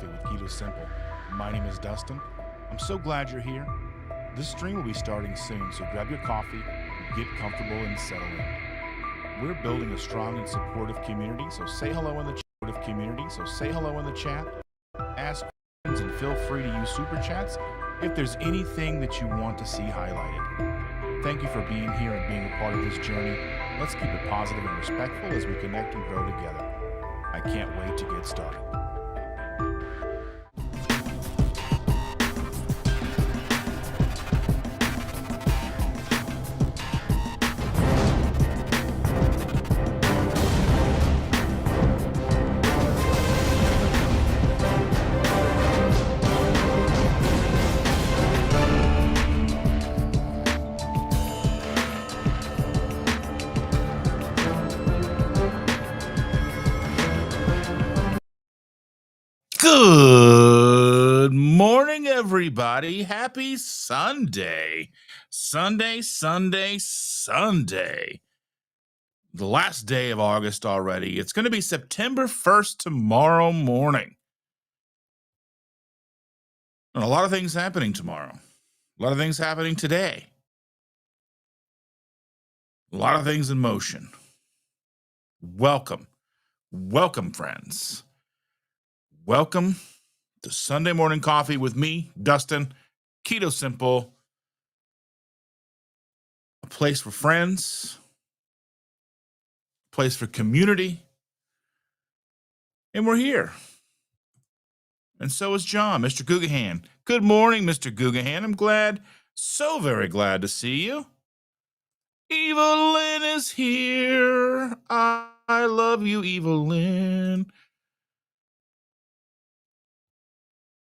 Coffee with Keto Simple. My name is Dustin. I'm so glad you're here. This stream will be starting soon, so grab your coffee, get comfortable, and settle in. We're building a strong and supportive community, so say hello in the chat. Ask questions and feel free to use super chats if there's anything that you want to see highlighted. Thank you for being here and being a part of this journey. Let's keep it positive and respectful as we connect and grow together. I can't wait to get started. Good morning, everybody. Happy Sunday. Sunday. The last day of August already. It's going to be September 1st tomorrow morning. And a lot of things happening tomorrow. A lot of things happening today. A lot of things in motion. Welcome, friends. Welcome to Sunday Morning Coffee with me, Dustin, Keto Simple, a place for friends, a place for community, and we're here. And so is John, Mr. Gugahan. Good morning, Mr. Gugahan. I'm so very glad to see you. Evelyn is here. I love you, Evelyn.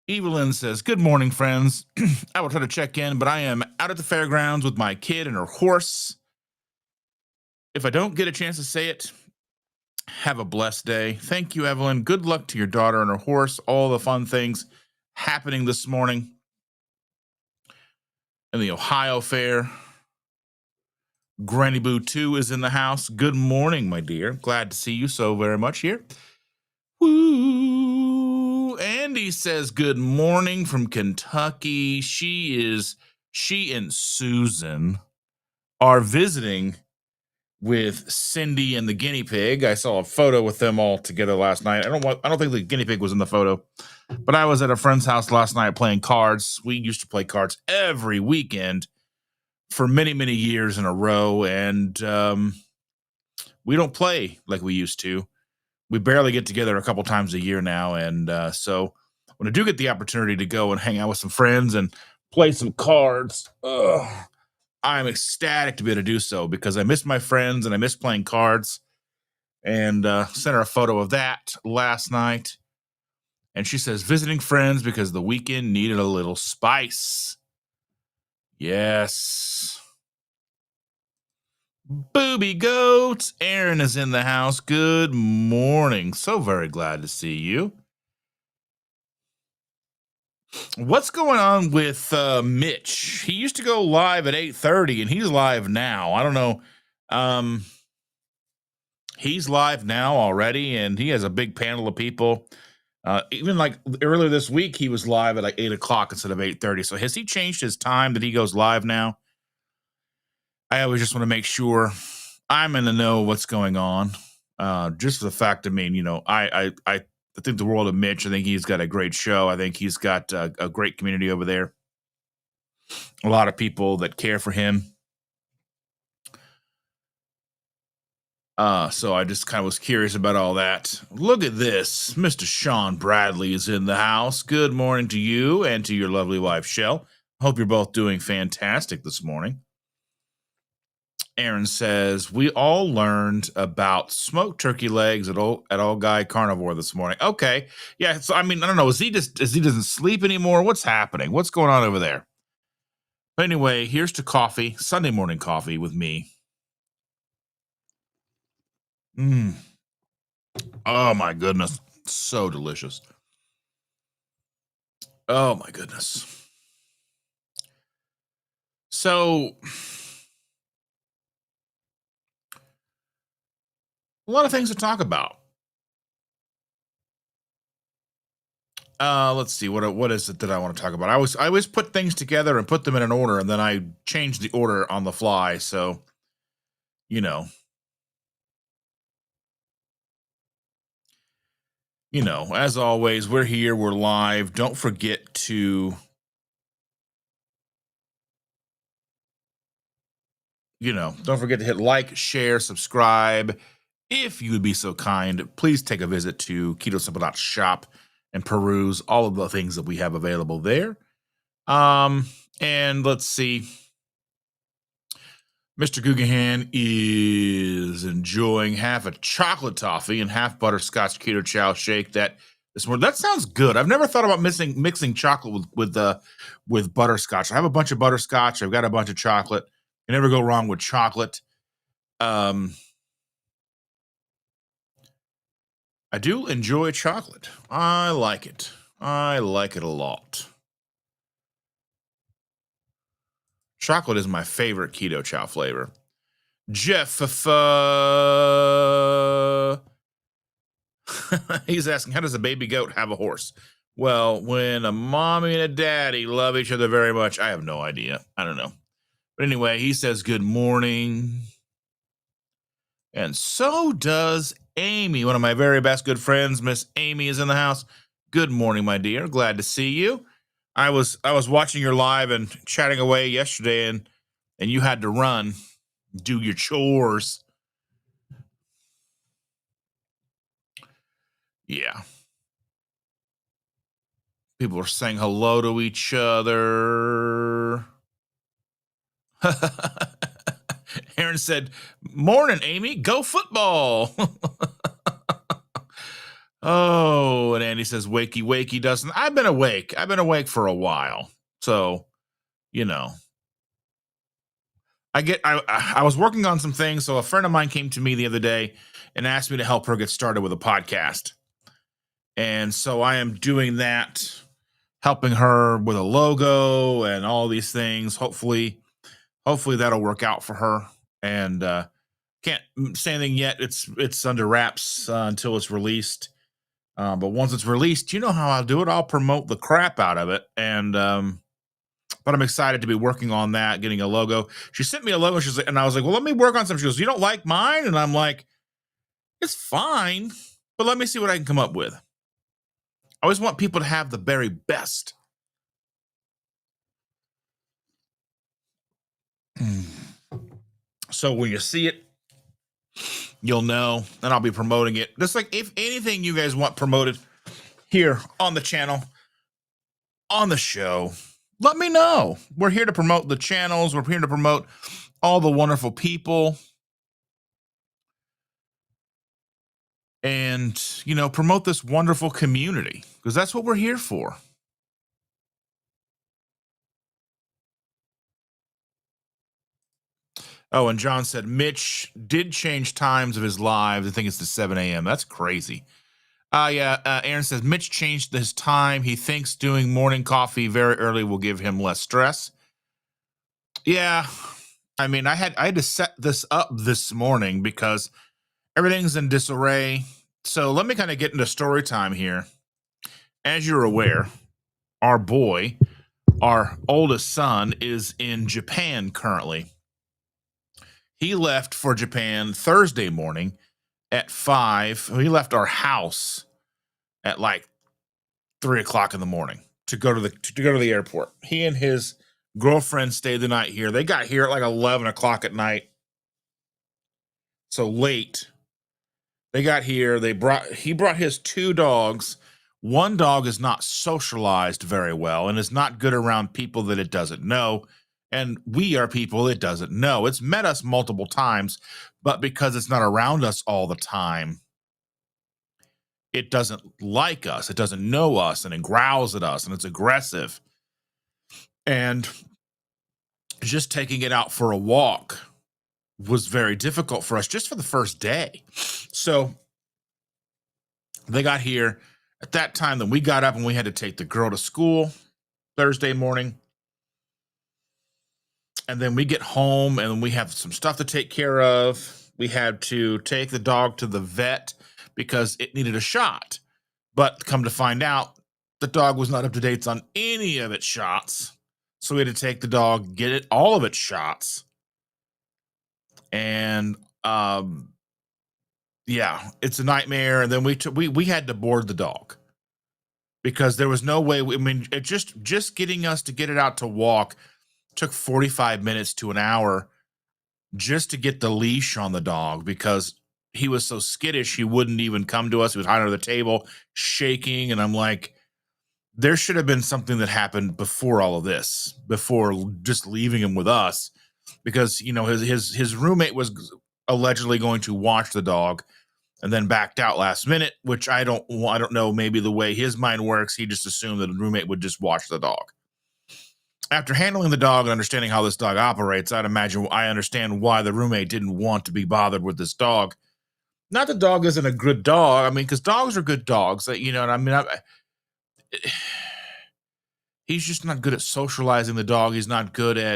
Evelyn says, good morning, friends. I will try to check in, but I am out at the fairgrounds with my kid and her horse. If I don't get a chance to say it, have a blessed day. Thank you, Evelyn. Good luck to your daughter and her horse. All the fun things happening this morning in the Ohio Fair. Granny Boo 2 is in the house. Good morning, my dear. Glad to see you so very much here. Woo! Andy says good morning from Kentucky. She and Susan are visiting with Cindy and the guinea pig. I saw a photo with them all together last night. I don't think the guinea pig was in the photo, but I was at a friend's house last night playing cards. We used to play cards every weekend for many, many years in a row, and we don't play like we used to. We barely get together a couple times a year now, and so when I do get the opportunity to go and hang out with some friends and play some cards, I'm ecstatic to be able to do so because I miss my friends and I miss playing cards. And sent her a photo of that last night. And she says, visiting friends because the weekend needed a little spice. Yes. Booby goats. Aaron is in the house. Good morning. So very glad to see you. What's going on with Mitch? He used to go live at 8:30 and he's live now. I don't know. He's live now already and he has a big panel of people. Even like earlier this week, he was live at like 8 o'clock instead of 8:30. So has he changed his time that he goes live now? I always just want to make sure I'm in the know what's going on. Just for the fact, I mean, you know, I think the world of Mitch. I think he's got a great show. I think he's got a great community over there. A lot of people that care for him. So I just kind of was curious about all that. Look at this. Mr. Sean Bradley is in the house. Good morning to you and to your lovely wife, Shell. Hope you're both doing fantastic this morning. Aaron says, we all learned about smoked turkey legs at Old Guy Carnivore this morning. Okay. Yeah. So, I mean, I don't know. Is he doesn't sleep anymore? What's happening? What's going on over there? But anyway, here's to coffee, Sunday morning coffee with me. Oh my goodness. So delicious. Oh my goodness. So a lot of things to talk about. Let's see. What is it that I want to talk about? I always put things together and put them in an order, and then I change the order on the fly. So, you know, as always, we're here, we're live. Don't forget to, don't forget to hit like, share, subscribe. If you would be so kind, please take a visit to KetoSimple.shop and peruse all of the things that we have available there. And let's see. Mr. Guggenheim is enjoying half a chocolate toffee and half butterscotch keto chow shake. That sounds good. I've never thought about mixing chocolate with butterscotch. I have a bunch of butterscotch. I've got a bunch of chocolate. You never go wrong with chocolate. I do enjoy chocolate. I like it. I like it a lot. Chocolate is my favorite keto chow flavor. Jeff, he's asking, how does a baby goat have a horse? Well, when a mommy and a daddy love each other very much, I have no idea. I don't know. But anyway, he says good morning. And so does Amy, one of my very best good friends. Miss Amy is in the house. Good morning, my dear. Glad to see you. I was watching your live and chatting away yesterday, and you had to run, do your chores. Yeah. People are saying hello to each other. Aaron said, morning, Amy. Go football. Oh, and Andy says, wakey, wakey, Dustin. I've been awake. I've been awake for a while. So, I was working on some things. So a friend of mine came to me the other day and asked me to help her get started with a podcast. And so I am doing that, helping her with a logo and all these things. Hopefully that'll work out for her. And can't say anything yet. It's under wraps until it's released. But once it's released, you know how I'll do it. I'll promote the crap out of it. And but I'm excited to be working on that, getting a logo. She sent me a logo. And I was like, well, let me work on some. She goes, you don't like mine? And I'm like, it's fine, but let me see what I can come up with. I always want people to have the very best. So when you see it, you'll know, and I'll be promoting it. Just like if anything you guys want promoted here on the channel, on the show, let me know. We're here to promote the channels. We're here to promote all the wonderful people. And, promote this wonderful community, because that's what we're here for. Oh, and John said Mitch did change times of his lives. I think it's to 7 a.m. That's crazy. Yeah. Aaron says Mitch changed his time. He thinks doing morning coffee very early will give him less stress. Yeah. I mean, I had to set this up this morning because everything's in disarray. So let me kind of get into story time here. As you're aware, our oldest son, is in Japan currently. He left for Japan Thursday morning at 5. He left our house at like 3 o'clock in the morning to go to the airport. He and his girlfriend stayed the night here. They got here at like 11 o'clock at night. So late. They got here. He brought his 2 dogs. One dog is not socialized very well and is not good around people that it doesn't know. And we are people it doesn't know. It's met us multiple times, but because it's not around us all the time, it doesn't like us. It doesn't know us, and it growls at us, and it's aggressive. And just taking it out for a walk was very difficult for us just for the first day. So they got here at that time. Then we got up and we had to take the girl to school Thursday morning. And then we get home and we have some stuff to take care of. We had to take the dog to the vet because it needed a shot. But come to find out, the dog was not up to date on any of its shots. So we had to take the dog, get it all of its shots. And yeah, it's a nightmare. And then we had to board the dog because there was no way. I mean, it just getting us to get it out to walk took 45 minutes to an hour just to get the leash on the dog because he was so skittish he wouldn't even come to us. He was hiding under the table, shaking, and I'm like, there should have been something that happened before all of this, before just leaving him with us, because his roommate was allegedly going to watch the dog and then backed out last minute, which I don't know, maybe the way his mind works, he just assumed that the roommate would just watch the dog. After handling the dog and understanding how this dog operates, I understand why the roommate didn't want to be bothered with this dog. Not that dog isn't a good dog. I mean, because dogs are good dogs. And I mean, he's just not good at socializing the dog. He's not a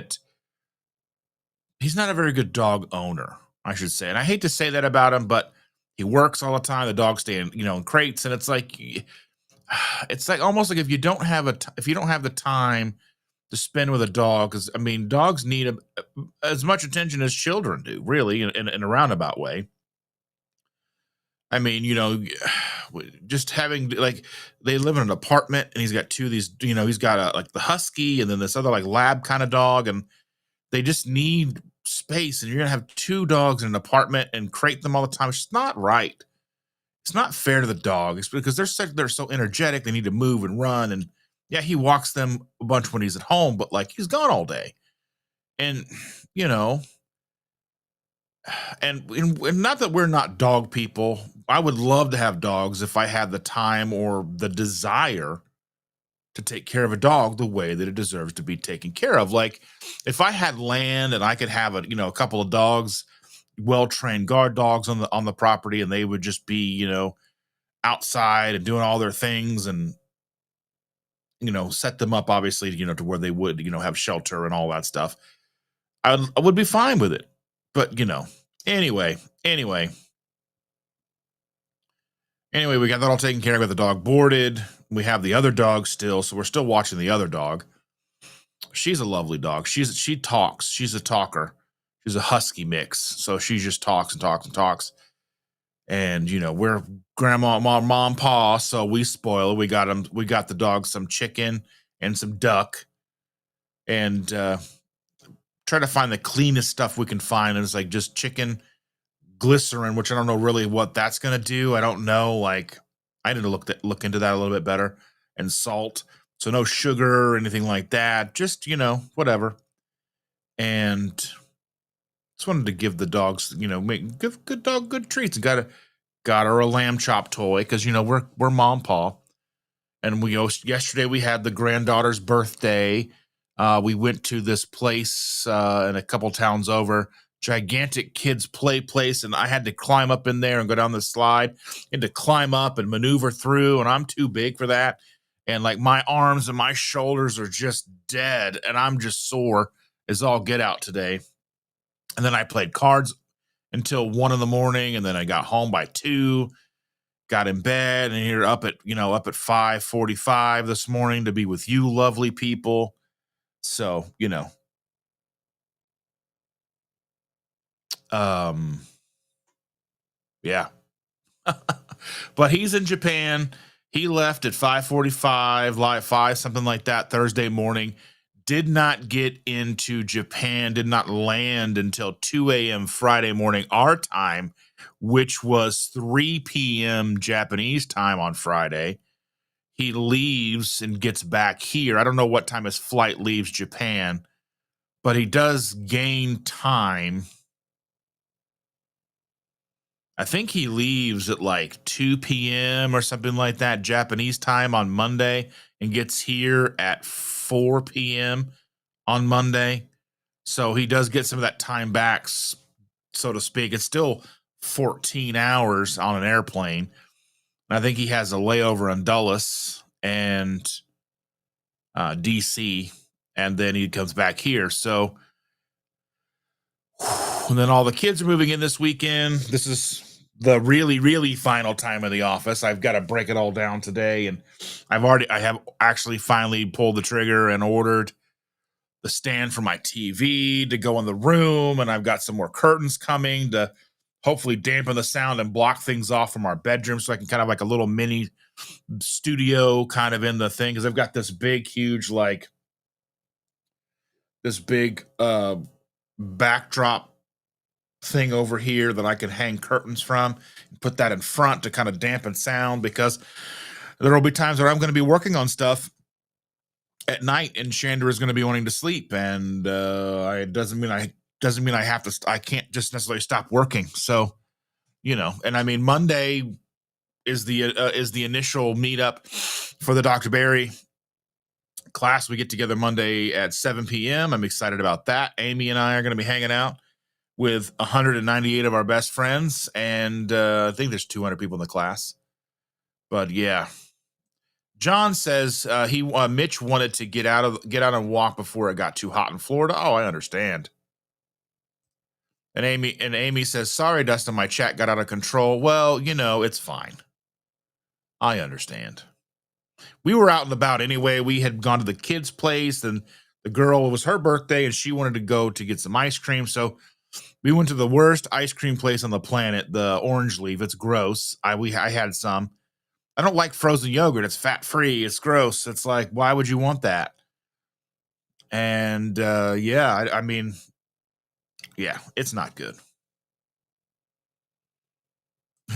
very good dog owner, I should say. And I hate to say that about him, but he works all the time. The dog's staying, in crates. And it's like almost like if you don't have the time to spend with a dog, because I mean, dogs need as much attention as children do, really, in a roundabout way. I mean, just having they live in an apartment, and he's got two of these. He's got the husky, and then this other lab kind of dog, and they just need space. And you're gonna have two dogs in an apartment and crate them all the time. It's just not right. It's not fair to the dog. It's because they're so energetic. They need to move and run, and yeah, he walks them a bunch when he's at home, but he's gone all day. And, and not that we're not dog people. I would love to have dogs if I had the time or the desire to take care of a dog the way that it deserves to be taken care of. Like if I had land and I could have a couple of dogs, well-trained guard dogs on the property, and they would just be, outside and doing all their things, and set them up obviously, to where they would, have shelter and all that stuff. I would be fine with it. But, anyway, we got that all taken care of. We got the dog boarded. We have the other dog still. So we're still watching the other dog. She's a lovely dog. She talks. She's a talker. She's a husky mix. So she just talks and talks and talks. And, we're grandma, mom, pa, so we spoil it. We got the dog some chicken and some duck, and try to find the cleanest stuff we can find. And it's just chicken, glycerin, which I don't know really what that's going to do. I don't know. I need to look into that a little bit better, and salt. So no sugar or anything like that. Just, whatever. And just wanted to give the dogs, give good dog good treats. Got her a lamb chop toy because we're mom pa, and yesterday we had the granddaughter's birthday. We went to this place in a couple towns over, gigantic kids play place, and I had to climb up in there and go down the slide, and to climb up and maneuver through, and I'm too big for that, and my arms and my shoulders are just dead, and I'm just sore as all get out today. And then I played cards until 1 a.m, and then I got home by 2, got in bed, and here up at 5:45 this morning to be with you lovely people. So, yeah. But he's in Japan. He left at 5:45, like 5, something like that, Thursday morning. Did not get into Japan, did not land until 2 a.m. Friday morning, our time, which was 3 p.m. Japanese time on Friday. He leaves and gets back here. I don't know what time his flight leaves Japan, but he does gain time. I think he leaves at 2 p.m. or something like that, Japanese time on Monday, and gets here at 4 p.m. on Monday. So he does get some of that time back, so to speak. It's still 14 hours on an airplane. I think he has a layover in Dulles and DC, and then he comes back here. So, and then all the kids are moving in this weekend. This is the really, really final time in the office. I've got to break it all down today. And I have actually finally pulled the trigger and ordered the stand for my TV to go in the room. And I've got some more curtains coming to hopefully dampen the sound and block things off from our bedroom. So I can kind of like a little mini studio kind of in the thing. Cause I've got this big, huge, like this big, backdrop thing over here that I could hang curtains from, put that in front to kind of dampen sound, because there will be times where I'm going to be working on stuff at night and Chandra is going to be wanting to sleep, and it doesn't mean I have to. I can't just necessarily stop working. So, and I mean, Monday is the initial meetup for the Dr. Barry class. We get together Monday at 7 p.m. I'm excited about that. Amy and I are going to be hanging out with 198 of our best friends, and I think there's 200 people in the class. But yeah, John says Mitch wanted to get out and walk before it got too hot in Florida. Oh, I understand. And Amy says, sorry, Dustin, my chat got out of control. Well, it's fine. I understand. We were out and about anyway. We had gone to the kids' place, and the girl, it was her birthday, and she wanted to go to get some ice cream. So we went to the worst ice cream place on the planet, the Orange Leaf. It's gross. I had some. I don't like frozen yogurt. It's fat-free. It's gross. It's like, why would you want that? And I mean, yeah, it's not good.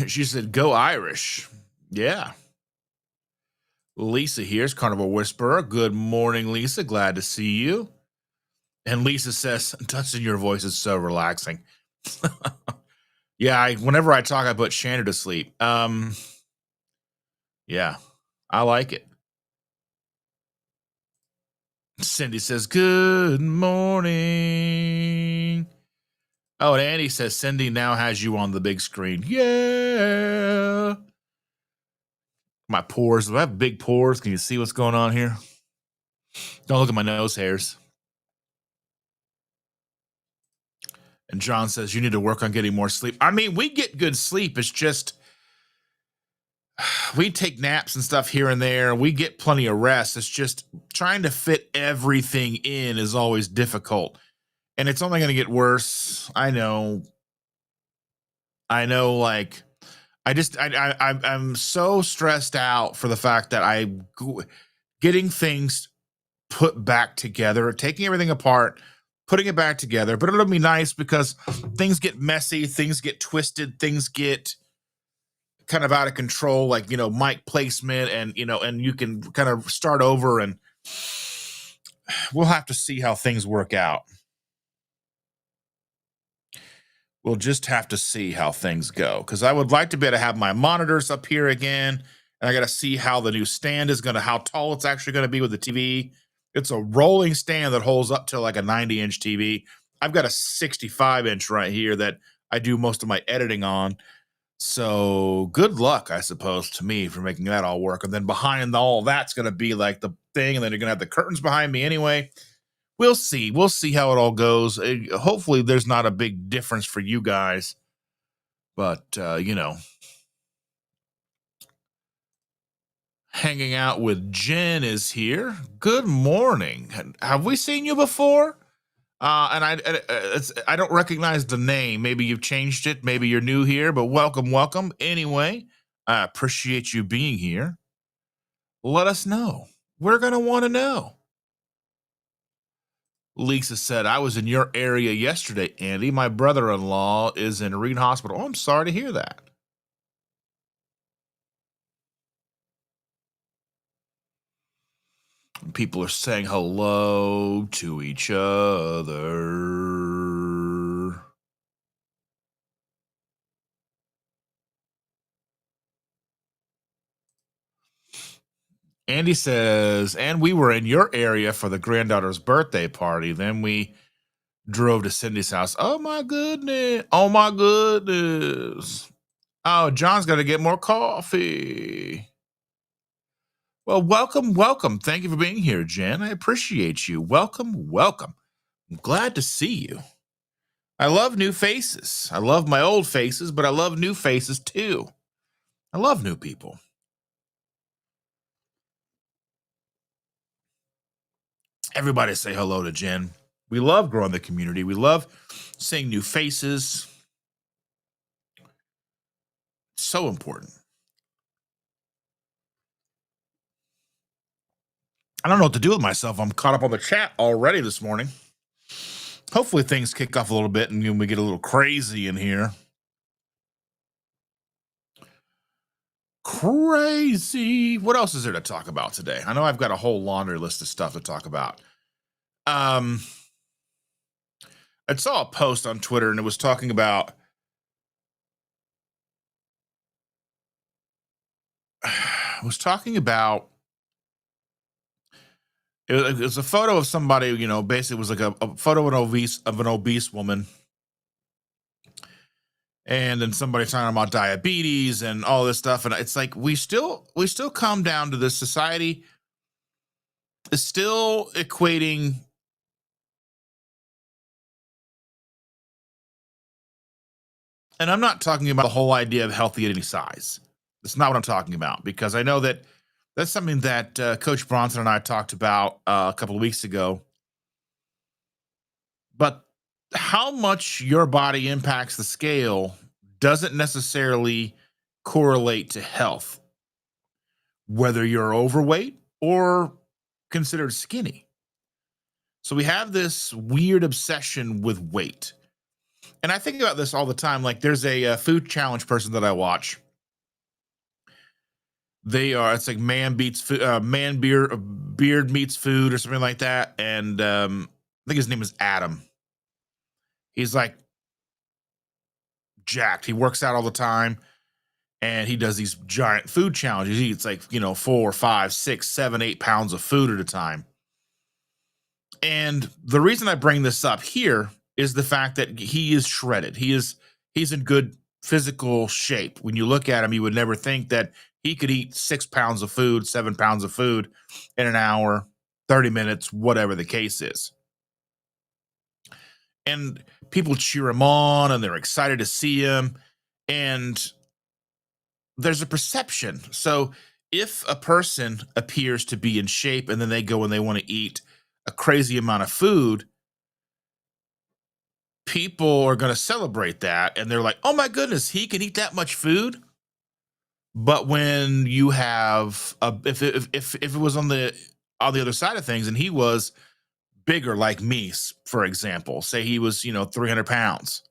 She said, go Irish. Yeah. Lisa here's Carnivore Whisperer. Good morning, Lisa. Glad to see you. And Lisa says, Dustin, your voice is so relaxing. Yeah, whenever I talk, I put Chandra to sleep. Yeah, I like it. Cindy says, good morning. Oh, and Andy says, Cindy now has you on the big screen. Yeah. My pores. Do I have big pores? Can you see what's going on here? Don't look at my nose hairs. And John says, you need to work on getting more sleep. I mean, we get good sleep. It's just, we take naps and stuff here and there. We get plenty of rest. It's just trying to fit everything in is always difficult. And it's only going to get worse. I know. Like, I'm so stressed out for the fact that getting things put back together, taking everything apart, putting it back together. But it'll be nice because things get messy, things get twisted, things get kind of out of control, like, mic placement, and, and you can kind of start over, and we'll have to see how things work out. We'll just have to see how things go, because I would like to be able to have my monitors up here again, and I got to see how the new stand is how tall it's actually going to be with the TV. It's a rolling stand that holds up to like a 90-inch TV. I've got a 65-inch right here that I do most of my editing on. So good luck, I suppose, to me for making that all work. And then behind all that's going to be like the thing, and then you're going to have the curtains behind me anyway. We'll see. We'll see how it all goes. Hopefully there's not a big difference for you guys. But, hanging out with Jen is here. Good morning. Have we seen you before? And I don't recognize the name. Maybe you've changed it. Maybe you're new here, but welcome. Anyway, I appreciate you being here. Let us know. We're going to want to know. Lisa said, I was in your area yesterday, Andy. My brother-in-law is in Reed Hospital. Oh, I'm sorry to hear that. People are saying hello to each other. Andy says, and we were in your area for the granddaughter's birthday party. Then we drove to Cindy's house. Oh, my goodness. Oh, John's got to get more coffee. Well, welcome. Thank you for being here, Jen. I appreciate you. Welcome. I'm glad to see you. I love new faces. I love my old faces, but I love new faces too. I love new people. Everybody say hello to Jen. We love growing the community. We love seeing new faces. So important. I don't know what to do with myself. I'm caught up on the chat already this morning. Hopefully things kick off a little bit and we get a little crazy in here. Crazy. What else is there to talk about today? I know I've got a whole laundry list of stuff to talk about. I saw a post on Twitter and it was talking about it was a photo of somebody, you know, basically it was like a photo of an obese woman. And then somebody talking about diabetes and all this stuff. And it's like we still come down to this. Society is still equating, and I'm not talking about the whole idea of healthy at any size. That's not what I'm talking about, because I know that that's something that Coach Bronson and I talked about a couple of weeks ago. But how much your body impacts the scale doesn't necessarily correlate to health, whether you're overweight or considered skinny. So we have this weird obsession with weight. And I think about this all the time. Like there's a food challenge person that I watch. It's like man beats food, beard meets food or something like that. And I think his name is Adam. He's like jacked. He works out all the time and he does these giant food challenges. He eats like, 4, 5, 6, 7, 8 pounds of food at a time. And the reason I bring this up here is the fact that he is shredded. He's in good physical shape. When you look at him, you would never think that he could eat 6 pounds of food, 7 pounds of food in an hour, 30 minutes, whatever the case is. And people cheer him on and they're excited to see him. And there's a perception. So if a person appears to be in shape and then they go and they want to eat a crazy amount of food, people are going to celebrate that. And they're like, oh my goodness, he can eat that much food. But when you have if it was on the other side of things and he was bigger, like me, for example, say he was 300 pounds,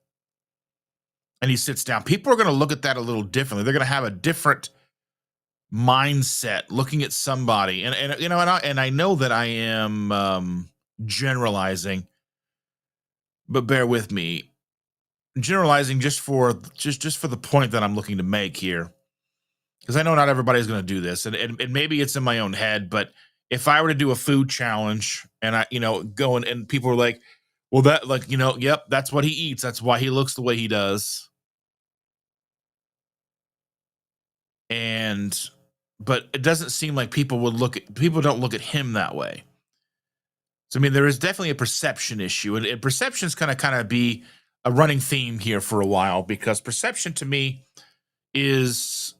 and he sits down, people are going to look at that a little differently. They're going to have a different mindset looking at somebody, and I know that I am generalizing, but bear with me. Generalizing just for the point that I'm looking to make here, because I know not everybody's going to do this, and maybe it's in my own head, but if I were to do a food challenge and I, go and people are like, well, that yep, that's what he eats. That's why he looks the way he does. And, but it doesn't seem like people don't look at him that way. So, I mean, there is definitely a perception issue, and perception is going to kind of be a running theme here for a while, because perception to me is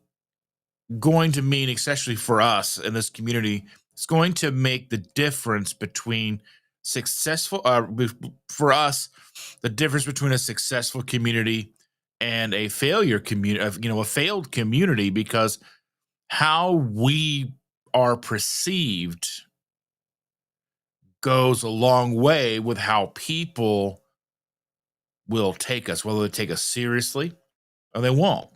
going to mean, especially for us in this community, it's going to make the difference between successful for us, the difference between a successful community and a failure community, a failed community, because how we are perceived goes a long way with how people will take us, whether they take us seriously or they won't.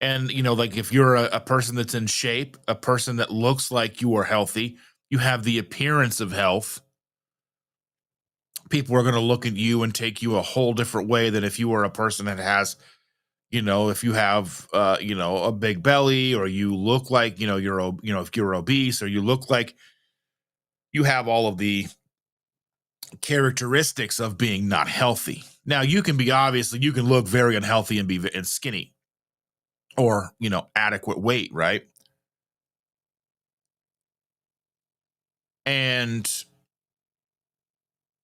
And, like if you're a person that's in shape, a person that looks like you are healthy, you have the appearance of health, people are going to look at you and take you a whole different way than if you were a person that has, if you have, a big belly, or you look like, if you're obese, or you look like you have all of the characteristics of being not healthy. Now, you can look very unhealthy and be skinny, or, adequate weight, right? And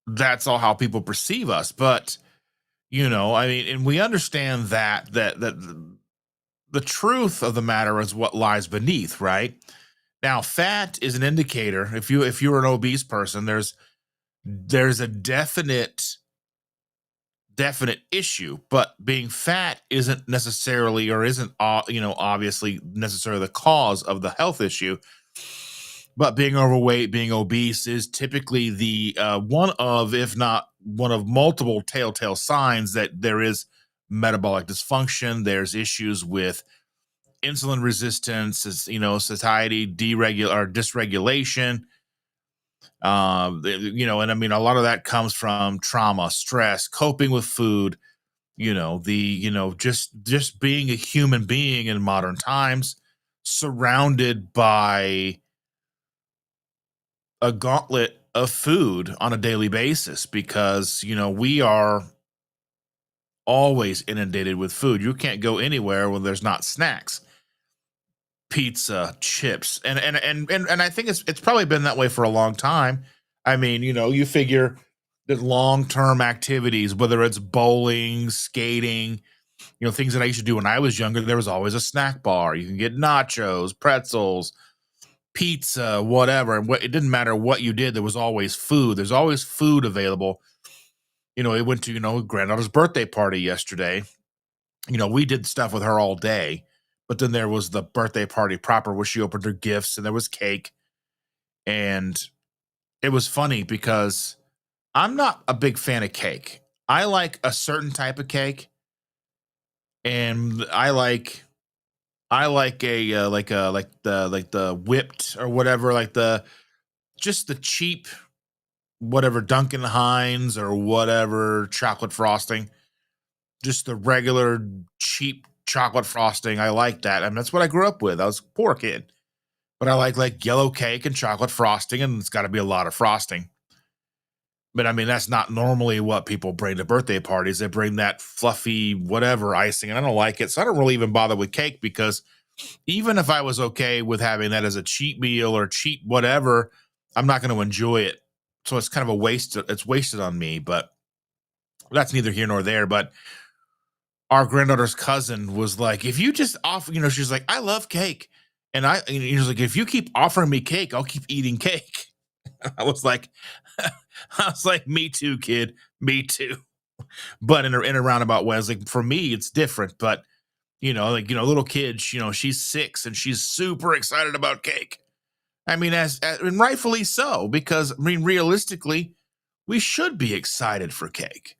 that's all how people perceive us. But I mean, and we understand that the truth of the matter is what lies beneath, right? Now, fat is an indicator. If you're an obese person, there's a definite issue, but being fat isn't necessarily, or isn't obviously necessarily the cause of the health issue. But being overweight, being obese is typically the one of, if not one of multiple telltale signs that there is metabolic dysfunction. There's issues with insulin resistance, satiety, dysregulation. And I mean, a lot of that comes from trauma, stress, coping with food. Just being a human being in modern times, surrounded by a gauntlet of food on a daily basis, because we are always inundated with food. You can't go anywhere when there's not snacks, pizza, chips, and I think it's probably been that way for a long time. I mean, you figure that long-term activities, whether it's bowling, skating, things that I used to do when I was younger, there was always a snack bar. You can get nachos, pretzels, pizza, whatever. And it didn't matter what you did, there was always food. There's always food available. I went to, granddaughter's birthday party yesterday. We did stuff with her all day, but then there was the birthday party proper where she opened her gifts and there was cake. And it was funny because I'm not a big fan of cake. I like a certain type of cake, and I like like the whipped or whatever, like just the cheap, whatever, Duncan Hines or whatever chocolate frosting, just the regular cheap chocolate frosting. I like that. I mean, that's what I grew up with. I was a poor kid, but I like yellow cake and chocolate frosting, and it's got to be a lot of frosting. But I mean, that's not normally what people bring to birthday parties. They bring that fluffy whatever icing, and I don't like it. So I don't really even bother with cake, because even if I was okay with having that as a cheap meal or cheap whatever, I'm not going to enjoy it. So it's kind of a waste. It's wasted on me, but that's neither here nor there. But our granddaughter's cousin was like, if you just offer, she's like, I love cake. And he was like, if you keep offering me cake, I'll keep eating cake. I was like, me too, kid. Me too. But in a roundabout way, I was like, for me, it's different. But little kids, she's 6 and she's super excited about cake. I mean, and rightfully so, because I mean, realistically, we should be excited for cake.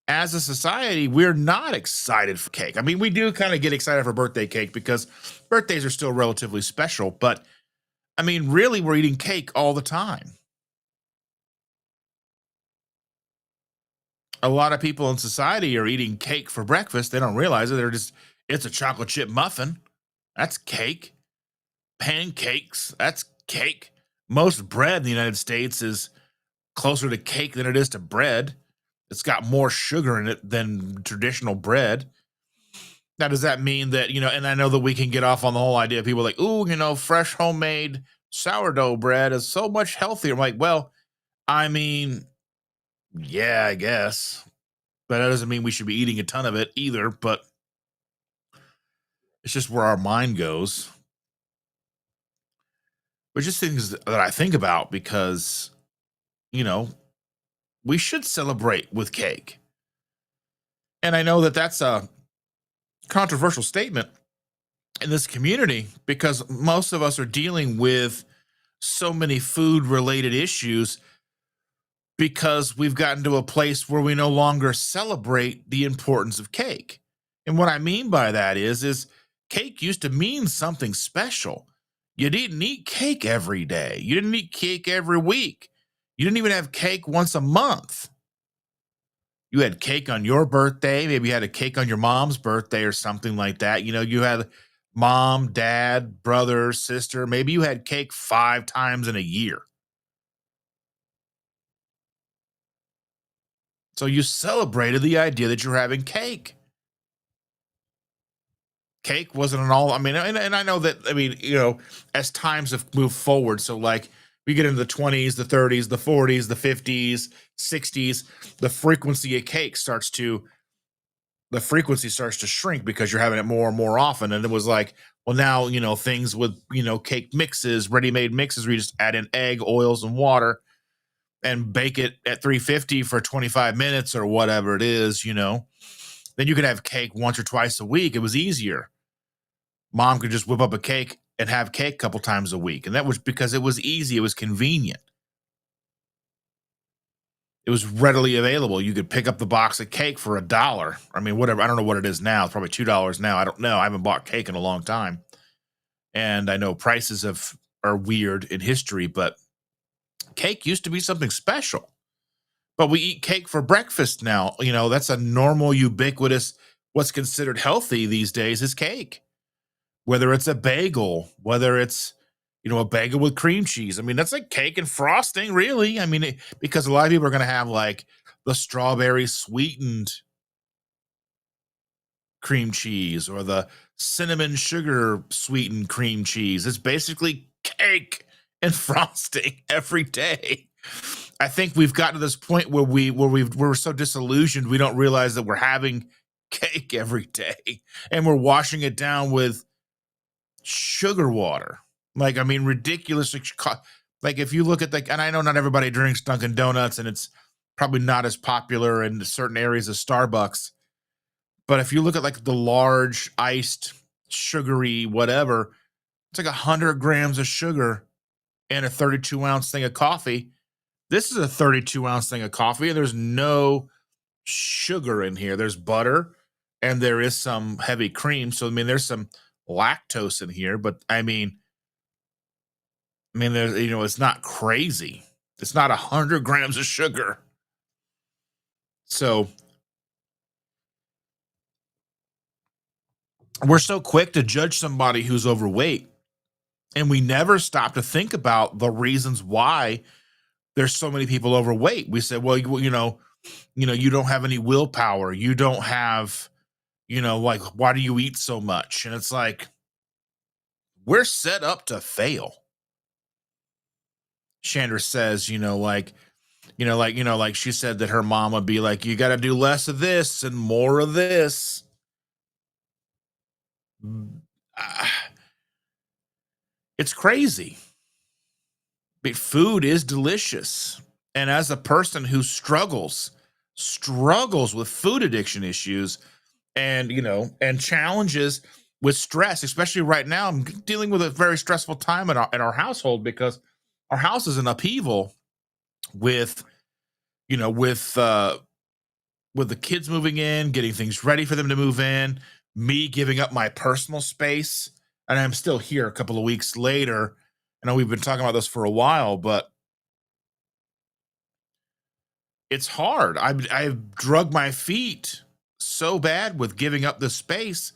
As a society, we're not excited for cake. I mean, we do kind of get excited for birthday cake because birthdays are still relatively special, but I mean, really, we're eating cake all the time. A lot of people in society are eating cake for breakfast. They don't realize it. It's a chocolate chip muffin. That's cake. Pancakes. That's cake. Most bread in the United States is closer to cake than it is to bread. It's got more sugar in it than traditional bread. Now, does that mean that, and I know that we can get off on the whole idea of people like, ooh, fresh homemade sourdough bread is so much healthier. I'm like, well, I mean, yeah, I guess. But that doesn't mean we should be eating a ton of it either. But it's just where our mind goes. But just things that I think about, because, you know, we should celebrate with cake. And I know that that's a controversial statement in this community, because most of us are dealing with so many food related issues, because we've gotten to a place where we no longer celebrate the importance of cake. And what I mean by that is cake used to mean something special. You didn't eat cake every day. You didn't eat cake every week. You didn't even have cake once a month. You had cake on your birthday. Maybe you had a cake on your mom's birthday or something like that. You had mom, dad, brother, sister. Maybe you had cake 5 times in a year. So you celebrated the idea that you're having cake. Cake wasn't an all, I mean, and I know that, I mean, as times have moved forward. So, like, We get into the 20s, the 30s, the 40s, the 50s, 60s, the frequency of cake starts to shrink because you're having it more and more often. And it was like, well, now, things with, cake mixes, ready-made mixes where you just add in egg, oils, and water and bake it at 350 for 25 minutes or whatever it is, then you could have cake once or twice a week. It was easier. Mom could just whip up a cake and have cake a couple times a week. And that was because it was easy. It was convenient. It was readily available. You could pick up the box of cake for $1. I mean, whatever. I don't know what it is now. It's probably $2 now. I don't know. I haven't bought cake in a long time. And I know prices are weird in history, but cake used to be something special. But we eat cake for breakfast now. That's a normal, ubiquitous, what's considered healthy these days is cake. Whether it's a bagel, whether it's, a bagel with cream cheese. I mean, that's like cake and frosting, really. I mean, because a lot of people are going to have like the strawberry sweetened cream cheese or the cinnamon sugar sweetened cream cheese. It's basically cake and frosting every day. I think we've gotten to this point where we're so disillusioned we don't realize that we're having cake every day and we're washing it down with sugar water. Like, I mean, ridiculous. Like, if you look at and I know not everybody drinks Dunkin' Donuts, and it's probably not as popular in certain areas of Starbucks. But if you look at like the large iced sugary whatever, it's like 100 grams of sugar and a 32-ounce thing of coffee. This is a 32-ounce thing of coffee, and there's no sugar in here. There's butter, and there is some heavy cream. So, I mean, there's some lactose in here, but I mean, there's, it's not crazy. It's not 100 grams of sugar. So we're so quick to judge somebody who's overweight, and we never stop to think about the reasons why there's so many people overweight. We say, well, you don't have any willpower. You don't have, like, why do you eat so much? And it's like, we're set up to fail. Chandra says, like she said that her mom would be like, you got to do less of this and more of this. It's crazy. But food is delicious. And as a person who struggles with food addiction issues and, and challenges with stress, especially right now, I'm dealing with a very stressful time in our household because our house is in upheaval with the kids moving in, getting things ready for them to move in, me giving up my personal space. And I'm still here a couple of weeks later. I know we've been talking about this for a while, but it's hard. I've drug my feet so bad with giving up this space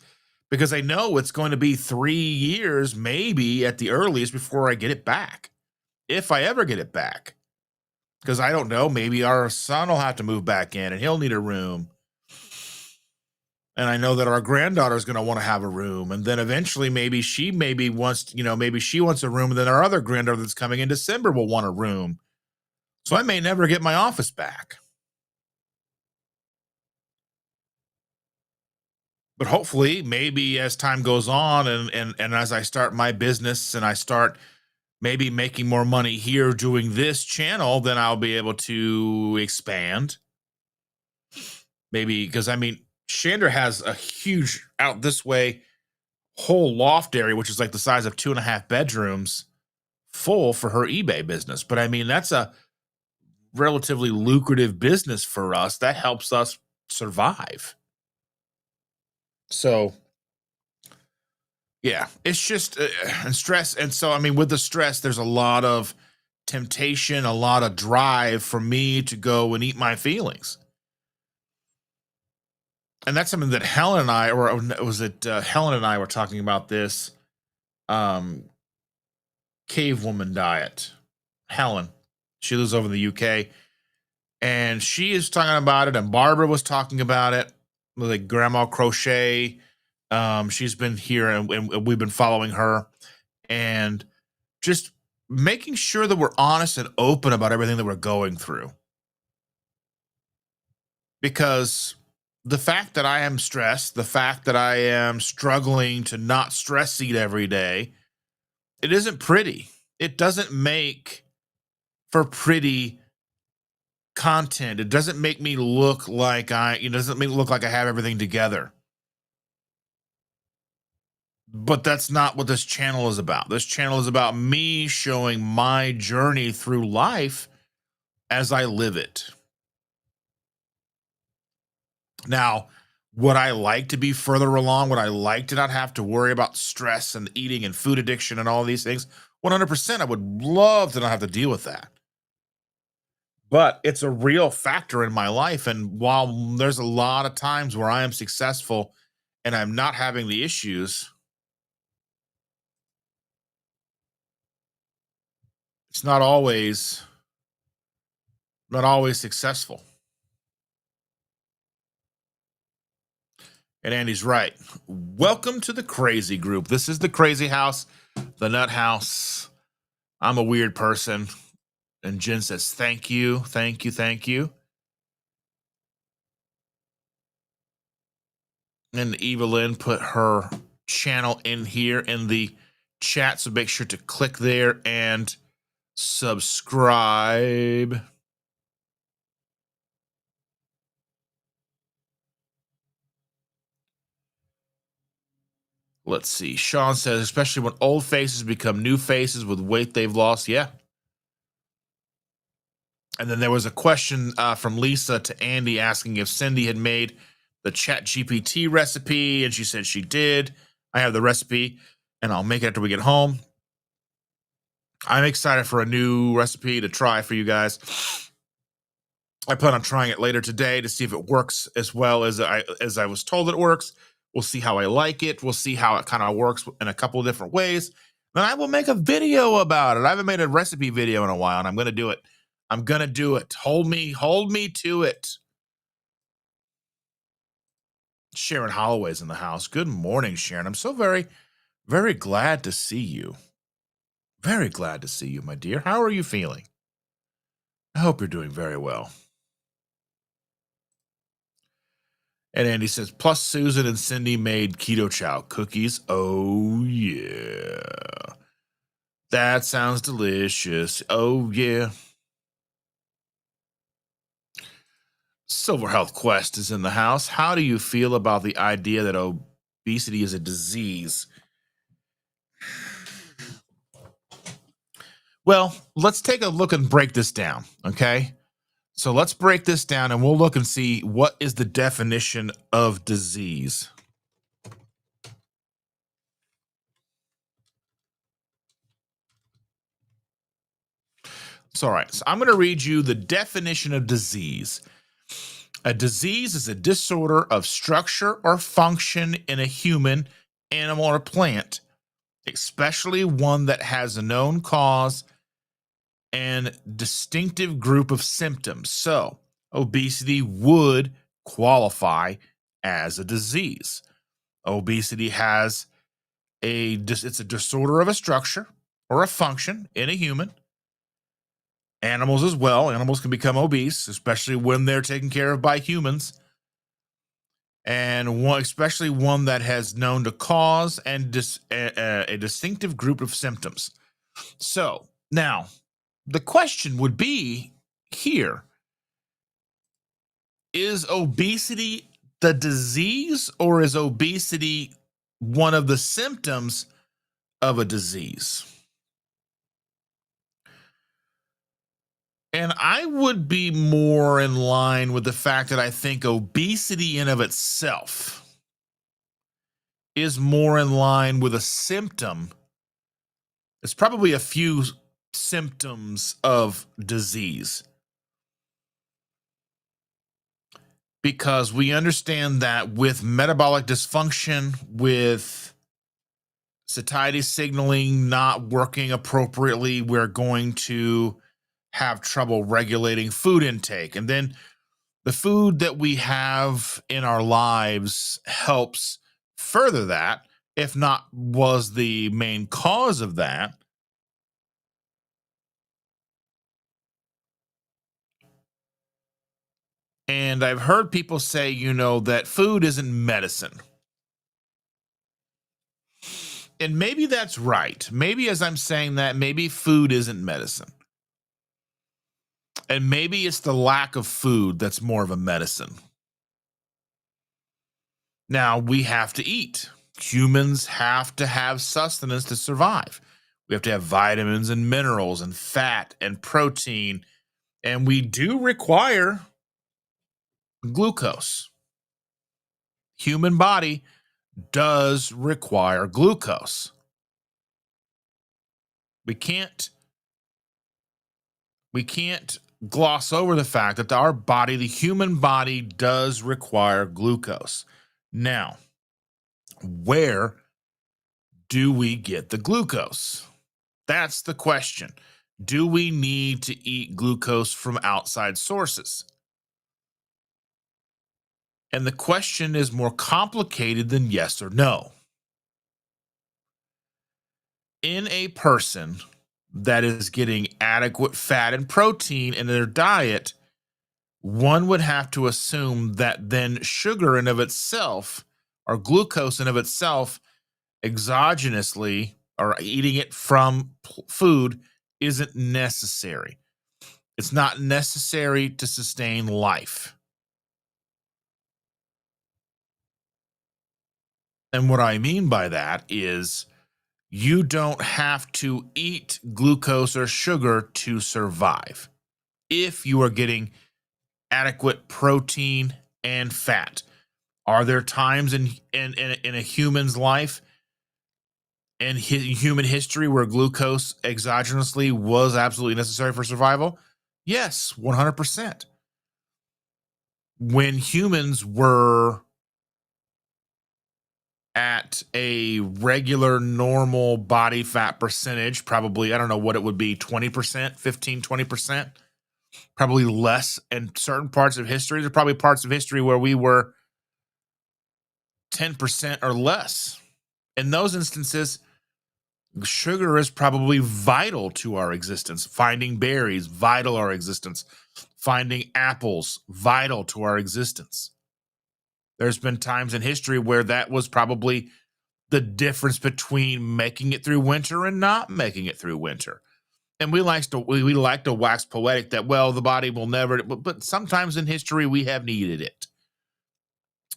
because I know it's going to be 3 years, maybe at the earliest, before I get it back. If I ever get it back. Because I don't know, maybe our son will have to move back in and he'll need a room. And I know that our granddaughter is going to want to have a room. And then eventually maybe she wants a room. And then our other granddaughter that's coming in December will want a room. So I may never get my office back. But hopefully, maybe as time goes on and as I start my business and I start maybe making more money here doing this channel, then I'll be able to expand. Maybe because Chandra has a huge out this way whole loft area, which is like the size of 2.5 bedrooms full for her eBay business. But that's a relatively lucrative business for us that helps us survive. So yeah, it's just and stress. And so, with the stress, there's a lot of temptation, a lot of drive for me to go and eat my feelings. And that's something that Helen and I, or was it Helen and I were talking about this cave woman diet. Helen, she lives over in the UK, and she is talking about it, and Barbara was talking about it, like Grandma Crochet. She's been here, and we've been following her, and just making sure that we're honest and open about everything that we're going through. Because the fact that I am stressed, the fact that I am struggling to not stress eat every day, it isn't pretty. It doesn't make for pretty content. It doesn't make me look like it doesn't make me look like I have everything together. But that's not what this channel is about. This channel is about me showing my journey through life as I live it. Now, would I like to be further along? Would I like to not have to worry about stress and eating and food addiction and all these things? 100%. I would love to not have to deal with that. But it's a real factor in my life. And while there's a lot of times where I am successful and I'm not having the issues, it's not always successful. And Andy's right. Welcome to the crazy group. This is the crazy house, the nut house. I'm a weird person. And Jen says, thank you, thank you, thank you. And Evelyn put her channel in here in the chat. So make sure to click there and subscribe. Let's see. Sean says, especially when old faces become new faces with weight they've lost. Yeah. And then there was a question from Lisa to Andy asking if Cindy had made the Chat GPT recipe, and she said she did. I have the recipe, and I'll make it after we get home. I'm excited for a new recipe to try for you guys. I plan on trying it later today to see if it works as well as I was told it works. We'll see how I like it. We'll see how it kind of works in a couple of different ways. Then I will make a video about it. I haven't made a recipe video in a while, and I'm going to do it. I'm going to do it. Hold me to it. Sharon Holloway's in the house. Good morning, Sharon. I'm so very, very glad to see you. Very glad to see you, my dear. How are you feeling? I hope you're doing very well. And Andy says, plus Susan and Cindy made keto chow cookies. Oh, yeah. That sounds delicious. Oh, yeah. Silver Health Quest is in the house. How do you feel about the idea that obesity is a disease? Well, let's take a look and break this down, okay? So let's break this down and we'll look and see what is the definition of disease. So, all right, so I'm going to read you the definition of disease. A disease is a disorder of structure or function in a human, animal, or plant, especially one that has a known cause and distinctive group of symptoms. So, obesity would qualify as a disease. Obesity has it's a disorder of a structure or a function in a human. Animals as well. Animals can become obese, especially when they're taken care of by humans. And especially one that has known to cause and a distinctive group of symptoms. So now the question would be here, is obesity the disease or is obesity one of the symptoms of a disease? And I would be more in line with the fact that I think obesity in of itself is more in line with a symptom. It's probably a few symptoms of disease. Because we understand that with metabolic dysfunction, with satiety signaling not working appropriately, we're going to have trouble regulating food intake. And then the food that we have in our lives helps further that, if not was the main cause of that. And I've heard people say, that food isn't medicine. And maybe that's right. Maybe as I'm saying that, maybe food isn't medicine. And maybe it's the lack of food that's more of a medicine. Now, we have to eat. Humans have to have sustenance to survive. We have to have vitamins and minerals and fat and protein. And we do require glucose. Human body does require glucose. We can't gloss over the fact that our body, the human body, does require glucose. Now, where do we get the glucose? That's the question. Do we need to eat glucose from outside sources? And the question is more complicated than yes or no. In a person that is getting adequate fat and protein in their diet, one would have to assume that then sugar in of itself, or glucose in of itself, exogenously, or eating it from food, isn't necessary. It's not necessary to sustain life. And what I mean by that is you don't have to eat glucose or sugar to survive if you are getting adequate protein and fat. Are there times in a human's life and human history where glucose exogenously was absolutely necessary for survival? Yes, 100%. When humans were at a regular normal body fat percentage, probably, I don't know what it would be, 20%, 15, 20%, probably less in certain parts of history. There's probably parts of history where we were 10% or less. In those instances, sugar is probably vital to our existence. Finding berries, vital to our existence. Finding apples, vital to our existence. There's been times in history where that was probably the difference between making it through winter and not making it through winter. And we like to wax poetic that, well, the body will never, but sometimes in history we have needed it.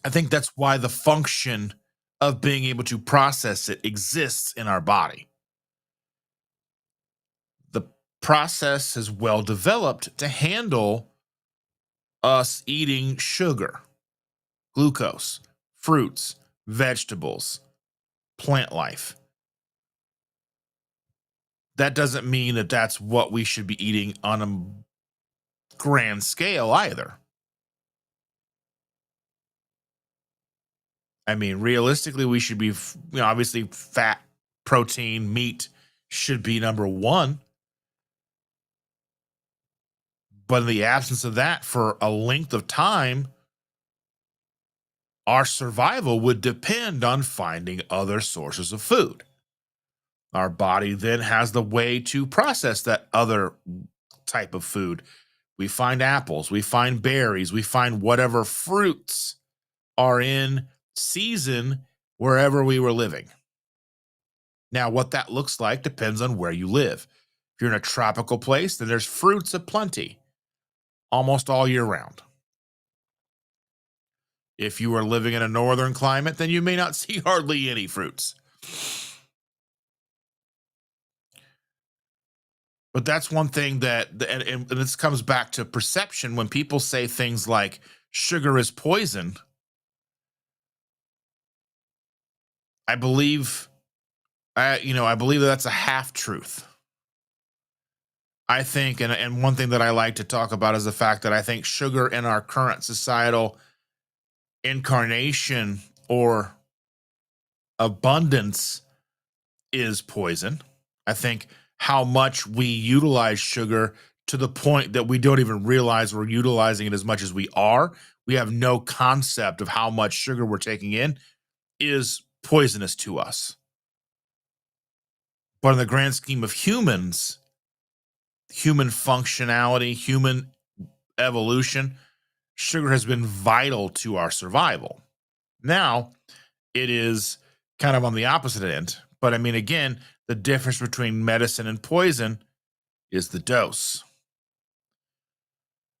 I think that's why the function of being able to process it exists in our body. The process is well developed to handle us eating sugar, glucose, fruits, vegetables, plant life. That doesn't mean that that's what we should be eating on a grand scale either. I mean, realistically, we should be, obviously, fat, protein, meat should be number one. But in the absence of that, for a length of time, our survival would depend on finding other sources of food. Our body then has the way to process that other type of food. We find apples, we find berries, we find whatever fruits are in season wherever we were living. Now, what that looks like depends on where you live. If you're in a tropical place, then there's fruits aplenty almost all year round. If you are living in a northern climate, then you may not see hardly any fruits. But that's one thing and this comes back to perception. When people say things like sugar is poison, I believe, I believe that's a half truth. I think, and one thing that I like to talk about is the fact that I think sugar in our current societal incarnation or abundance is poison. I think how much we utilize sugar to the point that we don't even realize we're utilizing it as much as we are. We have no concept of how much sugar we're taking in is poisonous to us. But in the grand scheme of humans, human functionality, human evolution, sugar has been vital to our survival. Now, it is kind of on the opposite end. But I mean, again, the difference between medicine and poison is the dose.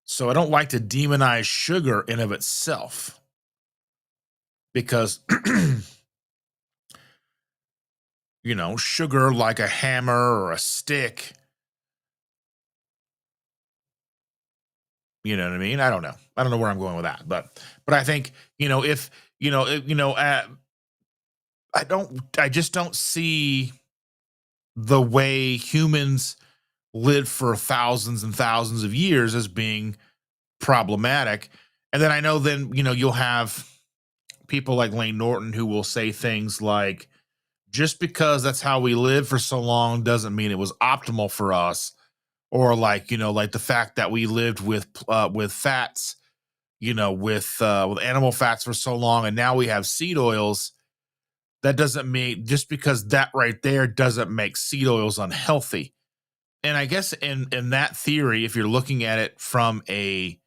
So I don't like to demonize sugar in of itself because sugar like a hammer or a stick, you know what I mean? I don't know. I don't know where I'm going with that, but I think, if, I just don't see the way humans lived for thousands and thousands of years as being problematic. And then I know you'll have people like Lane Norton who will say things like, just because that's how we lived for so long doesn't mean it was optimal for us. Or like, like the fact that we lived with fats, with animal fats for so long, and now we have seed oils. That doesn't mean, just because that right there doesn't make seed oils unhealthy. And I guess in that theory, if you're looking at it from a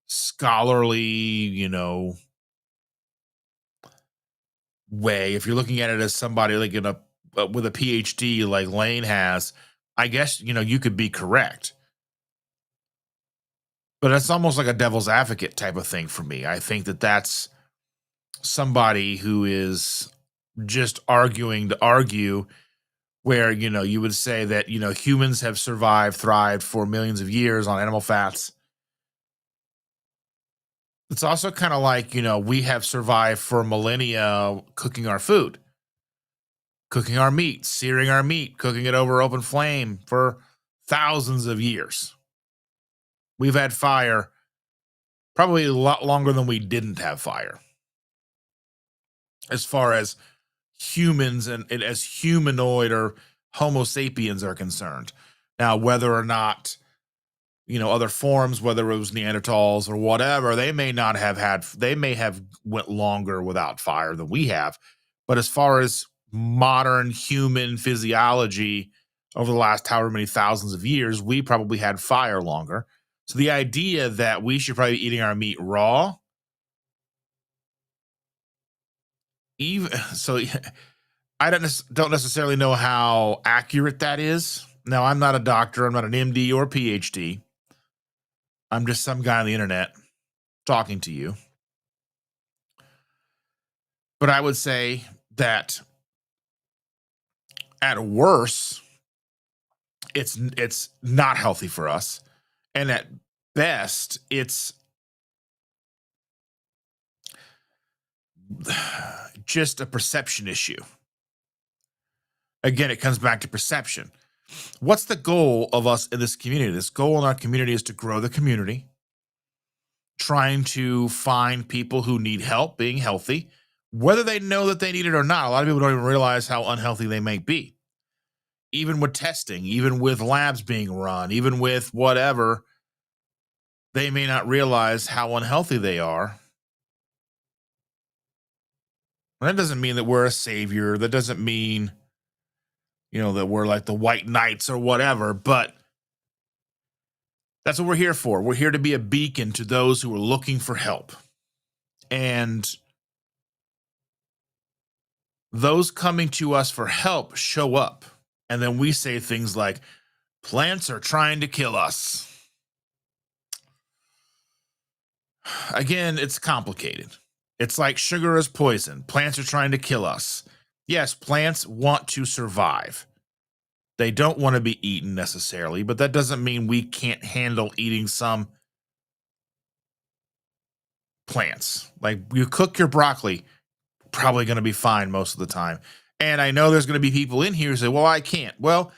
scholarly, way, if you're looking at it as somebody like with a PhD like Lane has, I guess you could be correct. But it's almost like a devil's advocate type of thing for me. I think that that's somebody who is just arguing to argue, where you would say that humans have thrived for millions of years on animal fats. It's also kind of like, we have survived for millennia cooking our food, cooking our meat, searing our meat, cooking it over open flame for thousands of years. We've had fire probably a lot longer than we didn't have fire, as far as humans and as humanoid or Homo sapiens are concerned. Now, whether or not, other forms, whether it was Neanderthals or whatever, they may have went longer without fire than we have. But as far as modern human physiology over the last however many thousands of years, we probably had fire longer. So the idea that we should probably be eating our meat raw, even so, I don't necessarily know how accurate that is. Now, I'm not a doctor. I'm not an MD or PhD. I'm just some guy on the internet talking to you. But I would say that at worst, it's not healthy for us. And at best, it's just a perception issue. Again, it comes back to perception. What's the goal of us in this community? This goal in our community is to grow the community, trying to find people who need help being healthy, whether they know that they need it or not. A lot of people don't even realize how unhealthy they may be. Even with testing, even with labs being run, even with whatever, they may not realize how unhealthy they are. And that doesn't mean that we're a savior. That doesn't mean, that we're like the white knights or whatever, but that's what we're here for. We're here to be a beacon to those who are looking for help. And those coming to us for help show up. And then we say things like, plants are trying to kill us. Again, it's complicated. It's like sugar is poison. Plants are trying to kill us. Yes, plants want to survive. They don't want to be eaten necessarily, but that doesn't mean we can't handle eating some plants. Like, you cook your broccoli, probably going to be fine most of the time. And I know there's going to be people in here who say, well, I can't. Well,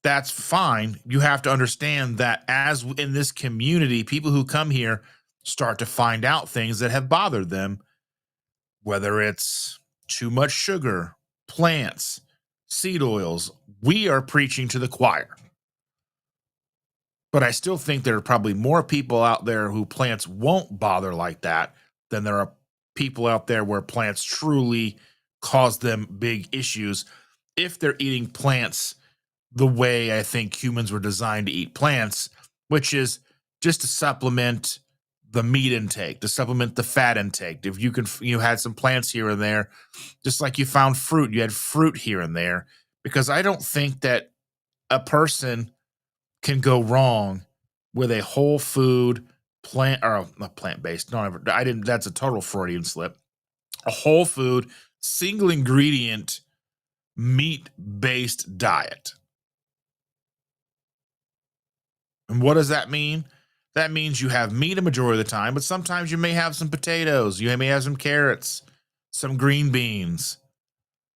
that's fine. You have to understand that as in this community, people who come here start to find out things that have bothered them, whether it's too much sugar, plants, seed oils. We are preaching to the choir. But I still think there are probably more people out there who plants won't bother like that than there are people out there where plants truly cause them big issues if they're eating plants the way I think humans were designed to eat plants, which is just to supplement the meat intake, to supplement the fat intake. If you could, you had some plants here and there, just like you found fruit, you had fruit here and there. Because I don't think that a person can go wrong with a whole food plant or not plant based. Don't ever. I didn't. That's a total Freudian slip. A whole food, single ingredient, meat based diet. And what does that mean? That means you have meat a majority of the time, but sometimes you may have some potatoes, you may have some carrots, some green beans,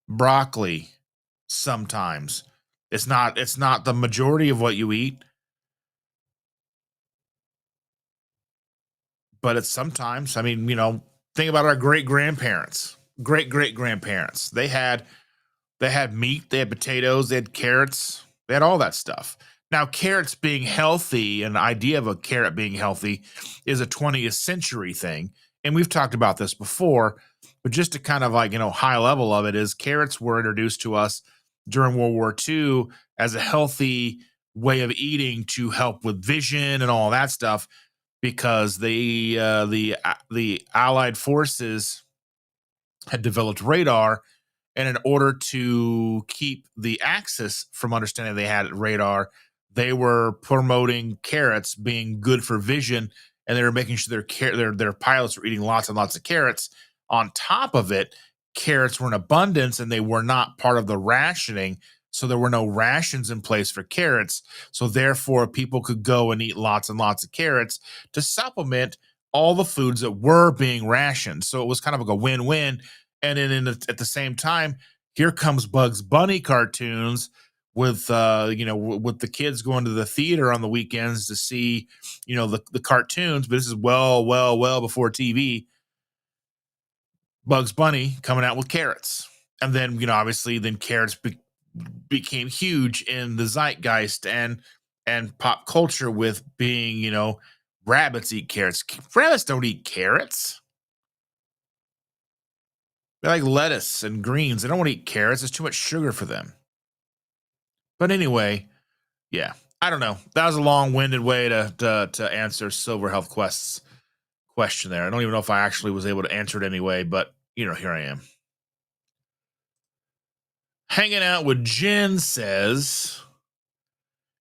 broccoli. Sometimes it's not the majority of what you eat, but it's sometimes. I mean, think about our great grandparents, great grandparents. They had meat, they had potatoes, they had carrots, they had all that stuff. Now, carrots being healthy, an idea of a carrot being healthy is a 20th century thing. And we've talked about this before, but just to kind of like, high level of it is carrots were introduced to us during World War II as a healthy way of eating to help with vision and all that stuff because the Allied forces had developed radar, and in order to keep the Axis from understanding they had radar, they were promoting carrots being good for vision, and they were making sure their pilots were eating lots and lots of carrots. On top of it, carrots were in abundance, and they were not part of the rationing, so there were no rations in place for carrots. So therefore, people could go and eat lots and lots of carrots to supplement all the foods that were being rationed. So it was kind of like a win-win. And then at the same time, here comes Bugs Bunny cartoons with with the kids going to the theater on the weekends to see the cartoons. But this is well before TV. Bugs Bunny coming out with carrots, and then obviously then carrots became huge in the zeitgeist and pop culture with being rabbits eat carrots. Rabbits don't eat carrots. They like lettuce and greens. They don't want to eat carrots. There's too much sugar for them. But anyway, yeah, I don't know. That was a long-winded way to answer Silver Health Quest's question there. I don't even know if I actually was able to answer it anyway, but here I am. Hanging out with Jen says,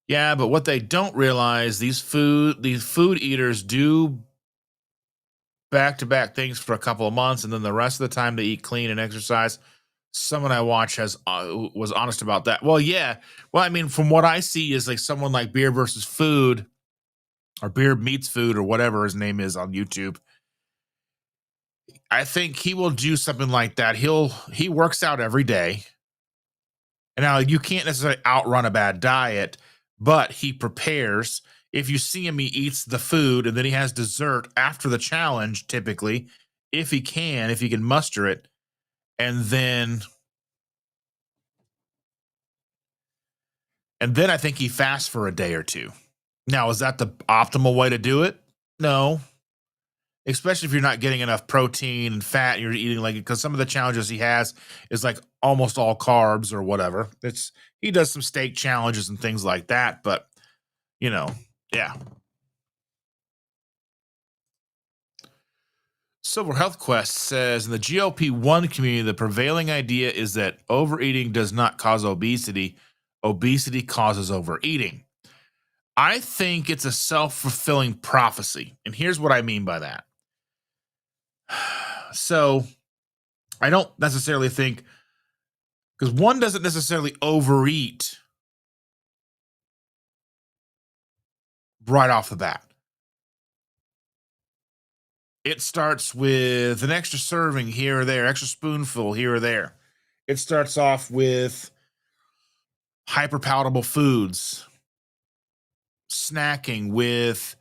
yeah, but what they don't realize, these food eaters do back-to-back things for a couple of months, and then the rest of the time they eat clean and exercise. Someone I watch was honest about that. Well, yeah. Well, I mean, from what I see is like someone like Beer versus Food or Beer Meets Food or whatever his name is on YouTube. I think he will do something like that. He works out every day. And now you can't necessarily outrun a bad diet, but he prepares. If you see him, he eats the food and then he has dessert after the challenge, typically, if he can muster it. And then I think he fasts for a day or two. Now, is that the optimal way to do it? No. Especially if you're not getting enough protein and fat, you're eating like because some of the challenges he has is like almost all carbs or whatever. He does some steak challenges and things like that, but yeah. Silver Health Quest says in the GLP-1 community, the prevailing idea is that overeating does not cause obesity. Obesity causes overeating. I think it's a self-fulfilling prophecy. And here's what I mean by that. So I don't necessarily think, because one doesn't necessarily overeat right off the bat. It starts with an extra serving here or there, extra spoonful here or there. It starts off with hyper palatable foods, snacking with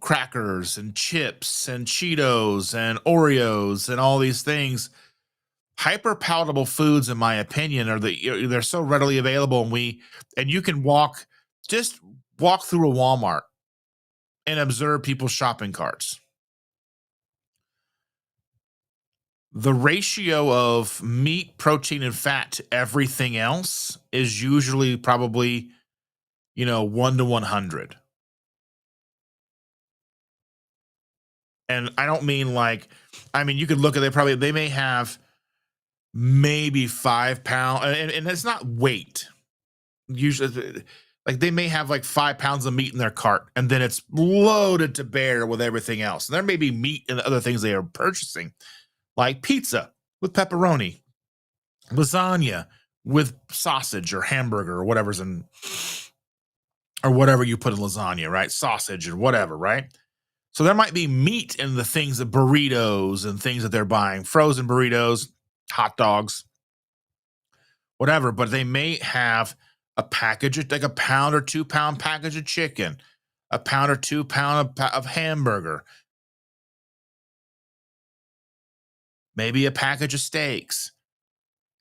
crackers and chips and Cheetos and Oreos and all these things. Hyper palatable foods, in my opinion, they're so readily available, and you can just walk through a Walmart and observe people's shopping carts. The ratio of meat, protein, and fat to everything else is usually probably 1 to 100. And I don't mean like, I mean, you could look at, they may have maybe 5 pounds, and it's not weight. Usually, like they may have like 5 pounds of meat in their cart, and then it's loaded to bear with everything else. And there may be meat and other things they are purchasing, like pizza with pepperoni, lasagna with sausage or hamburger or whatever's in, or whatever you put in lasagna, right? Sausage or whatever, right? So there might be meat in the things, the burritos and things that they're buying, frozen burritos, hot dogs, whatever. But they may have a package of like a pound or 2 pound package of chicken, a pound or 2 pound of hamburger, maybe a package of steaks.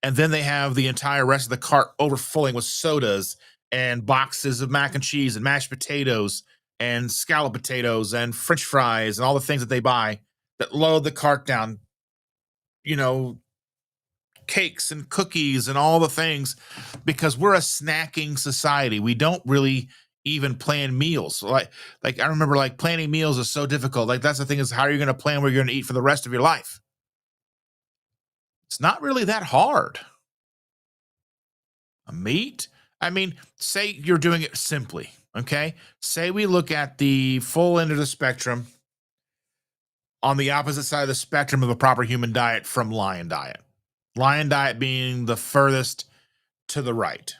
And then they have the entire rest of the cart overflowing with sodas and boxes of mac and cheese and mashed potatoes and scalloped potatoes and french fries and all the things that they buy that load the cart down, you know, cakes and cookies and all the things, because we're a snacking society. We don't really even plan meals. Like I remember like planning meals is so difficult. Like that's the thing, is how are you going to plan where you're going to eat for the rest of your life? It's not really that hard. A meat? I mean, say you're doing it simply, okay? Say we look at the full end of the spectrum, on the opposite side of the spectrum of a proper human diet from lion diet. Lion diet being the furthest to the right.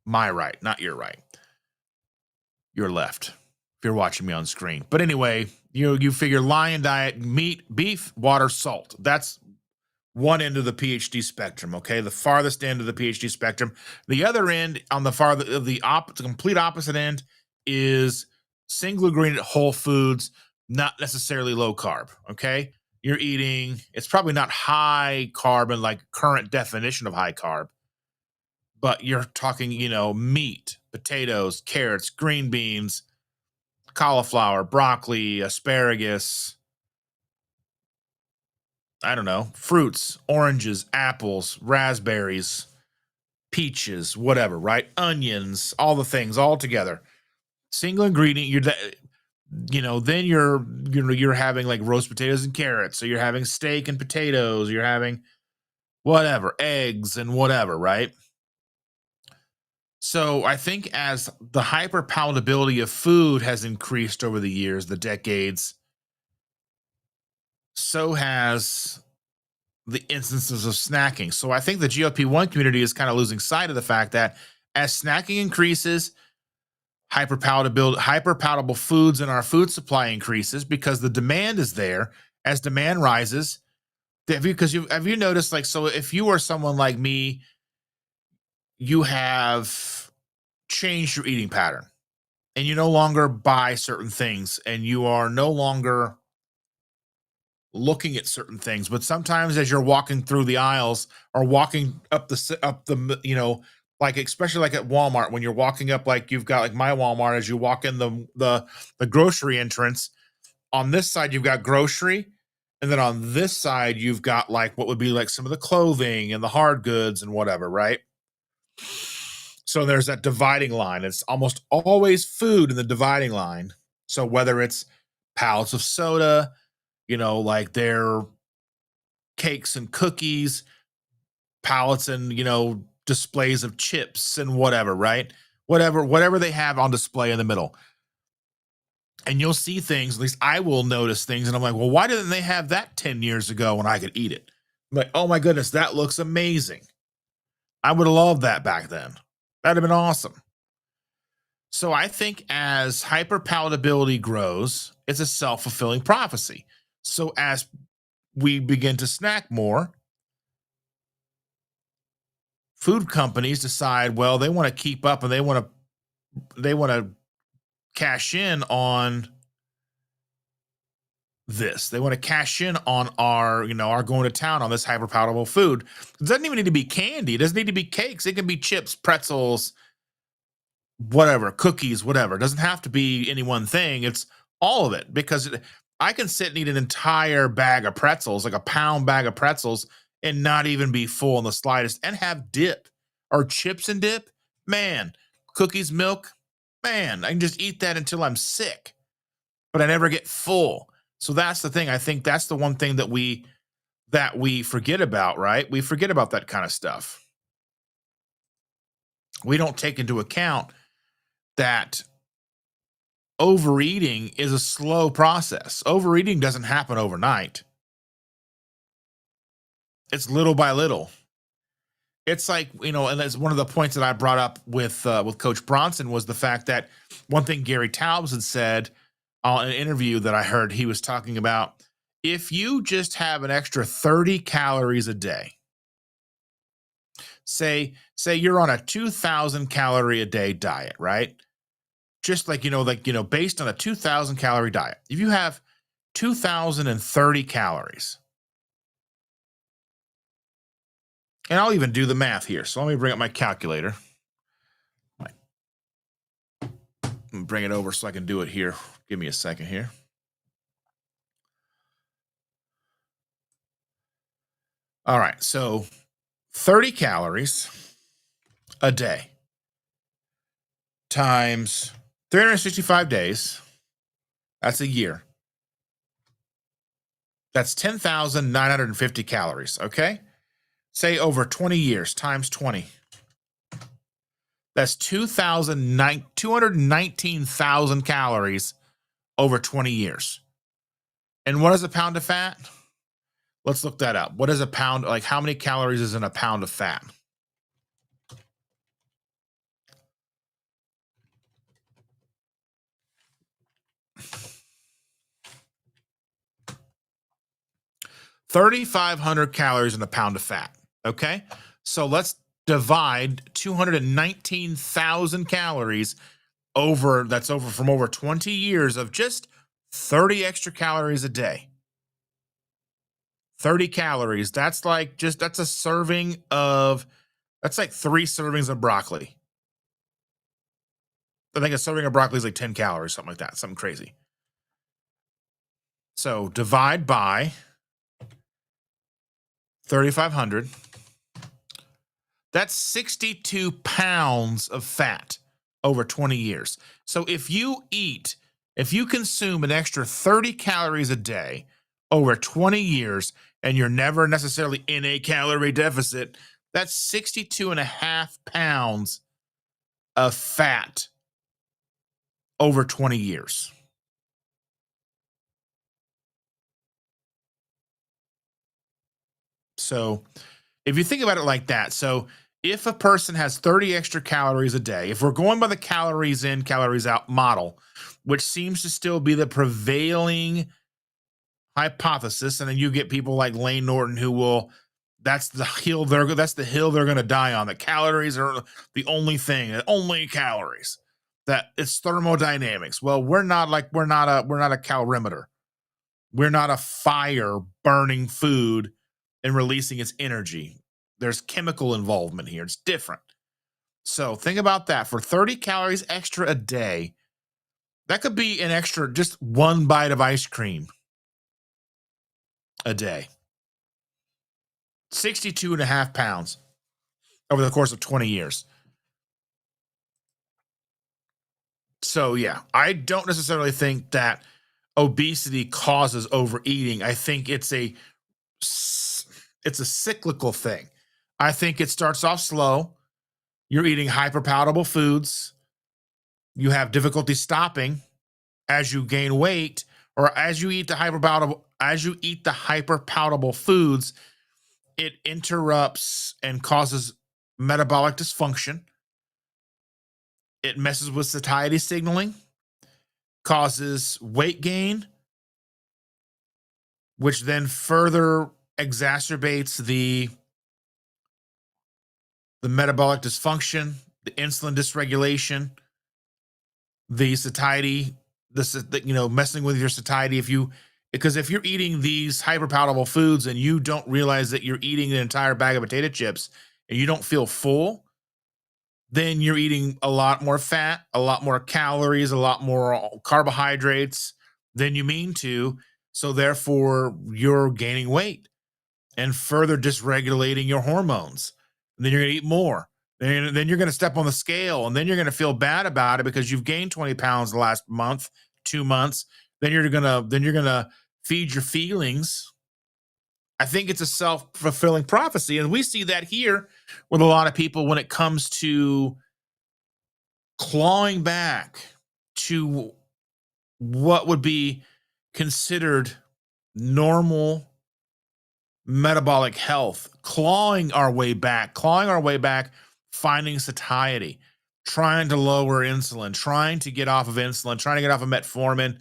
My right, not your right. Your left, if you're watching me on screen. But anyway, you figure lion diet, meat, beef, water, salt. That's one end of the PhD spectrum, okay? The farthest end of the PhD spectrum. The other end, on the complete opposite end, is single ingredient whole foods, not necessarily low carb, okay? You're eating, it's probably not high carb in like current definition of high carb, but you're talking, meat, potatoes, carrots, green beans, cauliflower, broccoli, asparagus, I don't know, fruits, oranges, apples, raspberries, peaches, whatever, right? Onions, all the things all together. Single ingredient, then you're having like roast potatoes and carrots. So you're having steak and potatoes, you're having whatever, eggs and whatever, right? So I think as the hyper palatability of food has increased over the years, the decades, so has the instances of snacking. So I think the GLP-1 community is kind of losing sight of the fact that as snacking increases, hyper palatable foods in our food supply increases because the demand is there. As demand rises, have you noticed, like, so if you are someone like me, you have changed your eating pattern and you no longer buy certain things and you are no longer looking at certain things, but sometimes as you're walking through the aisles or walking like especially like at Walmart, when you're walking up, like you've got like my Walmart, as you walk in the grocery entrance, on this side you've got grocery, and then on this side you've got like what would be like some of the clothing and the hard goods and whatever, right? So there's that dividing line. It's almost always food in the dividing line. So whether it's pallets of soda, like their cakes and cookies, pallets and, displays of chips and whatever, right? Whatever they have on display in the middle. And you'll see things, at least I will notice things, and I'm like, well, why didn't they have that 10 years ago when I could eat it? I'm like, oh my goodness, that looks amazing. I would have loved that back then. That'd have been awesome. So I think as hyperpalatability grows, it's a self-fulfilling prophecy. So as we begin to snack more, food companies decide, well, they want to keep up and they want to cash in on this. They want to cash in on our going to town on this hyperpalatable food. It doesn't even need to be candy. It doesn't need to be cakes. It can be chips, pretzels, whatever, cookies, whatever. It doesn't have to be any one thing. It's all of it, because I can sit and eat an entire bag of pretzels, like a pound bag of pretzels, and not even be full in the slightest, and have dip or chips and dip. Man, cookies, milk, man, I can just eat that until I'm sick. but I never get full. So that's the thing. I think that's the one thing that we forget about, right? We forget about that kind of stuff. We don't take into account that overeating is a slow process. Overeating doesn't happen overnight. It's little by little. It's like, and that's one of the points that I brought up with Coach Bronson was the fact that one thing Gary Taubes had said on an interview that I heard, he was talking about, if you just have an extra 30 calories a day, say you're on a 2,000 calorie a day diet, right? Just based on a 2,000 calorie diet, if you have 2,030 calories, and I'll even do the math here. So let me bring up my calculator. Bring it over so I can do it here. Give me a second here. All right. So 30 calories a day times 365 days. That's a year. That's 10,950 calories. Okay. Say over 20 years times 20. That's 219,000 calories over 20 years. And what is a pound of fat? Let's look that up. What is a pound? Like, how many calories is in a pound of fat? $3,500 calories in a pound of fat. Okay. So let's divide 219,000 calories from over 20 years of just 30 extra calories a day. 30 calories. That's like that's a serving of, that's like 3 servings of broccoli. I think a serving of broccoli is like 10 calories, something like that, something crazy. So divide by 3,500. That's 62 pounds of fat over 20 years. So if you consume an extra 30 calories a day over 20 years, and you're never necessarily in a calorie deficit, that's 62 and a half pounds of fat over 20 years. So if you think about it like that, so if a person has 30 extra calories a day, if we're going by the calories in, calories out model, which seems to still be the prevailing hypothesis, and then you get people like Lane Norton who will, that's the hill they're going to die on. That calories are the only thing, only calories. That it's thermodynamics. Well, we're not a calorimeter. We're not a fire burning food and releasing its energy. There's chemical involvement here. It's different. So think about that. For 30 calories extra a day, that could be an extra, just one bite of ice cream a day. 62 and a half pounds over the course of 20 years. So yeah, I don't necessarily think that obesity causes overeating. I think it's a cyclical thing. I think it starts off slow. You're eating hyperpalatable foods. You have difficulty stopping as you gain weight, or as you eat the hyperpalatable foods, it interrupts and causes metabolic dysfunction. It messes with satiety signaling, causes weight gain, which then further exacerbates the metabolic dysfunction, the insulin dysregulation, the satiety, messing with your satiety. Because if you're eating these hyperpalatable foods and you don't realize that you're eating an entire bag of potato chips and you don't feel full, then you're eating a lot more fat, a lot more calories, a lot more carbohydrates than you mean to. So therefore, you're gaining weight and further dysregulating your hormones. And then you're going to eat more. Then you're going to step on the scale, and then you're going to feel bad about it because you've gained 20 pounds the last month, 2 months. then you're gonna feed your feelings. I think it's a self-fulfilling prophecy. And we see that here with a lot of people when it comes to clawing back to what would be considered normal metabolic health, clawing our way back, finding satiety, trying to lower insulin, trying to get off of insulin, trying to get off of metformin,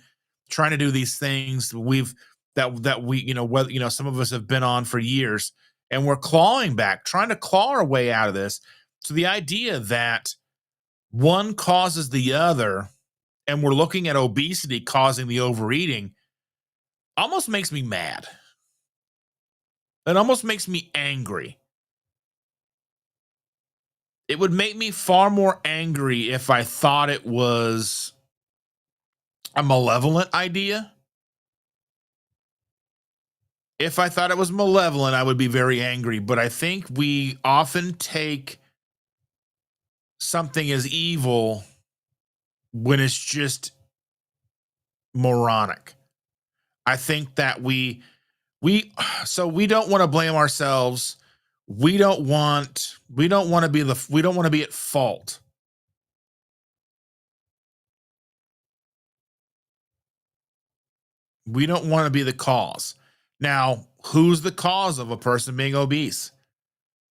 trying to do these things that we, whether, some of us have been on for years, and we're clawing back, trying to claw our way out of this. So the idea that one causes the other, and we're looking at obesity causing the overeating, almost makes me mad. It almost makes me angry. It would make me far more angry if I thought it was a malevolent idea. If I thought it was malevolent, I would be very angry. But I think we often take something as evil when it's just moronic. I think that we don't want to blame ourselves. We don't want to be at fault. We don't want to be the cause. Now, who's the cause of a person being obese?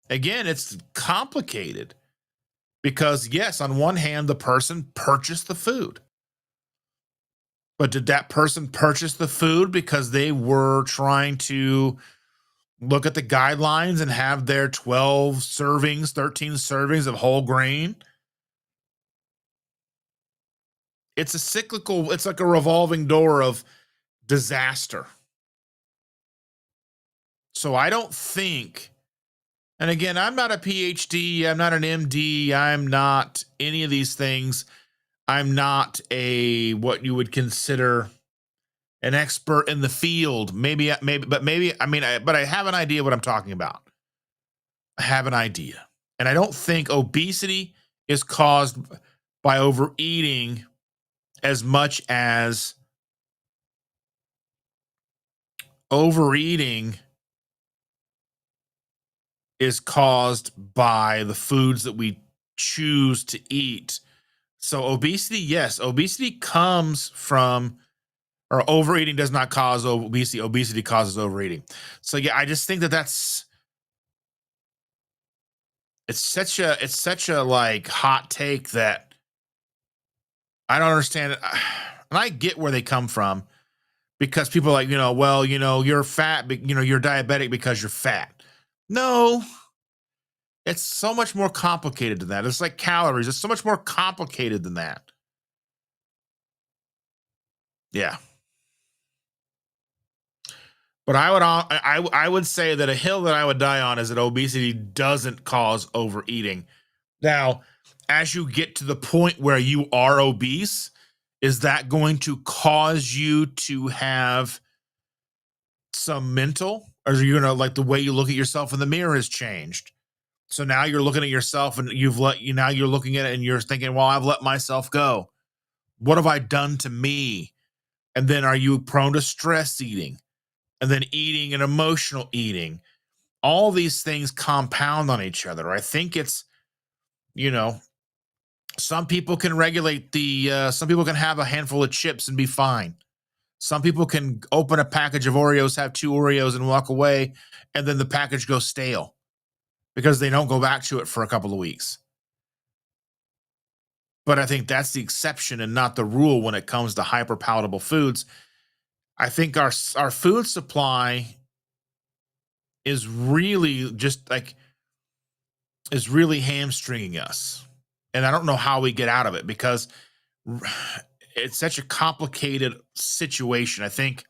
Again, it's complicated because, yes, on one hand, the person purchased the food. But did that person purchase the food because they were trying to look at the guidelines and have their 12 servings, 13 servings of whole grain? It's like a revolving door of disaster. So I don't think, and again, I'm not a PhD, I'm not an MD, I'm not any of these things. I'm not a what you would consider an expert in the field. But I have an idea what I'm talking about. I have an idea. And I don't think obesity is caused by overeating as much as overeating is caused by the foods that we choose to eat. So obesity, yes, obesity comes from, or overeating does not cause obesity. Obesity causes overeating. So yeah, I just think that it's such a like hot take that I don't understand it. And I get where they come from because people are like, well, you're fat, but you're diabetic because you're fat. No, it's so much more complicated than that. It's like calories. It's so much more complicated than that. Yeah. But I would say that a hill that I would die on is that obesity doesn't cause overeating. Now, as you get to the point where you are obese, is that going to cause you to have some mental, or are you gonna, like, the way you look at yourself in the mirror has changed? So now you're looking at yourself and now you're looking at it and you're thinking, well, I've let myself go. What have I done to me? And then are you prone to stress eating? And then eating and emotional eating? All these things compound on each other. I think it's, you know, some people can regulate some people can have a handful of chips and be fine. Some people can open a package of Oreos, have 2 Oreos and walk away, and then the package goes stale because they don't go back to it for a couple of weeks. But I think that's the exception and not the rule when it comes to hyper palatable foods. I think our food supply is really just like is really hamstringing us. And I don't know how we get out of it because it's such a complicated situation. I think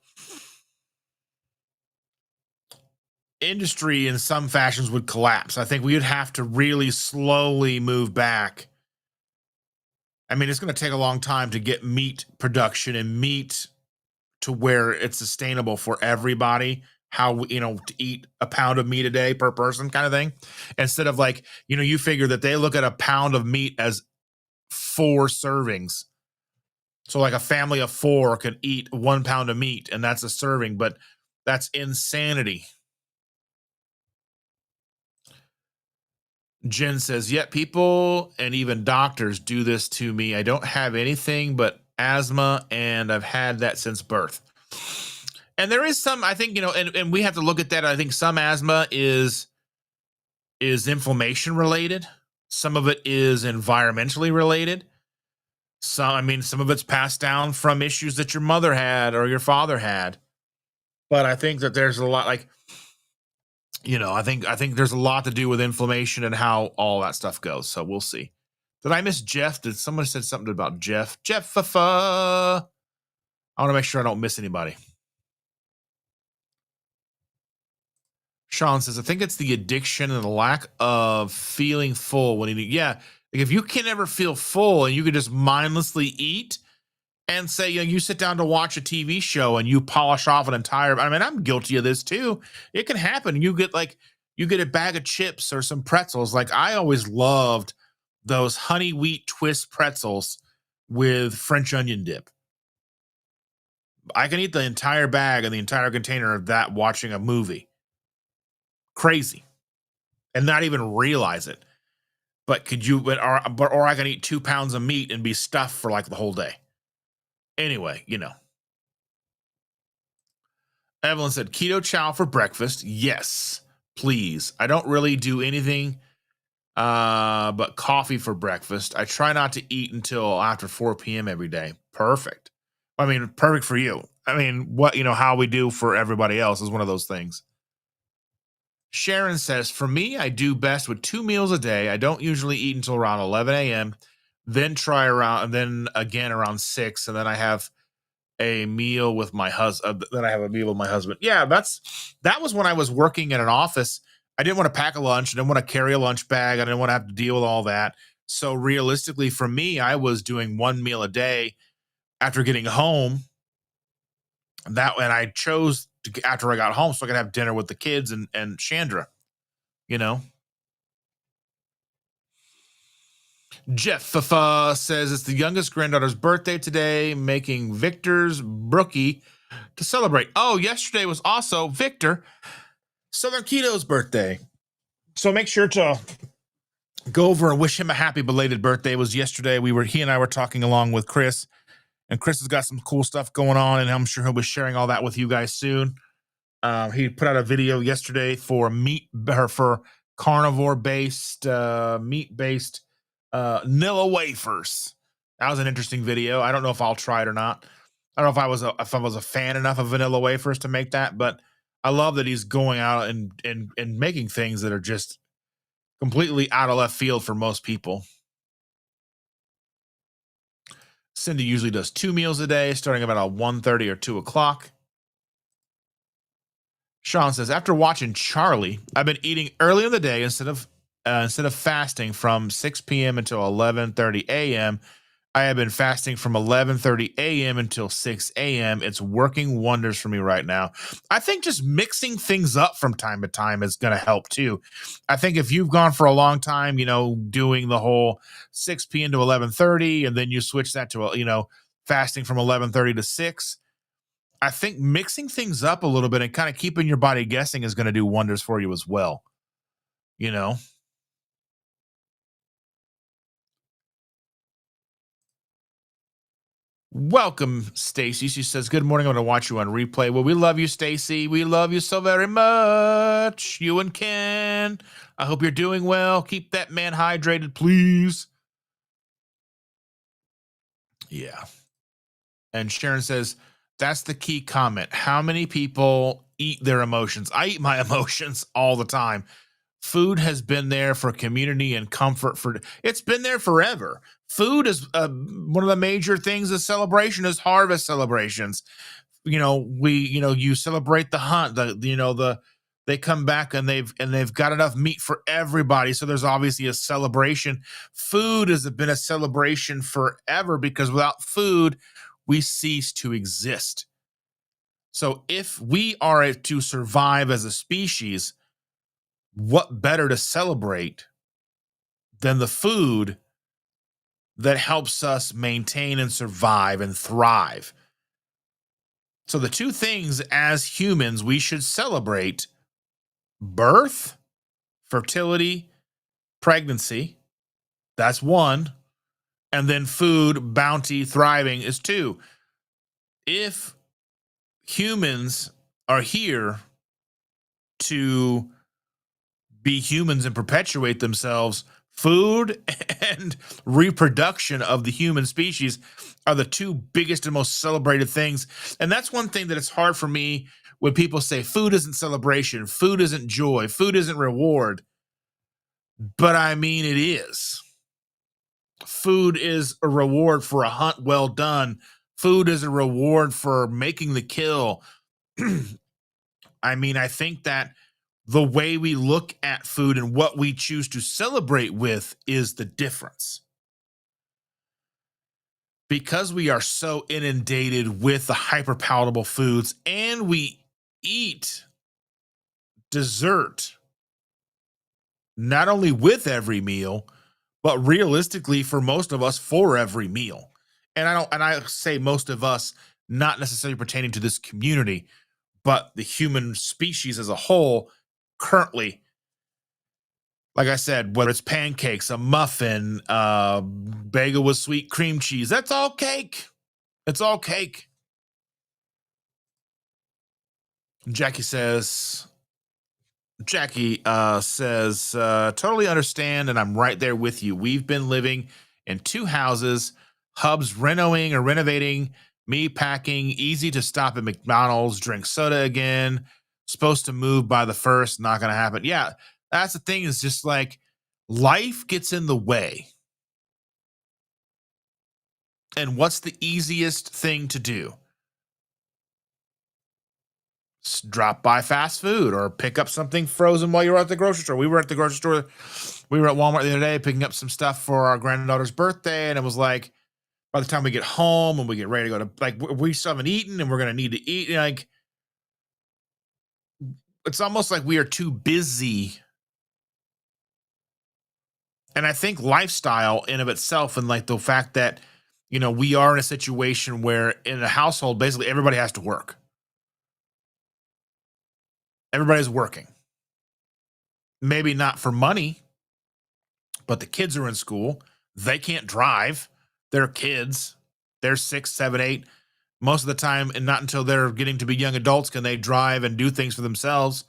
industry in some fashions would collapse. I think we would have to really slowly move back. I mean, it's going to take a long time to get meat production and meat to where it's sustainable for everybody. How, to eat a pound of meat a day per person kind of thing. Instead of like, you figure that they look at a pound of meat as 4 servings. So like a family of 4 could eat 1 pound of meat, and that's a serving, but that's insanity. Jen says, yet people and even doctors do this to me. I don't have anything but asthma, and I've had that since birth. And there is some, I think, and we have to look at that. I think some asthma is inflammation related. Some of it is environmentally related. Some of it's passed down from issues that your mother had or your father had. But I think that there's a lot, like, I think there's a lot to do with inflammation and how all that stuff goes. So we'll see. Did I miss Jeff? Did someone said something about Jeff? Jeff, I want to make sure I don't miss anybody. Sean says, I think it's the addiction and the lack of feeling full when eating. Yeah, like if you can never feel full and you can just mindlessly eat and say, you sit down to watch a TV show and you polish off an entire. I mean, I'm guilty of this too. It can happen. You get a bag of chips or some pretzels. Like I always loved those honey wheat twist pretzels with French onion dip. I can eat the entire bag and the entire container of that watching a movie. Crazy. And not even realize it. But or I can eat 2 pounds of meat and be stuffed for like the whole day. Anyway, Evelyn said, keto chow for breakfast. Yes, please. I don't really do anything but coffee for breakfast. I try not to eat until after 4 p.m. every day. Perfect. I mean, perfect for you. I mean, how we do for everybody else is one of those things. Sharon says, for me, I do best with 2 meals a day. I don't usually eat until around 11 a.m., then and then again around 6, and then I have a meal with my husband. Yeah, that was when I was working in an office. I didn't want to pack a lunch. I didn't want to carry a lunch bag. I didn't want to have to deal with all that. So realistically, for me, I was doing 1 meal a day after getting home. And I chose to, after I got home, so I could have dinner with the kids and Chandra. Jeff says it's the youngest granddaughter's birthday today, making Victor's Brookie to celebrate. Oh, yesterday was also Victor Southern Keto's birthday. So make sure to go over and wish him a happy belated birthday. It was yesterday. He and I were talking along with Chris, and Chris has got some cool stuff going on, and I'm sure he'll be sharing all that with you guys soon. He put out a video yesterday for carnivore based, meat based Nilla wafers. That was an interesting video. I don't know if I'll try it or not. I don't know if I was a fan enough of vanilla wafers to make that, but I love that he's going out and making things that are just completely out of left field for most people. Cindy usually does 2 meals a day, starting about 1:30 or 2 o'clock. Sean says, after watching Charlie, I've been eating early in the day instead of fasting from 6 p.m. until 11:30 a.m. I have been fasting from 11:30 a.m. until 6 a.m. It's working wonders for me right now. I think just mixing things up from time to time is going to help too. I think if you've gone for a long time, doing the whole 6 p.m. to 11:30, and then you switch that to, fasting from 11:30 to 6, I think mixing things up a little bit and kind of keeping your body guessing is going to do wonders for you as well. Welcome, Stacy. She says, good morning. I'm going to watch you on replay. Well, we love you, Stacy. We love you so very much. You and Ken. I hope you're doing well. Keep that man hydrated, please. Yeah. And Sharon says, that's the key comment. How many people eat their emotions? I eat my emotions all the time. Food has been there for community and comfort. It's been there forever. Food is one of the major things of celebration is harvest celebrations. You celebrate the hunt. They come back and they've got enough meat for everybody. So there's obviously a celebration. Food has been a celebration forever because without food, we cease to exist. So if we are to survive as a species, what better to celebrate than the food that helps us maintain and survive and thrive. So the two things as humans we should celebrate: birth, fertility, pregnancy. That's one. And then food, bounty, thriving is two. If humans are here to be humans and perpetuate themselves, food and reproduction of the human species are the two biggest and most celebrated things. And that's one thing that it's hard for me when people say food isn't celebration, food isn't joy, food isn't reward. But I mean, it is. Food is a reward for a hunt well done. Food is a reward for making the kill. I mean, I think that the way we look at food and what we choose to celebrate with is the difference. Because we are so inundated with the hyper palatable foods and we eat dessert not only with every meal, but realistically for most of us for every meal. And I say most of us, not necessarily pertaining to this community, but the human species as a whole currently, like I said, whether it's pancakes, a muffin, bagel with sweet cream cheese, that's all cake. It's all cake. Jackie says, totally understand, and I'm right there with you. We've been living in two houses, Hub's renovating, me packing, easy to stop at McDonald's, drink soda again, supposed to move by the 1st, not going to happen. Yeah, that's the thing, is just like life gets in the way. And what's the easiest thing to do? Drop by fast food or pick up something frozen while you're at the grocery store. We were at the grocery store. We were at Walmart the other day picking up some stuff for our granddaughter's birthday. And it was like, by the time we get home and we get ready to go to, like, we still haven't eaten and we're going to need to eat. Like, it's almost like we are too busy. And I think lifestyle in of itself, and like the fact that, we are in a situation where in a household, basically everybody has to work. Everybody's working. Maybe not for money, but the kids are in school. They can't drive. They're kids. They're 6, 7, 8. Most of the time, and not until they're getting to be young adults, can they drive and do things for themselves.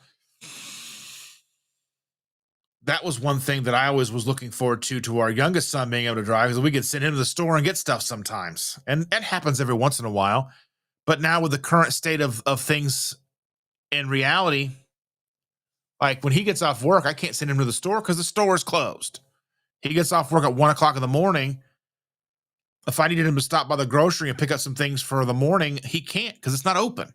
That was one thing that I always was looking forward to our youngest son being able to drive, because we could send him to the store and get stuff sometimes. And that happens every once in a while. But now with the current state of things in reality, like when he gets off work, I can't send him to the store because the store is closed. He gets off work at 1 o'clock in the morning. If I needed him to stop by the grocery and pick up some things for the morning, he can't because it's not open.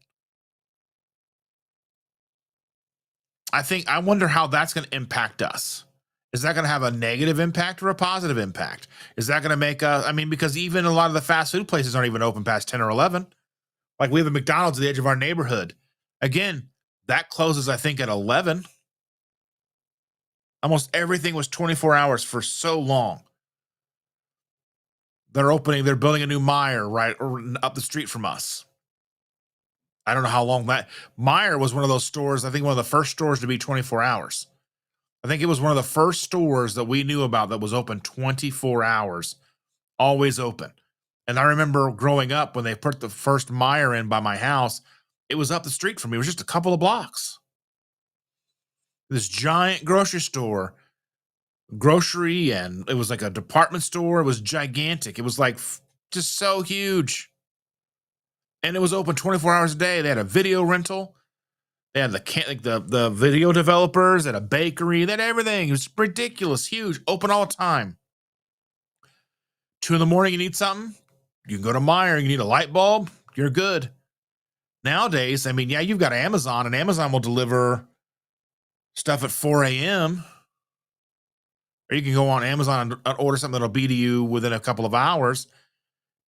I wonder how that's going to impact us. Is that going to have a negative impact or a positive impact? Is that going to make us, because even a lot of the fast food places aren't even open past 10 or 11. Like we have a McDonald's at the edge of our neighborhood. Again, that closes, I think, at 11. Almost everything was 24 hours for so long. They're building a new Meijer right up the street from us. I don't know how long that. Meijer was one of those stores, I think one of the first stores to be 24 hours. I think it was one of the first stores that we knew about that was open 24 hours, always open. And I remember growing up when they put the first Meijer in by my house, it was up the street from me. It was just a couple of blocks. This giant grocery store, and it was like a department store. It was gigantic. It was like just so huge. And it was open 24 hours a day. They had a video rental. They had the video developers, they had a bakery, they had everything. It was ridiculous, huge, open all the time. 2 in the morning, you need something, you can go to Meijer. You need a light bulb, you're good. Nowadays, you've got Amazon, and Amazon will deliver stuff at 4 a.m. Or you can go on Amazon and order something that'll be to you within a couple of hours.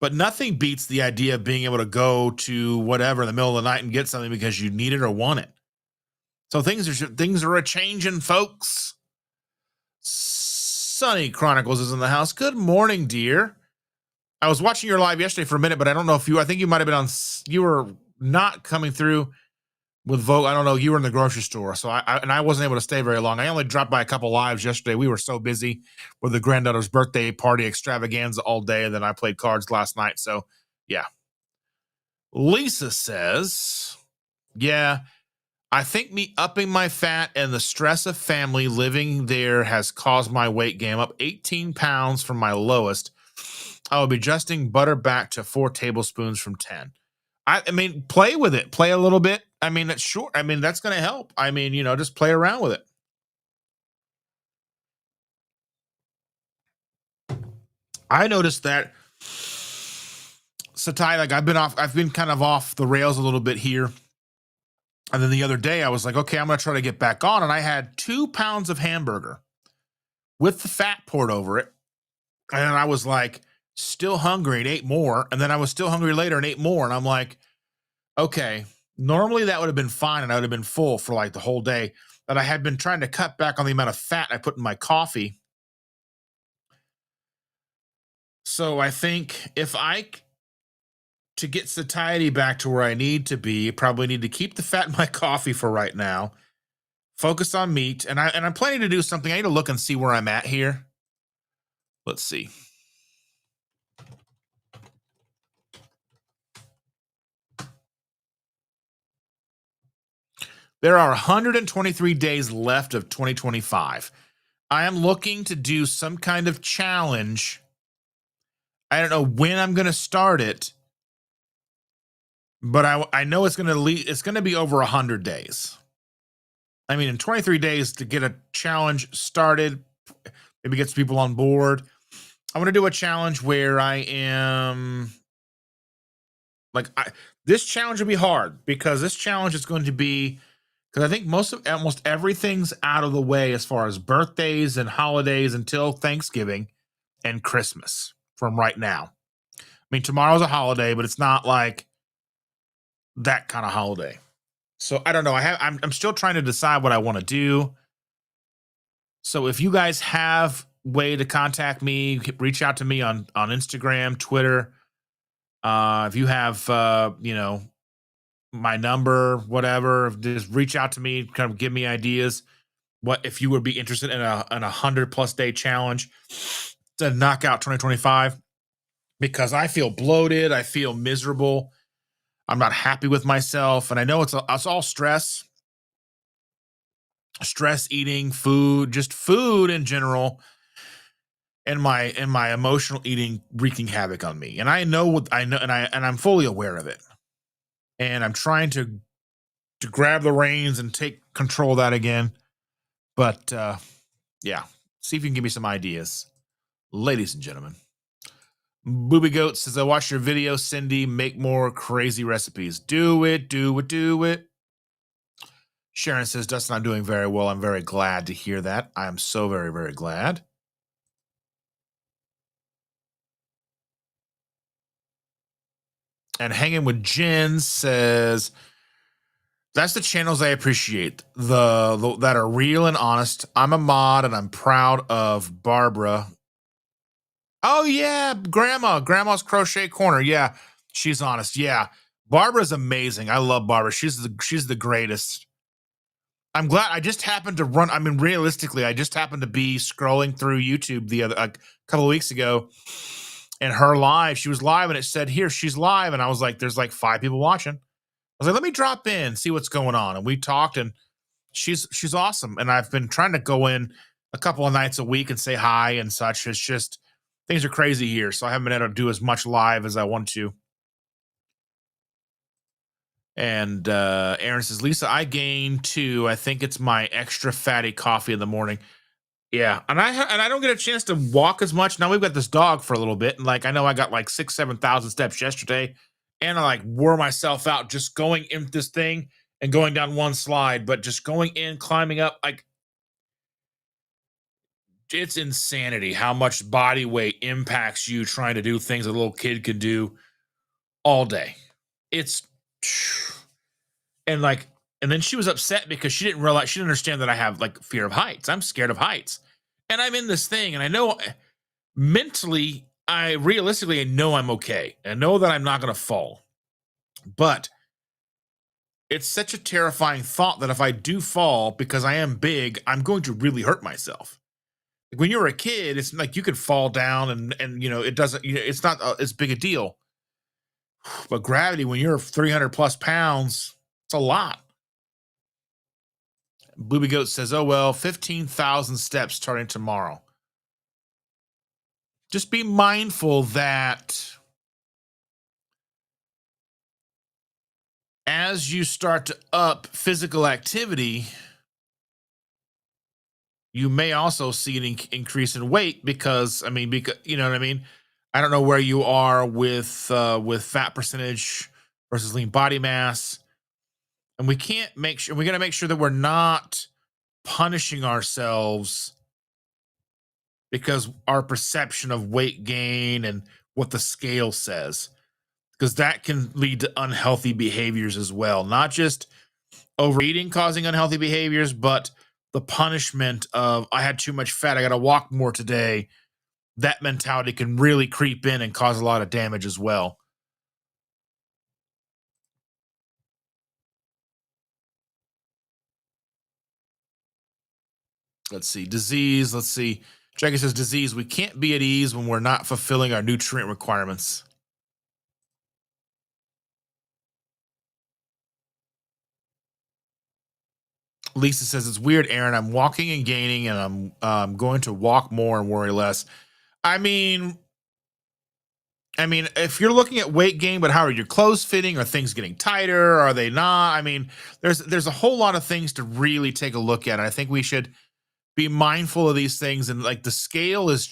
But nothing beats the idea of being able to go to whatever in the middle of the night and get something because you need it or want it. So things are a changing, folks. Sunny Chronicles is in the house. Good morning, dear. I was watching your live yesterday for a minute, but I don't know if I think you might have been you were not coming through with Vogue. I don't know. You were in the grocery store. So I wasn't able to stay very long. I only dropped by a couple lives yesterday. We were so busy with the granddaughter's birthday party extravaganza all day. And then I played cards last night. So yeah. Lisa says, yeah, I think me upping my fat and the stress of family living there has caused my weight gain up 18 pounds from my lowest. I will be adjusting butter back to 4 tablespoons from 10. I mean, play with it. Play a little bit. I mean, that's short. I mean, that's going to help. I mean, just play around with it. I noticed that satiety, like I've been kind of off the rails a little bit here. And then the other day I was like, okay, I'm going to try to get back on. And I had 2 pounds of hamburger with the fat poured over it. And I was like, still hungry and ate more. And then I was still hungry later and ate more. And I'm like, okay, normally that would have been fine and I would have been full for like the whole day. But I had been trying to cut back on the amount of fat I put in my coffee. So I think to get satiety back to where I need to be, probably need to keep the fat in my coffee for right now. Focus on meat. And I'm planning to do something. I need to look and see where I'm at here. Let's see. There are 123 days left of 2025. I am looking to do some kind of challenge. I don't know when I'm going to start it, but I know it's going to be over 100 days. I mean, in 23 days to get a challenge started, maybe get some people on board. I want to do a challenge where I am like, this challenge will be hard because this challenge is going to be, because I think almost everything's out of the way as far as birthdays and holidays until Thanksgiving and Christmas from right now. I mean, tomorrow's a holiday, but it's not like that kind of holiday. So I don't know. I'm still trying to decide what I want to do. So if you guys have way to contact me, reach out to me on Instagram, Twitter. If you have, my number, whatever, just reach out to me, kind of give me ideas. What if you would be interested in a 100+ day challenge to knock out 2025? Because I feel bloated, I feel miserable, I'm not happy with myself, and I know it's all stress eating, food, just food in general, and my emotional eating wreaking havoc on me. And I know and I'm fully aware of it. And I'm trying to grab the reins and take control of that again. But yeah, see if you can give me some ideas, ladies and gentlemen. Booby Goat says, I watched your video, Cindy. Make more crazy recipes. Do it, do it, do it. Sharon says, Dustin, I'm doing very well. I'm very glad to hear that. I am so very, very glad. And Hanging with Jen says, that's the channels I appreciate, the that are real and honest. I'm a mod and I'm proud of Barbara. Oh yeah, Grandma's Crochet Corner. Yeah, she's honest. Yeah, Barbara's amazing. I love Barbara. She's the greatest. I'm glad I just happened to run. I mean, realistically, I just happened to be scrolling through YouTube a couple of weeks ago, and her live. She was live, and it said here she's live, and I was like, "There's like 5 people watching." I was like, "Let me drop in, see what's going on," and we talked, and she's awesome. And I've been trying to go in a couple of nights a week and say hi and such. It's just things are crazy here, so I haven't been able to do as much live as I want to. And Aaron says, Lisa, I gained 2. I think it's my extra fatty coffee in the morning. Yeah, and I don't get a chance to walk as much. Now we've got this dog for a little bit, and like I know I got like 6,000-7,000 steps yesterday, and I like wore myself out just going in this thing and going down one slide, but just going in, climbing up, like it's insanity how much body weight impacts you trying to do things a little kid could do all day. It's and then she was upset because she didn't understand that I have like fear of heights. I'm scared of heights. And I'm in this thing and I know mentally I realistically know I'm okay. I know that I'm not going to fall. But it's such a terrifying thought that if I do fall because I am big, I'm going to really hurt myself. Like when you're a kid, it's like you could fall down and it doesn't, it's not as big a deal. But gravity, when you're 300 plus pounds, it's a lot. Booby Goat says, oh, well, 15,000 steps starting tomorrow. Just be mindful that as you start to up physical activity, you may also see an increase in weight because you know what I mean. I don't know where you are with fat percentage versus lean body mass, and we can't make sure we got to make sure that we're not punishing ourselves because our perception of weight gain and what the scale says, because that can lead to unhealthy behaviors as well, not just overeating causing unhealthy behaviors, but the punishment of I had too much fat, I got to walk more today. That mentality can really creep in and cause a lot of damage as well. Let's see. Disease. Let's see. Jackie says disease. We can't be at ease when we're not fulfilling our nutrient requirements. Lisa says it's weird, Aaron. I'm walking and gaining, and I'm going to walk more and worry less. I mean, if you're looking at weight gain, but how are your clothes fitting? Are things getting tighter? Are they not? I mean, there's a whole lot of things to really take a look at. I think we should be mindful of these things. And like the scale is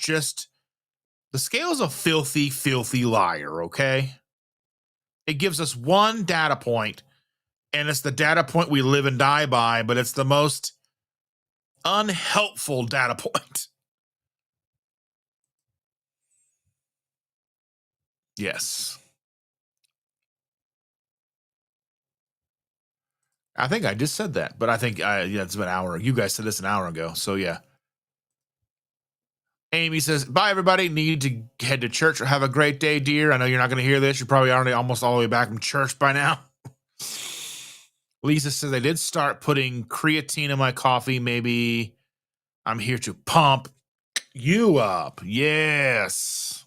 a filthy, filthy liar. Okay, it gives us one data point, and it's the data point we live and die by. But it's the most unhelpful data point. Yes. I think I just said that, but I think yeah, it's been an hour. You guys said this an hour ago. So yeah. Amy says, bye everybody. Need to head to church or have a great day, dear. I know you're not going to hear this. You're probably already almost all the way back from church by now. Lisa says, I did start putting creatine in my coffee. Maybe I'm here to pump you up. Yes.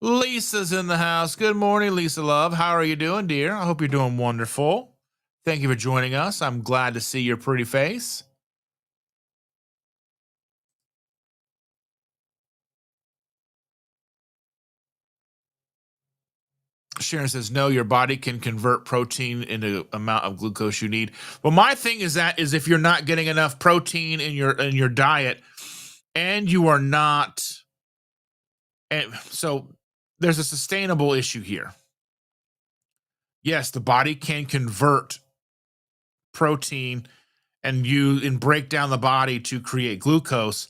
Lisa's in the house. Good morning, Lisa love. How are you doing, dear? I hope you're doing wonderful. Thank you for joining us. I'm glad to see your pretty face. Sharon says, no, your body can convert protein into amount of glucose you need. Well, my thing is if you're not getting enough protein in your diet and you are not, and so there's a sustainable issue here. Yes, the body can convert protein and break down the body to create glucose,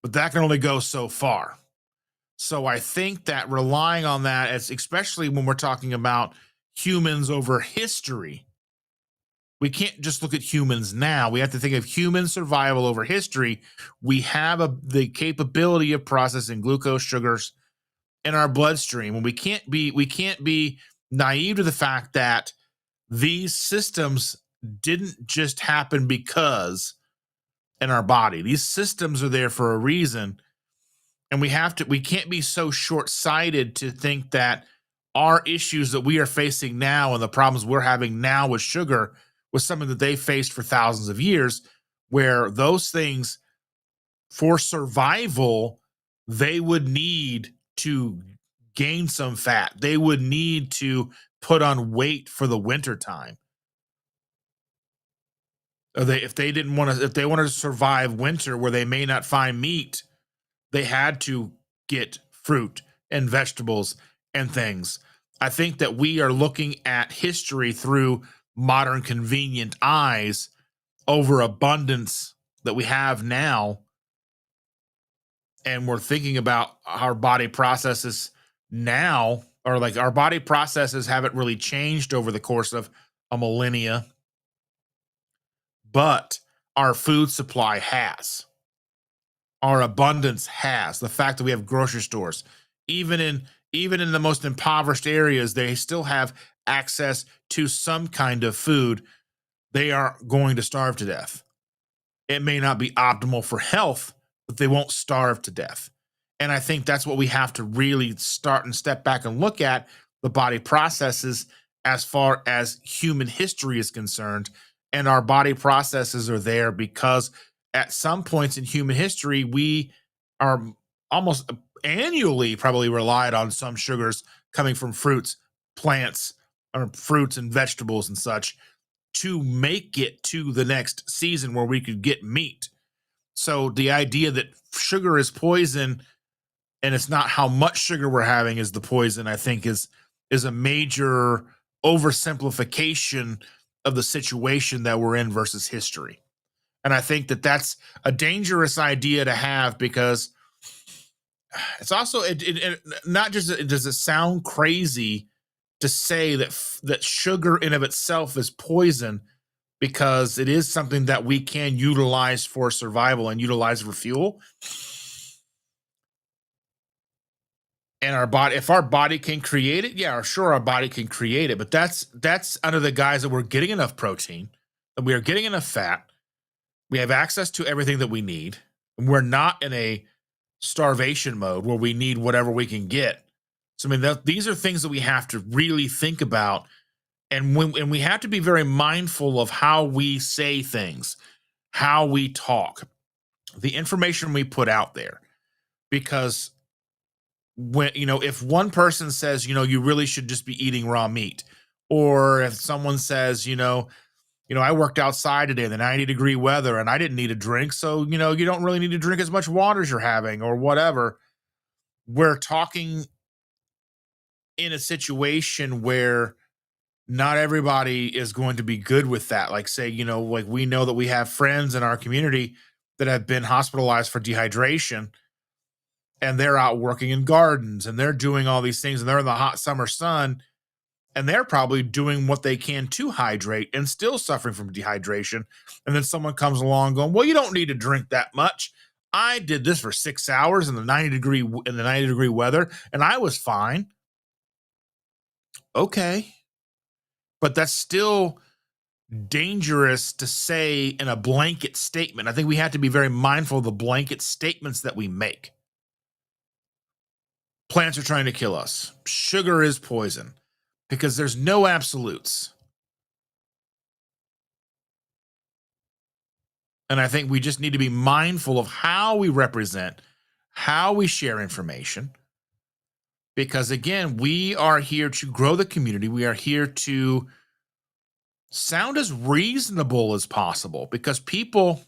but that can only go so far. So I think that relying on that, especially when we're talking about humans over history, we can't just look at humans now. We have to think of human survival over history. We have the capability of processing glucose, sugars in our bloodstream, and we can't be naive to the fact that these systems didn't just happen because in our body. These systems are there for a reason, and we can't be so short-sighted to think that our issues that we are facing now and the problems we're having now with sugar was something that they faced for thousands of years, where those things for survival, they would need to gain some fat. They would need to put on weight for the winter time. If they wanted to survive winter where they may not find meat, they had to get fruit and vegetables and things. I think that we are looking at history through modern convenient eyes over abundance that we have now. And we're thinking about our body processes now, or like our body processes haven't really changed over the course of a millennia, but our food supply has. our abundance has. The fact that we have grocery stores, even in even in the most impoverished areas, they still have access to some kind of food. They aren't going to starve to death. It may not be optimal for health, but they won't starve to death. And I think that's what we have to really start and step back and look at the body processes as far as human history is concerned. And our body processes are there because at some points in human history, we are almost annually probably relied on some sugars coming from fruits, plants, or fruits and vegetables and such to make it to the next season where we could get meat. So the idea that sugar is poison and it's not how much sugar we're having is the poison, I think is a major oversimplification of the situation that we're in versus history. And I think that that's a dangerous idea to have because it's also not just does it sound crazy to say that that sugar in of itself is poison because it is something that we can utilize for survival and utilize for fuel. And our body, if our body can create it, yeah, sure, our body can create it. But that's under the guise that we're getting enough protein, that we are getting enough fat, we have access to everything that we need, and we're not in a starvation mode where we need whatever we can get. So I mean, these are things that we have to really think about, and we have to be very mindful of how we say things, how we talk, the information we put out there, because when if one person says you really should just be eating raw meat, or if someone says I worked outside today in the 90-degree weather and I didn't need a drink, so you don't really need to drink as much water as you're having or whatever. We're talking in a situation where not everybody is going to be good with that. Like say, like we know that we have friends in our community that have been hospitalized for dehydration and they're out working in gardens and they're doing all these things and they're in the hot summer sun and they're probably doing what they can to hydrate and still suffering from dehydration. And then someone comes along going, well, you don't need to drink that much. I did this for 6 hours in the 90-degree weather and I was fine. Okay. But that's still dangerous to say in a blanket statement. I think we have to be very mindful of the blanket statements that we make. Plants are trying to kill us. Sugar is poison because there's no absolutes. And I think we just need to be mindful of how we represent, how we share information. Because again, we are here to grow the community. We are here to sound as reasonable as possible because people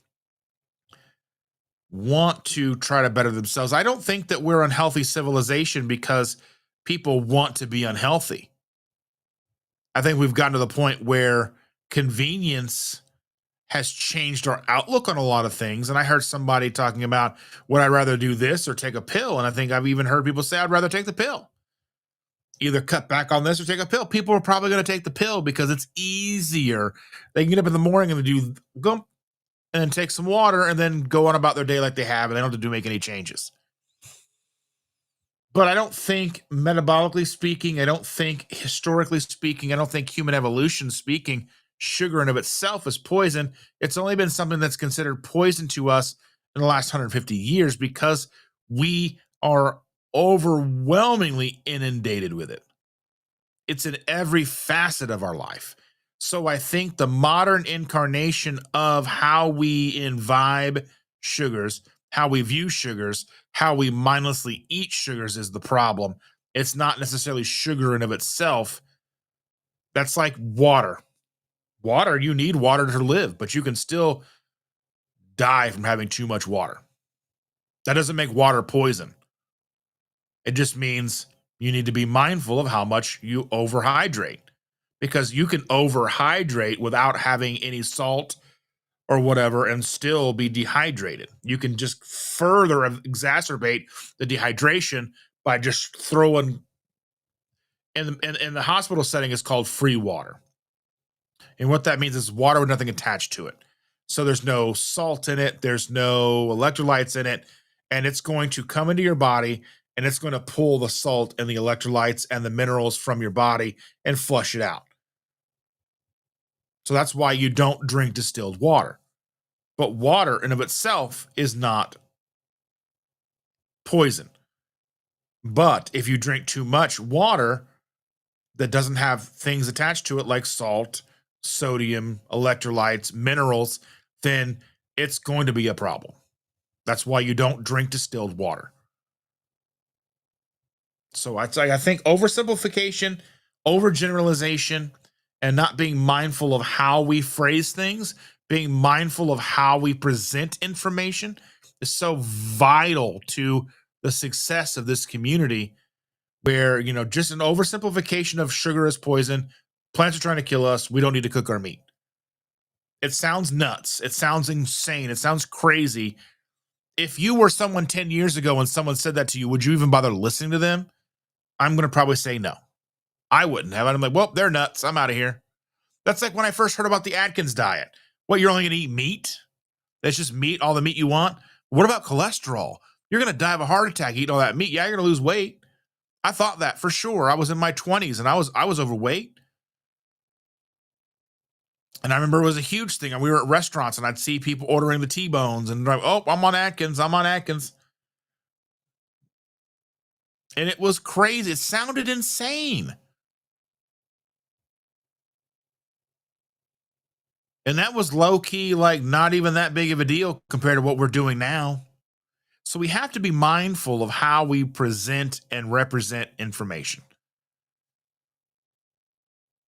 want to try to better themselves. I don't think that we're unhealthy civilization because people want to be unhealthy. I think we've gotten to the point where convenience has changed our outlook on a lot of things. And I heard somebody talking about, would I rather do this or take a pill? And I think I've even heard people say, I'd rather take the pill. Either cut back on this or take a pill. People are probably going to take the pill because it's easier. They can get up in the morning and do gump and then take some water and then go on about their day like they have, and they don't have to make any changes. But I don't think metabolically speaking, I don't think historically speaking, I don't think human evolution speaking, sugar in of itself is poison. It's only been something that's considered poison to us in the last 150 years because we are overwhelmingly inundated with it. It's in every facet of our life. So I think the modern incarnation of how we imbibe sugars, how we view sugars, how we mindlessly eat sugars is the problem. It's not necessarily sugar in of itself. That's like water. Water, you need water to live, but you can still die from having too much water. That doesn't make water poison. It just means you need to be mindful of how much you overhydrate because you can overhydrate without having any salt or whatever and still be dehydrated. You can just further exacerbate the dehydration by just throwing in the hospital setting is called free water. And what that means is water with nothing attached to it. So there's no salt in it, there's no electrolytes in it. and it's going to come into your body and it's going to pull the salt and the electrolytes and the minerals from your body and flush it out. So that's why you don't drink distilled water. But water in of itself is not poison. But if you drink too much water that doesn't have things attached to it like salt, sodium, electrolytes, minerals, then it's going to be a problem. That's why you don't drink distilled water. So I think oversimplification, overgeneralization, and not being mindful of how we phrase things, being mindful of how we present information is so vital to the success of this community where, just an oversimplification of sugar is poison, plants are trying to kill us, we don't need to cook our meat. It sounds nuts. It sounds insane. It sounds crazy. If you were someone 10 years ago and someone said that to you, would you even bother listening to them? I'm going to probably say no. I wouldn't have. I'm like, well, they're nuts. I'm out of here. That's like when I first heard about the Atkins diet. What, you're only going to eat meat? That's just meat, all the meat you want? What about cholesterol? You're going to die of a heart attack eating all that meat. Yeah, you're going to lose weight. I thought that for sure. I was in my 20s and I was overweight. And I remember it was a huge thing. And we were at restaurants and I'd see people ordering the T-bones and like, oh, I'm on Atkins. And it was crazy. It sounded insane. And that was low key, like not even that big of a deal compared to what we're doing now. So we have to be mindful of how we present and represent information.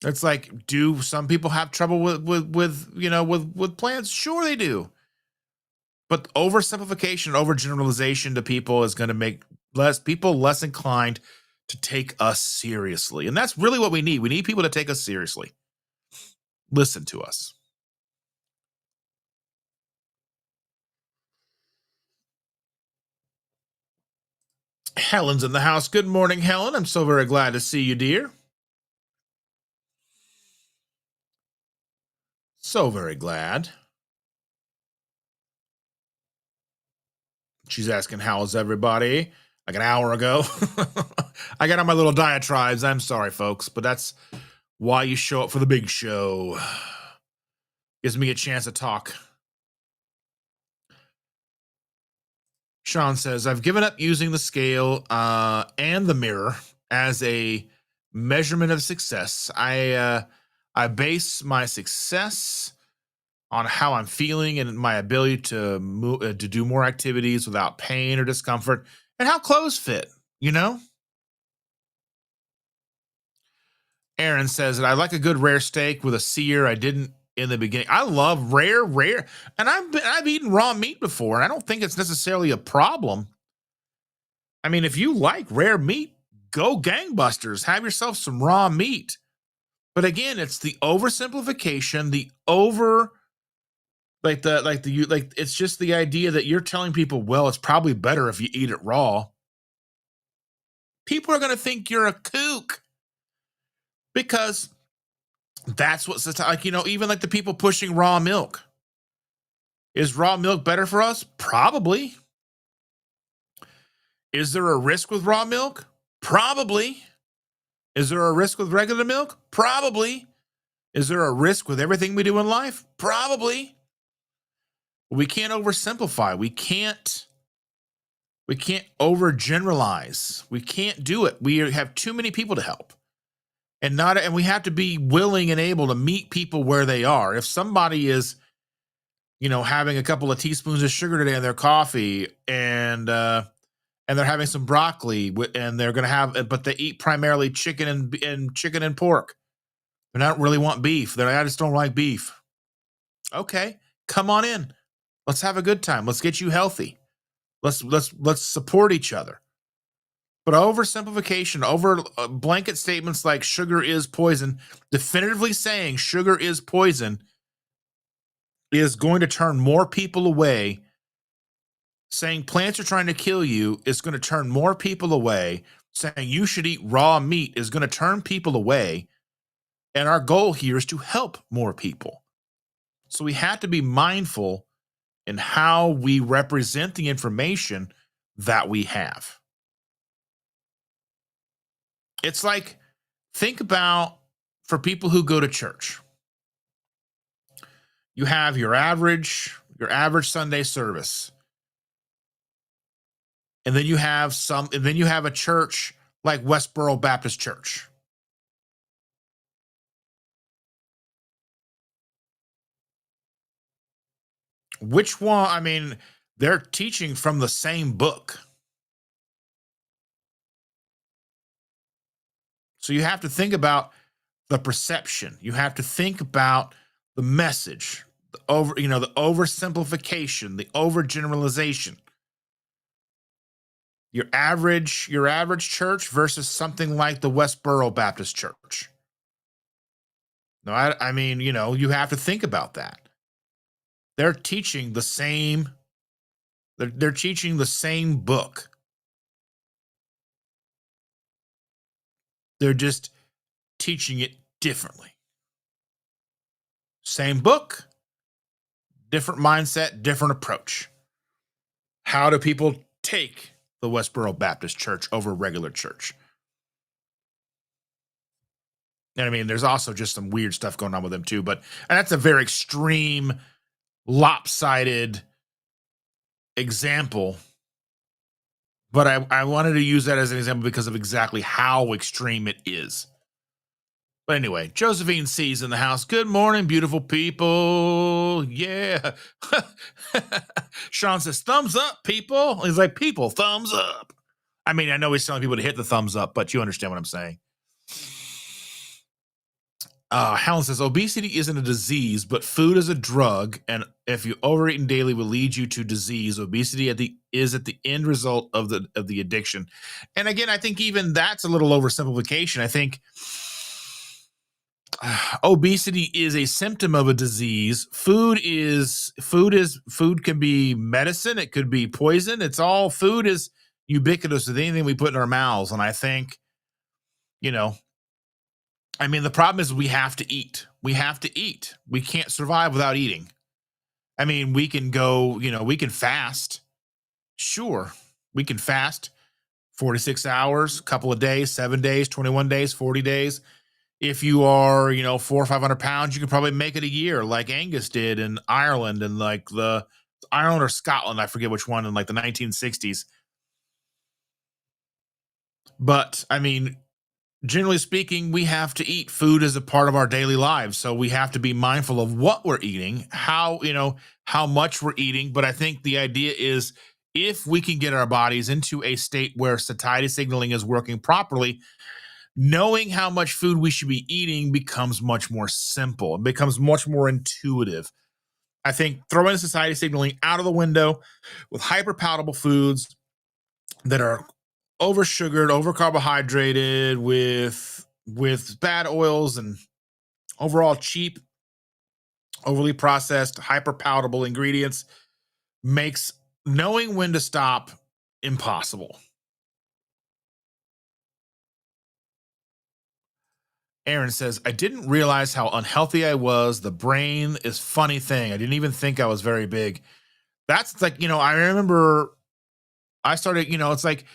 It's like, do some people have trouble with plants? Sure they do. But oversimplification, overgeneralization to people is going to make people less inclined to take us seriously. And that's really what we need. We need people to take us seriously. Listen to us. Helen's in the house. Good morning, Helen. I'm so very glad to see you, dear. So very glad. She's asking, how's everybody? Like an hour ago. I got on my little diatribes. I'm sorry, folks, but that's why you show up for the big show. Gives me a chance to talk. Sean says, I've given up using the scale and the mirror as a measurement of success. I base my success on how I'm feeling and my ability to do more activities without pain or discomfort and how clothes fit, Aaron says that I like a good rare steak with a sear. I didn't in the beginning. I love rare, and I've eaten raw meat before, and I don't think it's necessarily a problem. I mean, if you like rare meat, go gangbusters. Have yourself some raw meat. But again, it's the oversimplification, it's just the idea that you're telling people, well, it's probably better if you eat it raw. People are going to think you're a kook because that's what's even like the people pushing raw milk. Is raw milk better for us? Probably. Is there a risk with raw milk? Probably. Is there a risk with regular milk? Probably. Is there a risk with everything we do in life? Probably. We can't oversimplify. We can't overgeneralize. We can't do it. We have too many people to help. And we have to be willing and able to meet people where they are. If somebody is, having a couple of teaspoons of sugar today in their coffee and they're having some broccoli and they're going to but they eat primarily chicken and pork. They don't really want beef. I just don't like beef. Okay, come on in. Let's have a good time. Let's get you healthy. Let's support each other. But oversimplification, over blanket statements like sugar is poison, definitively saying sugar is poison is going to turn more people away. Saying plants are trying to kill you is going to turn more people away. Saying you should eat raw meat is going to turn people away. And our goal here is to help more people. So we have to be mindful in how we represent the information that we have. It's like, think about, for people who go to church, you have your average Sunday service. And then you have a church like Westboro Baptist Church. Which one? I mean, they're teaching from the same book. So you have to think about the perception. You have to think about the message, the oversimplification, the overgeneralization. Your average church versus something like the Westboro Baptist Church. No, I mean, you have to think about that. They're teaching the same. They're teaching the same book. They're just teaching it differently. Same book, different mindset, different approach. How do people take the Westboro Baptist Church over regular church? And I mean, there's also just some weird stuff going on with them too, and that's a very extreme, lopsided example. But I wanted to use that as an example because of exactly how extreme it is. But anyway, Josephine C's in the house. Good morning, beautiful people. Yeah. Sean says, thumbs up, people. He's like, people, thumbs up. I mean, I know he's telling people to hit the thumbs up, but you understand what I'm saying. Helen says, obesity isn't a disease, but food is a drug. And if you overeating daily will lead you to disease, obesity is at the end result of the addiction. And again, I think even that's a little oversimplification. I think obesity is a symptom of a disease. Food can be medicine. It could be poison. Food is ubiquitous with anything we put in our mouths. And I think, I mean, the problem is we have to eat. We have to eat. We can't survive without eating. I mean, we can we can fast. Sure. We can fast 46 hours, a couple of days, 7 days, 21 days, 40 days. If you are, 400 or 500 pounds, you can probably make it a year, like Angus did in Ireland, and like the Ireland or Scotland, I forget which one, in like the 1960s. But I mean, generally speaking, we have to eat. Food is a part of our daily lives, so we have to be mindful of what we're eating, how much we're eating. But I think the idea is, if we can get our bodies into a state where satiety signaling is working properly, knowing how much food we should be eating becomes much more simple. It becomes much more intuitive. I think throwing satiety signaling out of the window with hyper palatable foods that are over sugared, over carbohydrated, with bad oils and overall cheap, overly processed, hyper palatable ingredients makes knowing when to stop impossible. Aaron says, I didn't realize how unhealthy I was. The brain is funny thing. I didn't even think I was very big. That's like, I remember I started, it's like,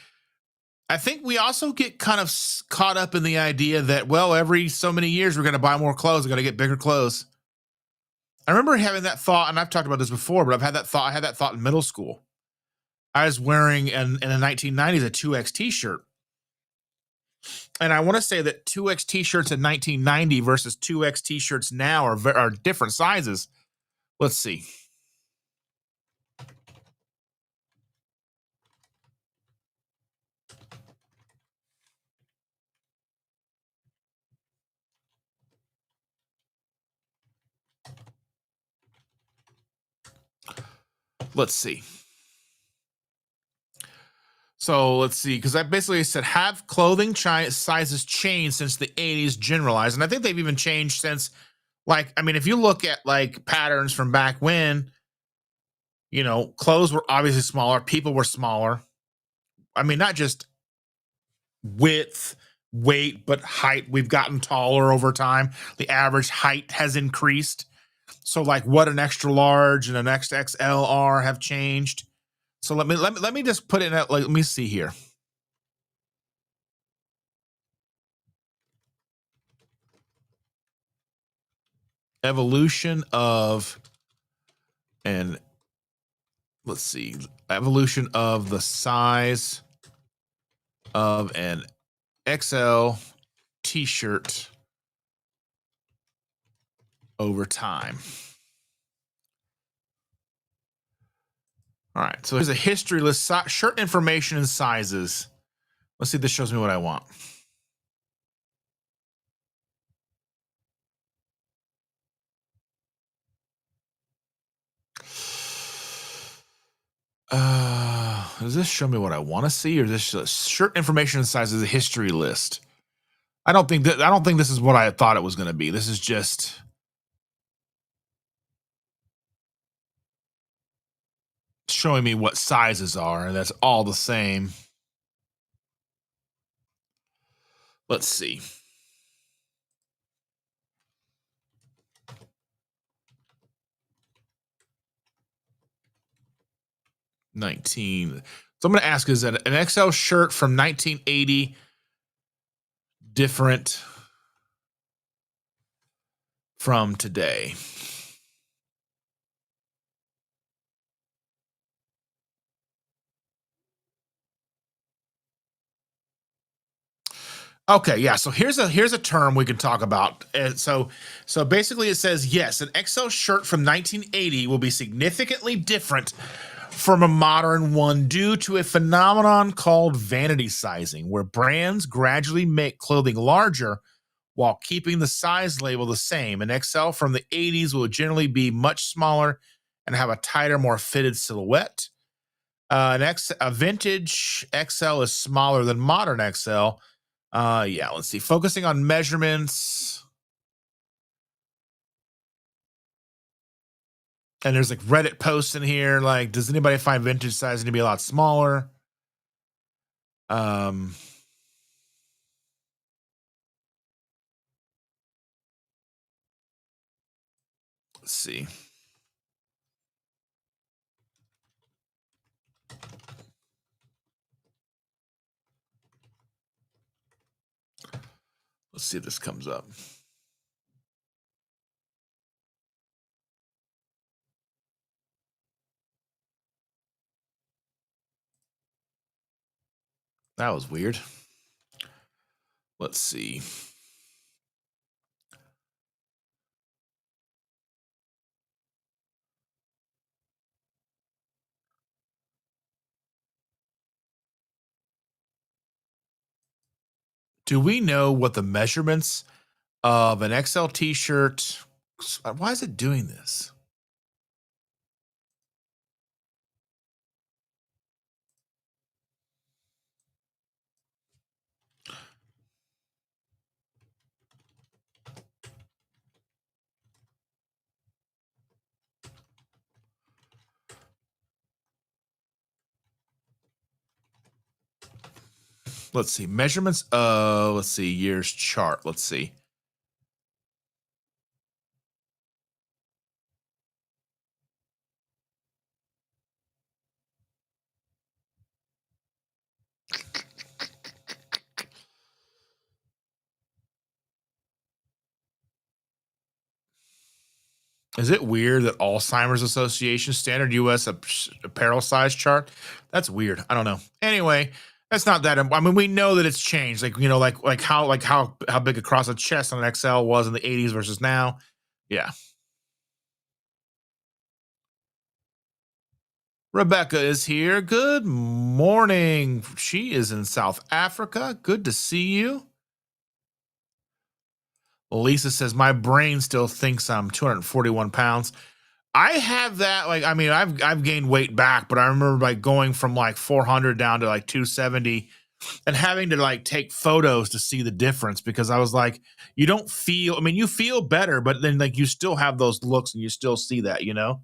I think we also get kind of caught up in the idea that, well, every so many years, we're going to buy more clothes. We're going to get bigger clothes. I remember having that thought, and I've talked about this before, but I had that thought in middle school. I was wearing in the 1990s, a 2X t-shirt. And I want to say that 2X t-shirts in 1990 versus 2X t-shirts now are different sizes. Let's see. So let's see, because I basically said, have clothing sizes changed since the 80s generalized? And I think they've even changed since, if you look at like patterns from back when, clothes were obviously smaller, people were smaller. I mean, not just width, weight, but height. We've gotten taller over time. The average height has increased. So like what an extra large and an XXL have changed. So let me just put it in that, like, let me see here. Evolution of and let's see, evolution of the size of an XL t-shirt over time. All right, so here's a history list, shirt information and sizes. Let's see if this shows me what I want. Does this show me what I want to see, or is this shirt information and sizes a history list? I don't think this is what I thought it was going to be. This is just showing me what sizes are, and that's all the same. Let's see. '19. So I'm going to ask: is that an XL shirt from 1980 different from today? Okay, yeah. So here's a term we can talk about. So basically, it says yes, an XL shirt from 1980 will be significantly different from a modern one due to a phenomenon called vanity sizing, where brands gradually make clothing larger while keeping the size label the same. An XL from the 80s will generally be much smaller and have a tighter, more fitted silhouette. A vintage XL is smaller than modern XL. Yeah, let's see. Focusing on measurements. And there's like Reddit posts in here. Like, does anybody find vintage sizing to be a lot smaller? Um, let's see. Let's see if this comes up. That was weird. Let's see. Do we know what the measurements of an XL t-shirt? Why is it doing this? Let's see. Measurements. Let's see. Years chart. Let's see. Is it weird that Alzheimer's Association standard US apparel size chart? That's weird. I don't know. Anyway, that's not that. I mean, we know that it's changed. Like, how big across the chest on an XL was in the 80s versus now. Yeah. Rebecca is here. Good morning. She is in South Africa. Good to see you. Lisa says my brain still thinks I'm 241 pounds. I have that. Like, I mean, I've gained weight back, but I remember like going from like 400 down to like 270 and having to like take photos to see the difference, because I was like, you don't feel, I mean, you feel better, but then like you still have those looks and you still see that, you know?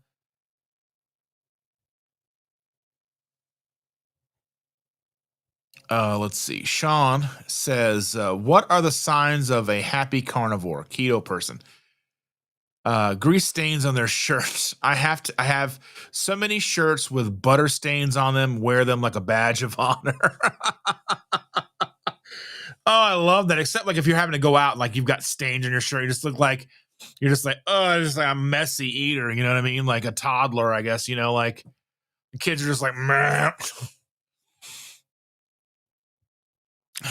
Let's see. Sean says, what are the signs of a happy carnivore keto person? Grease stains on their shirts. I have so many shirts with butter stains on them, wear them like a badge of honor. Oh, I love that. Except like if you're having to go out, like you've got stains on your shirt, you just look like you're just like, oh, just like a messy eater. You know what I mean? Like a toddler, I guess. Like the kids are just like, meh.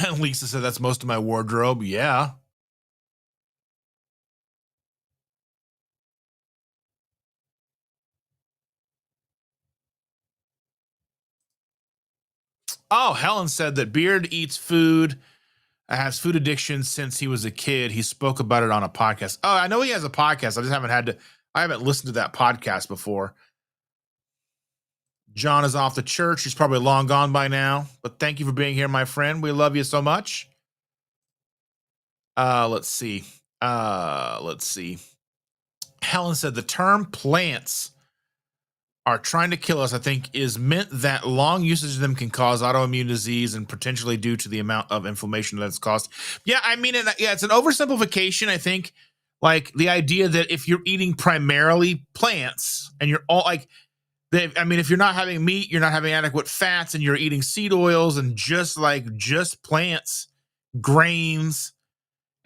And Lisa said that's most of my wardrobe. Yeah. Oh, Helen said that Beard eats food, has food addiction since he was a kid. He spoke about it on a podcast. Oh, I know he has a podcast. I just haven't had to. I haven't listened to that podcast before. John is off to church. He's probably long gone by now. But thank you for being here, my friend. We love you so much. Let's see. Let's see. Helen said the term plants are trying to kill us, I think, is meant that long usage of them can cause autoimmune disease and potentially due to the amount of inflammation that it's caused. Yeah, I mean, it's an oversimplification, I think. Like the idea that if you're eating primarily plants and you're all like, I mean, if you're not having meat, you're not having adequate fats, and you're eating seed oils and just plants, grains,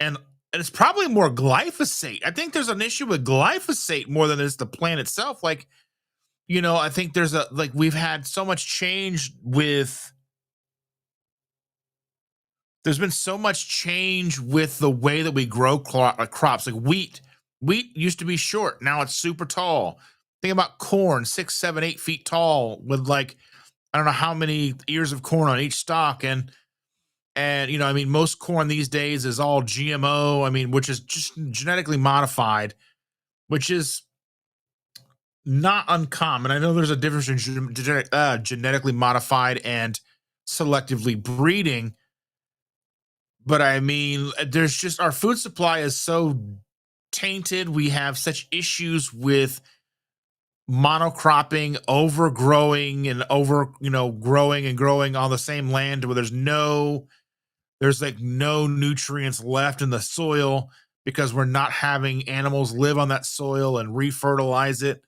and it's probably more glyphosate. I think there's an issue with glyphosate more than it's the plant itself. Like, I think we've had so much change there's been so much change with the way that we grow crops. Like wheat used to be short, now it's super tall. Think about corn, 6, 7, 8 feet tall with like, I don't know how many ears of corn on each stalk. And I mean, most corn these days is all GMO. I mean, which is just genetically modified, which is not uncommon. I know there's a difference in genetically modified and selectively breeding, but I mean, there's just our food supply is so tainted. We have such issues with monocropping, overgrowing, and growing and growing on the same land where there's like no nutrients left in the soil because we're not having animals live on that soil and refertilize it.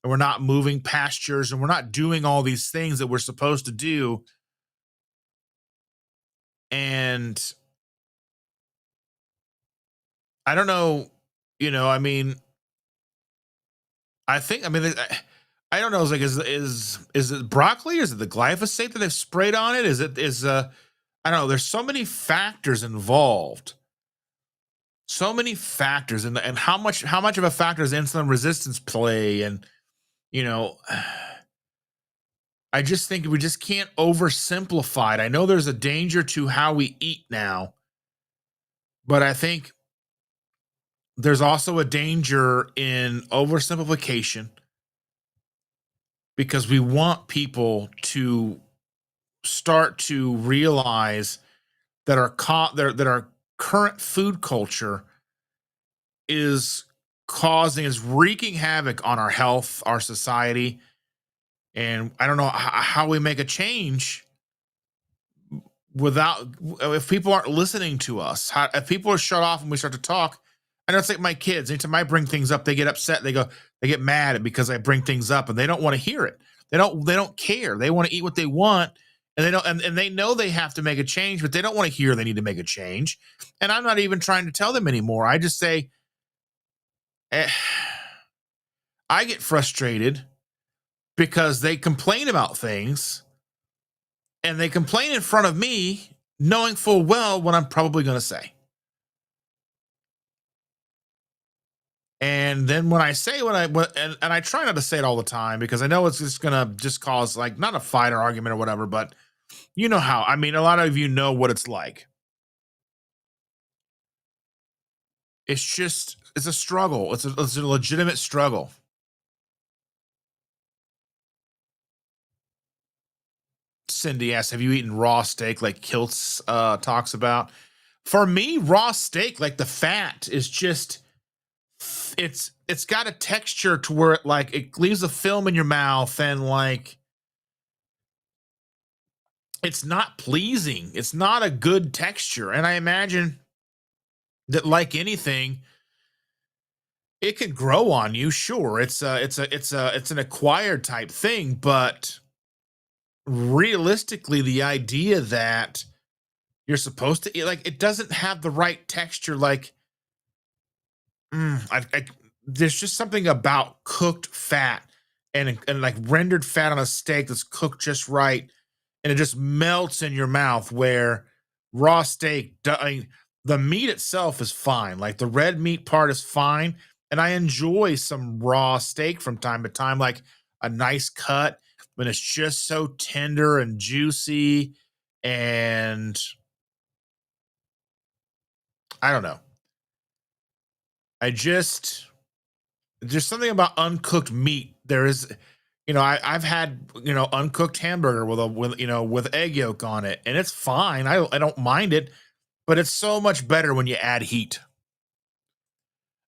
And we're not moving pastures and we're not doing all these things that we're supposed to do. And I don't know, I mean, I don't know. It's like, is it broccoli? Is it the glyphosate that they've sprayed on it? I don't know. There's so many factors involved. So many factors, and how much of a factor does insulin resistance play? And you know, I just think we just can't oversimplify it. I know there's a danger to how we eat now, but I think there's also a danger in oversimplification because we want people to start to realize that our current food culture is is wreaking havoc on our health, our society, and I don't know how we make a change without if people aren't listening to us. If people are shut off when we start to talk. I know it's like my kids. Anytime I bring things up, they get upset. They get mad because I bring things up, and they don't want to hear it. They don't care. They want to eat what they want, and they don't. And they know they have to make a change, but they don't want to hear they need to make a change. And I'm not even trying to tell them anymore. I just say, I get frustrated because they complain about things, and they complain in front of me, knowing full well what I'm probably going to say. And then when I say and I try not to say it all the time because I know it's just gonna just cause like not a fight or argument or whatever, but you know how I mean, a lot of you know what it's like. It's a struggle. It's a legitimate struggle. Cindy asks, "Have you eaten raw steak like Kiltz talks about?" For me, raw steak, like the fat is just it's got a texture to where it leaves a film in your mouth and like it's not pleasing. It's not a good texture. And I imagine that like anything, It can grow on you, sure. It's an acquired type thing, but realistically, the idea that you're supposed to eat like it doesn't have the right texture. Like, there's just something about cooked fat and like rendered fat on a steak that's cooked just right, and it just melts in your mouth. Where raw steak, I mean, the meat itself is fine. Like the red meat part is fine, and I enjoy some raw steak from time to time, like a nice cut when it's just so tender and juicy. And I don't know. I just there's something about uncooked meat. There is, I've had, uncooked hamburger with egg yolk on it, and it's fine. I don't mind it, but it's so much better when you add heat.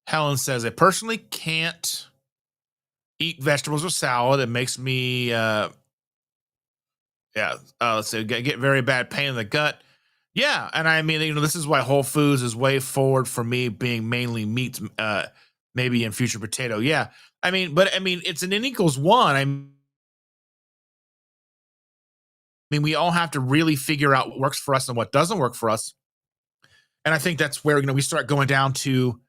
Helen says, I personally can't eat vegetables or salad. It makes me, let's say, get very bad pain in the gut. Yeah, and I mean, this is why Whole Foods is way forward for me being mainly meats, maybe in future potato. Yeah, but it's an N equals one. I mean, we all have to really figure out what works for us and what doesn't work for us. And I think that's where we start going down to,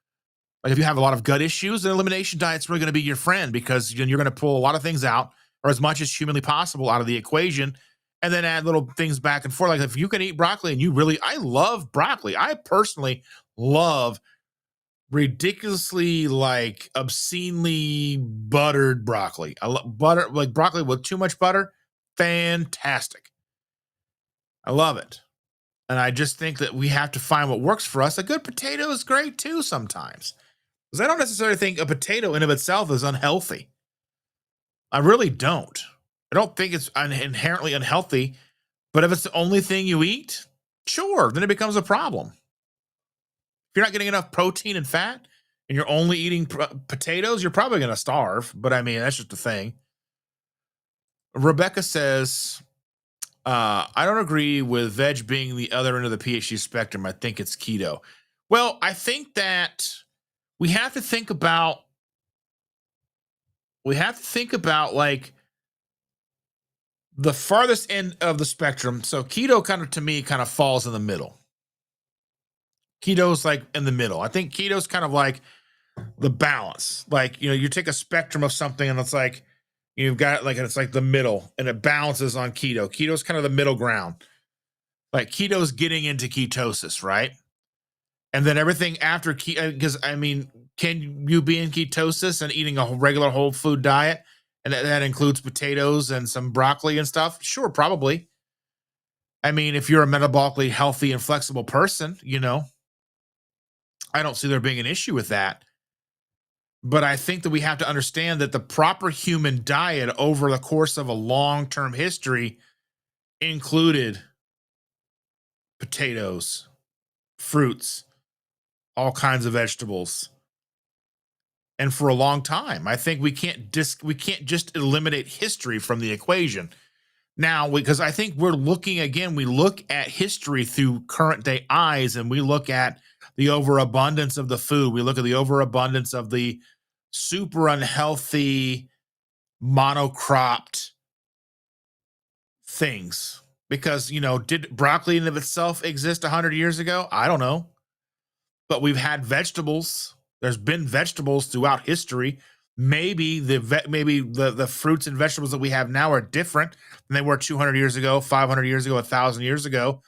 like, if you have a lot of gut issues, an elimination diet's really going to be your friend, because you're going to pull a lot of things out, or as much as humanly possible, out of the equation, and then add little things back and forth. Like if you can eat broccoli, and I love broccoli. I personally love ridiculously, like, obscenely buttered broccoli. I love butter, like broccoli with too much butter. Fantastic. I love it. And I just think that we have to find what works for us. A good potato is great too sometimes. Because I don't necessarily think a potato in of itself is unhealthy. I really don't. I don't think it's inherently unhealthy, but if it's the only thing you eat, sure, then it becomes a problem. If you're not getting enough protein and fat and you're only eating potatoes, you're probably going to starve. But I mean, that's just the thing. Rebecca says, I don't agree with veg being the other end of the PhD spectrum. I think it's keto. Well, I think that we have to think about like the farthest end of the spectrum. So keto to me kind of falls in the middle. Keto's like in the middle. I think keto's kind of like the balance. Like, you take a spectrum of something, and it's like you've got like, it's like the middle, and it balances on keto. Keto's kind of the middle ground. Like keto's getting into ketosis, right? And then everything after keto, because can you be in ketosis and eating a regular whole food diet, and that includes potatoes and some broccoli and stuff? Sure, probably. If you're a metabolically healthy and flexible person, I don't see there being an issue with that. But I think that we have to understand that the proper human diet over the course of a long-term history included potatoes, fruits, all kinds of vegetables. And for a long time, I think we can't just eliminate history from the equation. Now, because I think we look at history through current day eyes, and we look at the overabundance of the food. We look at the overabundance of the super unhealthy monocropped things. Because, did broccoli in of itself exist 100 years ago? I don't know. But we've had vegetables. There's been vegetables throughout history. Maybe the fruits and vegetables that we have now are different than they were 200 years ago, 500 years ago, 1,000 years ago.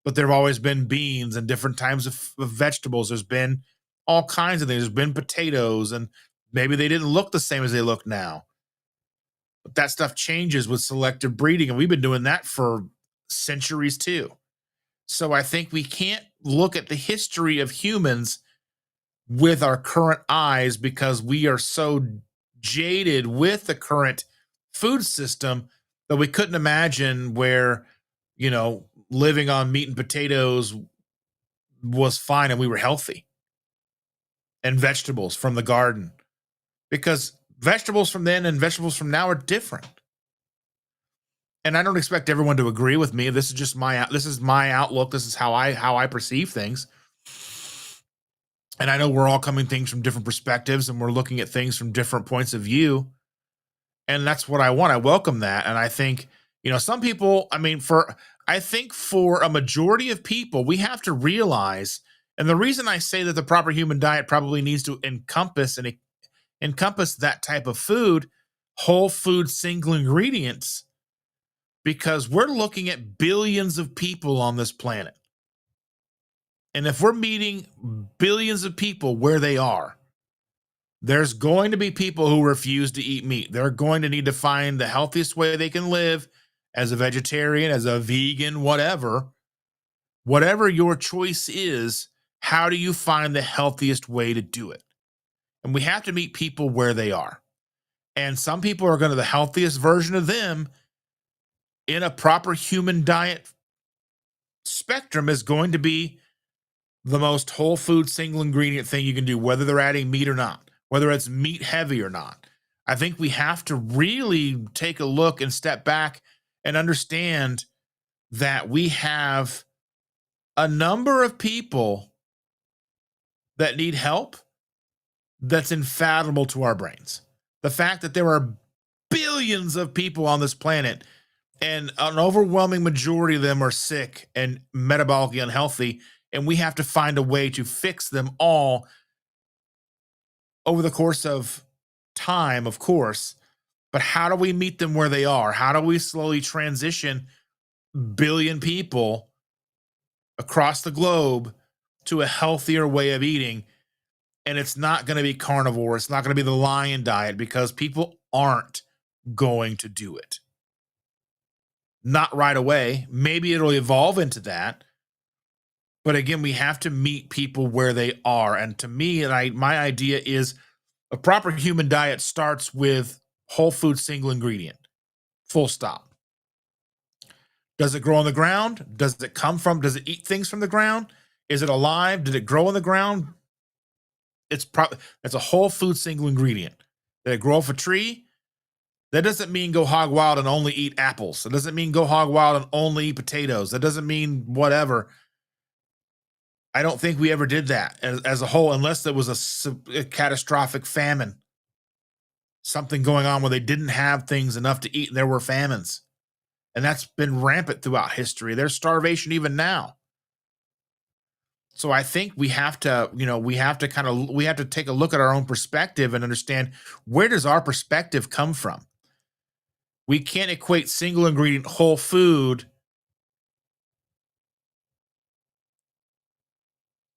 But there have always been beans and different types of vegetables. There's been all kinds of things. There's been potatoes, and maybe they didn't look the same as they look now. But that stuff changes with selective breeding, and we've been doing that for centuries too. So I think we can't look at the history of humans with our current eyes, because we are so jaded with the current food system that we couldn't imagine where, living on meat and potatoes was fine and we were healthy, and vegetables from the garden, because vegetables from then and vegetables from now are different. And I don't expect everyone to agree with me. This is just my outlook. This is how I perceive things. And I know we're all coming things from different perspectives and we're looking at things from different points of view. And that's what I want. I welcome that. And I think, some people, I think for a majority of people, we have to realize, and the reason I say that the proper human diet probably needs to encompass that type of food, whole food, single ingredients, because we're looking at billions of people on this planet. And if we're meeting billions of people where they are, there's going to be people who refuse to eat meat. They're going to need to find the healthiest way they can live as a vegetarian, as a vegan, whatever. Whatever your choice is, how do you find the healthiest way to do it? And we have to meet people where they are. And some people are going to the healthiest version of them in a proper human diet spectrum is going to be the most whole food, single ingredient thing you can do, whether they're adding meat or not, whether it's meat heavy or not. I think we have to really take a look and step back and understand that we have a number of people that need help that's unfathomable to our brains. The fact that there are billions of people on this planet and an overwhelming majority of them are sick and metabolically unhealthy, and we have to find a way to fix them all over the course of time, of course. But how do we meet them where they are? How do we slowly transition billion people across the globe to a healthier way of eating? And it's not going to be carnivore. It's not going to be the lion diet because people aren't going to do it. Not right away. Maybe it'll evolve into that. But again, we have to meet people where they are. And to me, my idea is a proper human diet starts with whole food, single ingredient, full stop. Does it grow on the ground? Does it eat things from the ground? Is it alive? Did it grow on the ground? It's a whole food, single ingredient. Did it grow off a tree? That doesn't mean go hog wild and only eat apples. That doesn't mean go hog wild and only eat potatoes. That doesn't mean whatever. I don't think we ever did that as a whole, unless there was a catastrophic famine, something going on where they didn't have things enough to eat and there were famines. And that's been rampant throughout history. There's starvation even now. So I think we have to take a look at our own perspective and understand, where does our perspective come from? We can't equate single ingredient whole food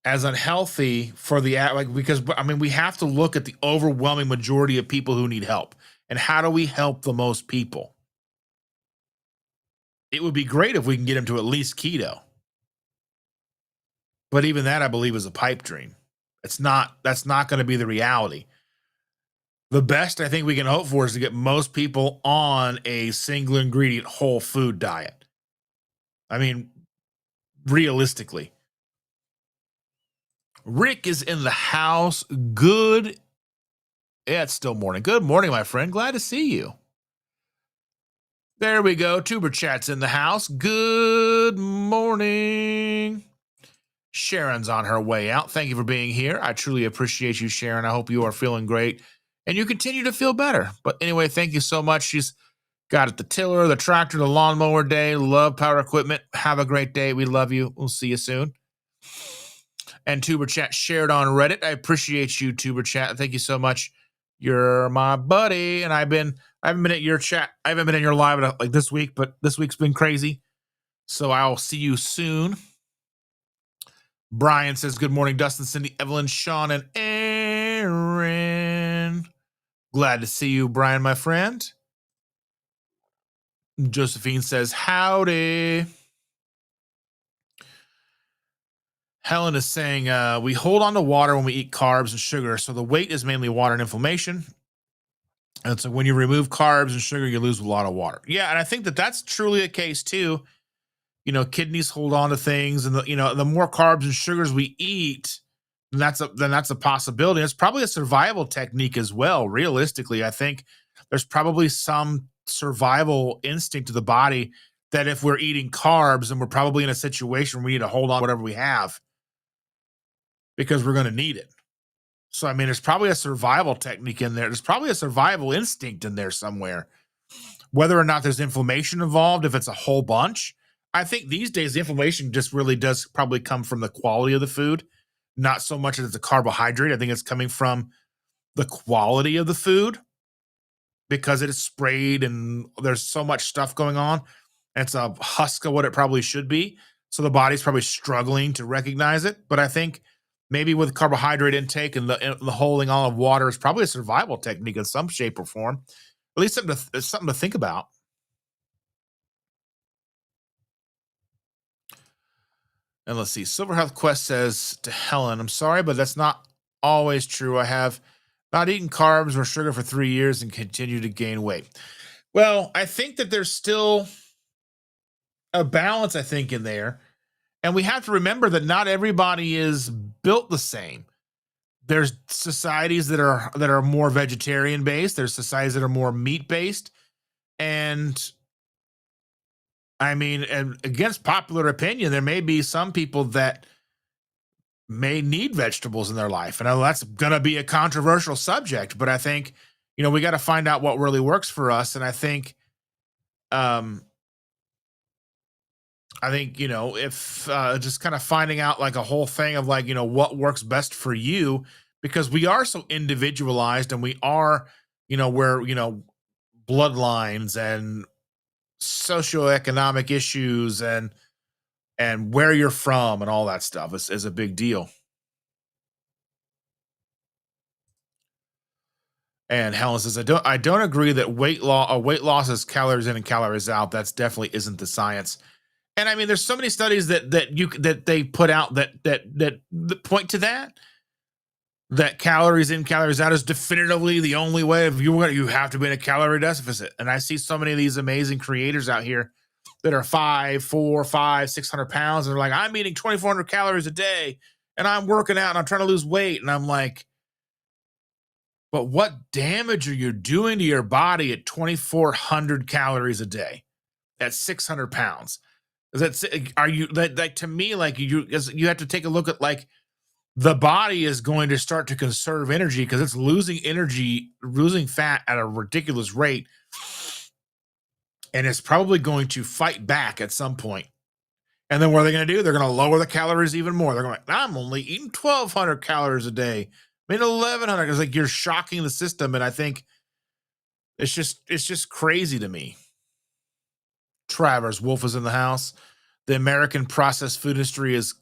as unhealthy for because we have to look at the overwhelming majority of people who need help. And how do we help the most people? It would be great if we can get them to at least keto. But even that, I believe, is a pipe dream. That's not going to be the reality. The best I think we can hope for is to get most people on a single ingredient whole food diet. Realistically. Rick is in the house. Yeah, it's still morning. Good morning, my friend. Glad to see you. There we go. Tuber Chat's in the house. Good morning. Sharon's on her way out. Thank you for being here. I truly appreciate you, Sharon. I hope you are feeling great and you continue to feel better. But anyway, thank you so much. She's got it, the tiller, the tractor, the lawnmower day. Love power equipment. Have a great day. We love you. We'll see you soon. And Tuber Chat shared on Reddit. I appreciate you, Tuber Chat. Thank you so much. You're my buddy. And I haven't been at your chat. I haven't been in your live like this week, but this week's been crazy. So I'll see you soon. Brian says, good morning, Dustin, Cindy, Evelyn, Sean, and Aaron. Glad to see you, Brian, my friend. Josephine says, howdy. Helen is saying, we hold on to water when we eat carbs and sugar, so the weight is mainly water and inflammation. And so when you remove carbs and sugar, you lose a lot of water. Yeah, and I think that that's truly a case too. Kidneys hold on to things, and the more carbs and sugars we eat, then that's a possibility. It's probably a survival technique as well. Realistically, I think there's probably some survival instinct to the body that if we're eating carbs and we're probably in a situation where we need to hold on to whatever we have, because we're going to need it. So, I mean, there's probably a survival technique in there. There's probably a survival instinct in there somewhere. Whether or not there's inflammation involved, if it's a whole bunch, I think these days the inflammation just really does probably come from the quality of the food, not so much as the carbohydrate. I think it's coming from the quality of the food because it is sprayed and there's so much stuff going on. And it's a husk of what it probably should be. So the body's probably struggling to recognize it. But I think maybe with carbohydrate intake and the holding on of water is probably a survival technique in some shape or form. At least something to think about. And let's see. Silver Health Quest says to Helen, I'm sorry, but that's not always true. I have not eaten carbs or sugar for 3 years and continue to gain weight. Well, I think that there's still a balance, I think, in there. And we have to remember that not everybody is built the same. There's societies that are more vegetarian based, there's societies that are more meat based. And I mean, and against popular opinion, there may be some people that may need vegetables in their life. And I know that's going to be a controversial subject, but I think, we got to find out what really works for us. And um, if just kind of finding out like a whole thing of like, what works best for you, because we are so individualized and we are, where, bloodlines and socioeconomic issues and where you're from and all that stuff is a big deal. And Helen says, I don't agree that weight loss is calories in and calories out. That's definitely isn't the science. And I mean, there's so many studies that they put out that point to that calories in, calories out is definitively the only way. If you have to be in a calorie deficit. And I see so many of these amazing creators out here that are 5, 4, 5, 600 pounds, and they're like, I'm eating 2,400 calories a day, and I'm working out, and I'm trying to lose weight, and I'm like, but what damage are you doing to your body at 2,400 calories a day at 600 pounds? That's are you that to me like you have to take a look at like the body is going to start to conserve energy because it's losing fat at a ridiculous rate, and it's probably going to fight back at some point. And then what are they going to do? They're going to lower the calories even more. They're going, I'm only eating 1,200 calories a day. I mean, 1,100. It's like you're shocking the system, and I think it's just crazy to me. Travers Wolf is in the house. The American processed food industry is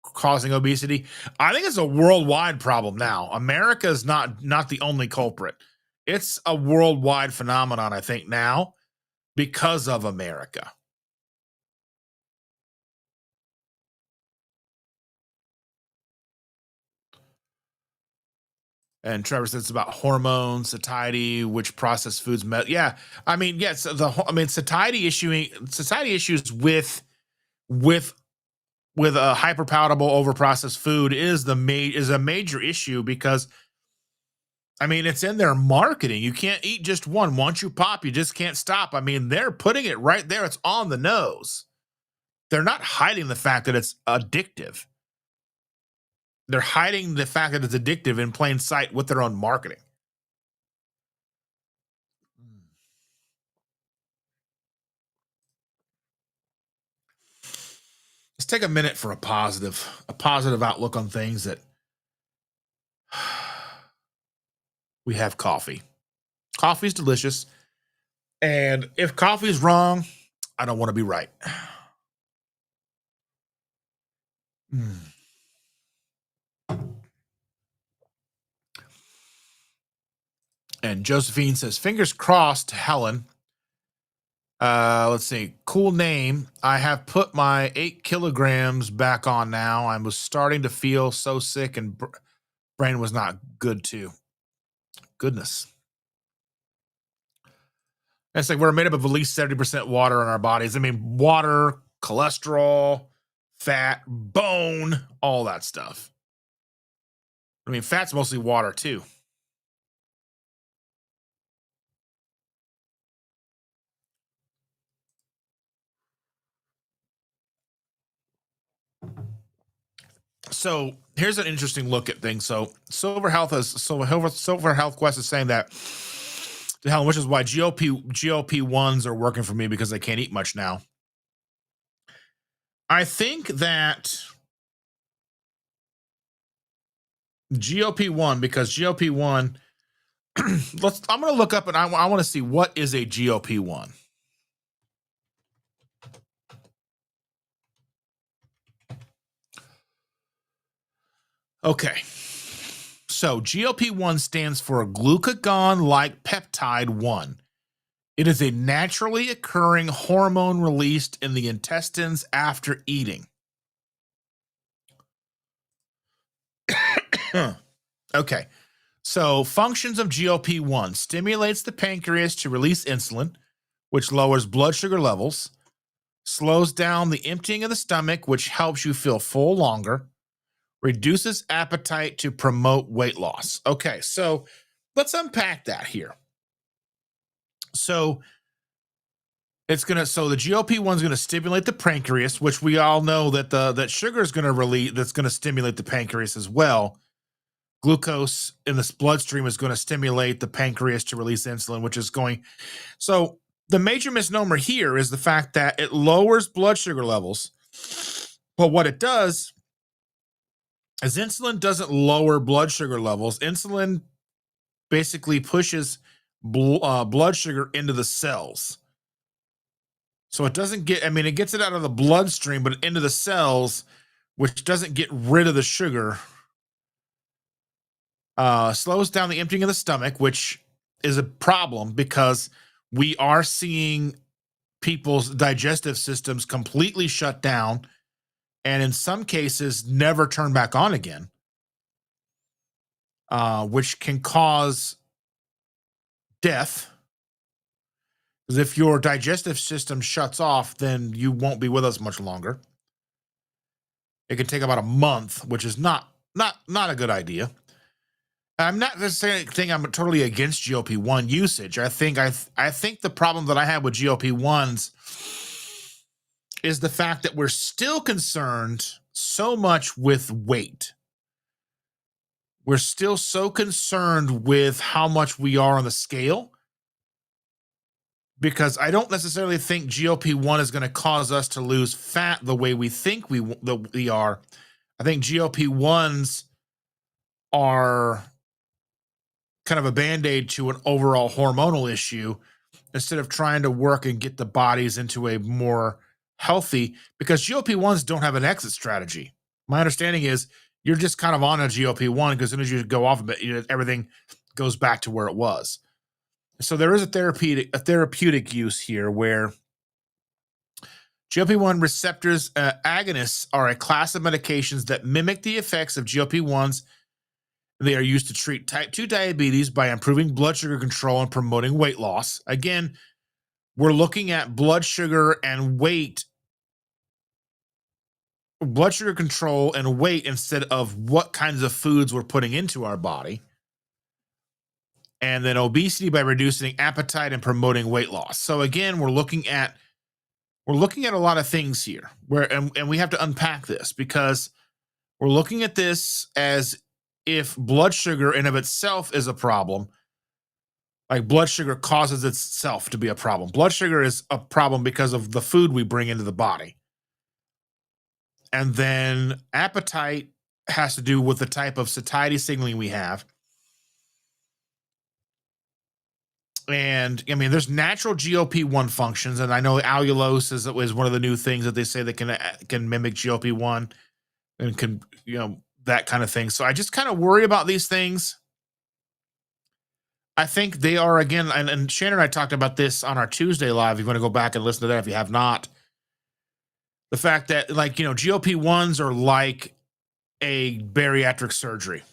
causing obesity. I think it's a worldwide problem now. America is not the only culprit. It's a worldwide phenomenon, I think, now because of America. And Trevor says it's about hormones, satiety, which processed foods. Yeah, I mean, yes, satiety issues with a hyperpalatable overprocessed food is a major issue because I mean it's in their marketing. You can't eat just one. Once you pop, you just can't stop. I mean, they're putting it right there. It's on the nose. They're not hiding the fact that it's addictive. They're hiding the fact that it's addictive in plain sight with their own marketing. Let's take a minute for a positive outlook on things that we have coffee. Coffee's delicious. And if coffee's wrong, I don't want to be right. Mm. And Josephine says, fingers crossed, Helen. Let's see. Cool name. I have put my 8 kilograms back on now. I was starting to feel so sick and brain was not good too. Goodness. It's like we're made up of at least 70% water in our bodies. I mean, water, cholesterol, fat, bone, all that stuff. I mean, fat's mostly water too. So here's an interesting look at things. So Silver Health Quest is saying that to hell, which is why GLP-1s are working for me because I can't eat much now. I think that GLP-1, because GLP-1, I'm going to look up and I want to see what is a GLP-1. Okay. So GLP-1 stands for glucagon-like peptide 1. It is a naturally occurring hormone released in the intestines after eating. Okay. So functions of GLP-1 stimulates the pancreas to release insulin, which lowers blood sugar levels, slows down the emptying of the stomach, which helps you feel full longer, reduces appetite to promote weight loss. Okay, so let's unpack that here. So the GLP-1 is gonna stimulate the pancreas, which we all know that that sugar is gonna release, that's gonna stimulate the pancreas as well. Glucose in the bloodstream is going to stimulate the pancreas to release insulin, which is going. So the major misnomer here is the fact that it lowers blood sugar levels. But what it does is insulin doesn't lower blood sugar levels. Insulin basically pushes blood sugar into the cells. So it doesn't get, it gets it out of the bloodstream, but into the cells, which doesn't get rid of the sugar. Slows down the emptying of the stomach, which is a problem because we are seeing people's digestive systems completely shut down and in some cases never turn back on again, which can cause death. Because if your digestive system shuts off, then you won't be with us much longer. It can take about a month, which is not a good idea. I'm not saying I'm totally against GLP-1 usage. I think the problem that I have with GLP-1s is the fact that we're still concerned so much with weight. We're still so concerned with how much we are on the scale, because I don't necessarily think GLP-1 is going to cause us to lose fat the way we think we are. I think GLP-1s are kind of a band-aid to an overall hormonal issue instead of trying to work and get the bodies into a more healthy, because GLP-1s don't have an exit strategy. My understanding is you're just kind of on a GLP-1 because as soon as you go off of it, everything goes back to where it was. So there is a therapeutic use here where GLP-1 receptors agonists are a class of medications that mimic the effects of GLP-1s. They are used to treat type 2 diabetes by improving blood sugar control and promoting weight loss. Again, we're looking at blood sugar and weight, blood sugar control and weight instead of what kinds of foods we're putting into our body. And then obesity by reducing appetite and promoting weight loss. So again, we're looking at a lot of things here and we have to unpack this because we're looking at this as if blood sugar in of itself is a problem. Like blood sugar causes itself to be a problem. Blood sugar is a problem because of the food we bring into the body. And then appetite has to do with the type of satiety signaling we have. And there's natural GLP-1 functions, and I know allulose is one of the new things that they say that can mimic GLP-1 and can, that kind of thing. So I just kind of worry about these things. I think they are, again, and Shannon and I talked about this on our Tuesday live. If you want to go back and listen to that, if you have not, the fact that GLP-1s are like a bariatric surgery.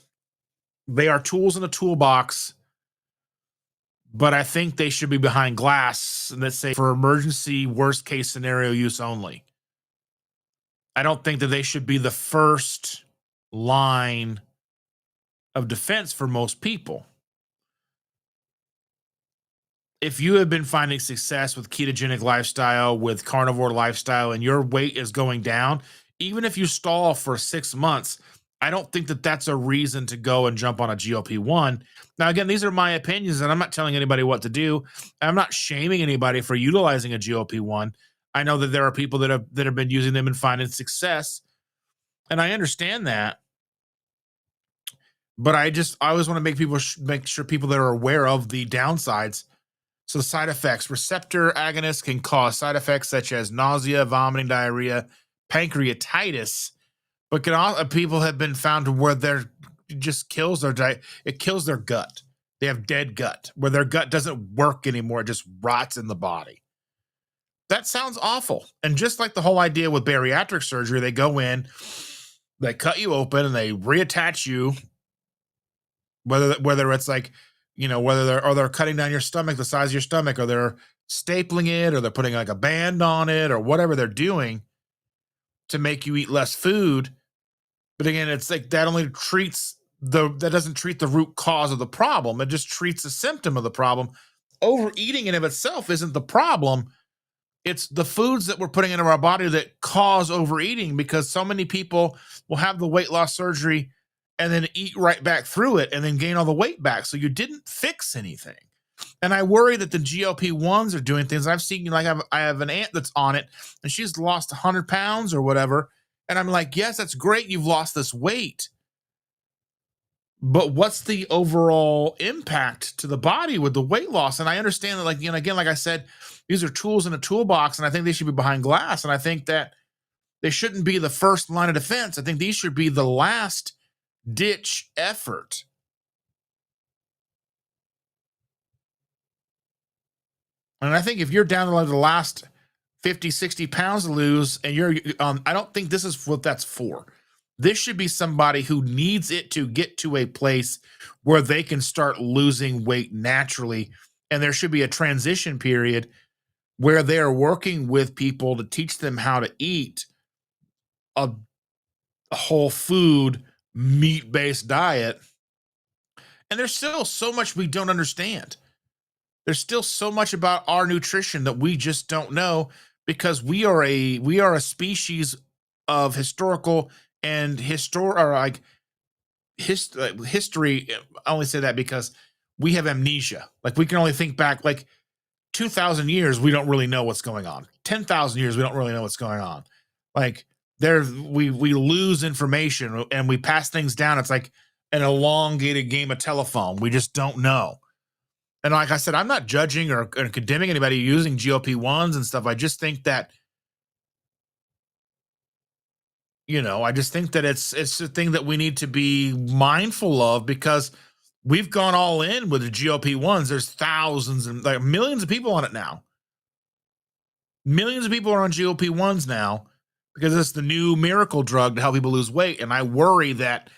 They are tools in a toolbox, but I think they should be behind glass, let's say for emergency worst case scenario use only. I don't think that they should be the first line of defense for most people. If you have been finding success with ketogenic lifestyle, with carnivore lifestyle, and your weight is going down, even if you stall for 6 months, I don't think that that's a reason to go and jump on a GLP-1. Now, again, these are my opinions, and I'm not telling anybody what to do. I'm not shaming anybody for utilizing a GLP-1. I know that there are people that have been using them and finding success, and I understand that. But I always want to make sure people that are aware of the downsides. So the side effects: receptor agonists can cause side effects such as nausea, vomiting, diarrhea, pancreatitis. But people have been found to where they're it just kills their it kills their gut. They have dead gut where their gut doesn't work anymore; it just rots in the body. That sounds awful. And just like the whole idea with bariatric surgery, they go in, they cut you open, and they reattach you. Whether it's like, whether they're cutting down your stomach, the size of your stomach, or they're stapling it, or they're putting like a band on it, or whatever they're doing to make you eat less food. But again, it's like that that doesn't treat the root cause of the problem. It just treats the symptom of the problem. Overeating in of itself isn't the problem. It's the foods that we're putting into our body that cause overeating, because so many people will have the weight loss surgery and then eat right back through it and then gain all the weight back. So you didn't fix anything. And I worry that the GLP-1s are doing things. I've seen, like, I have an aunt that's on it, and she's lost 100 pounds or whatever. And I'm like, yes, that's great. You've lost this weight. But what's the overall impact to the body with the weight loss? And I understand that, like, again, like I said, these are tools in a toolbox, and I think they should be behind glass. And I think that they shouldn't be the first line of defense. I think these should be the last ditch effort. And I think if you're down to like the last 50, 60 pounds to lose, and you're, I don't think this is what that's for. This should be somebody who needs it to get to a place where they can start losing weight naturally. And there should be a transition period where they're working with people to teach them how to eat a whole food, meat-based diet. And there's still so much we don't understand. There's still so much about our nutrition that we just don't know, because we are a species of historical and history. I only say that because we have amnesia. Like, we can only think back like 2,000 years. We don't really know what's going on. 10,000 years. We don't really know what's going on. Like, we lose information and we pass things down. It's like an elongated game of telephone. We just don't know. And like I said, I'm not judging or condemning anybody using GLP-1s and stuff. I just think that, I just think that it's a thing that we need to be mindful of, because we've gone all in with the GLP-1s. There's thousands and like millions of people on it now. Millions of people are on GLP-1s now because it's the new miracle drug to help people lose weight. And I worry that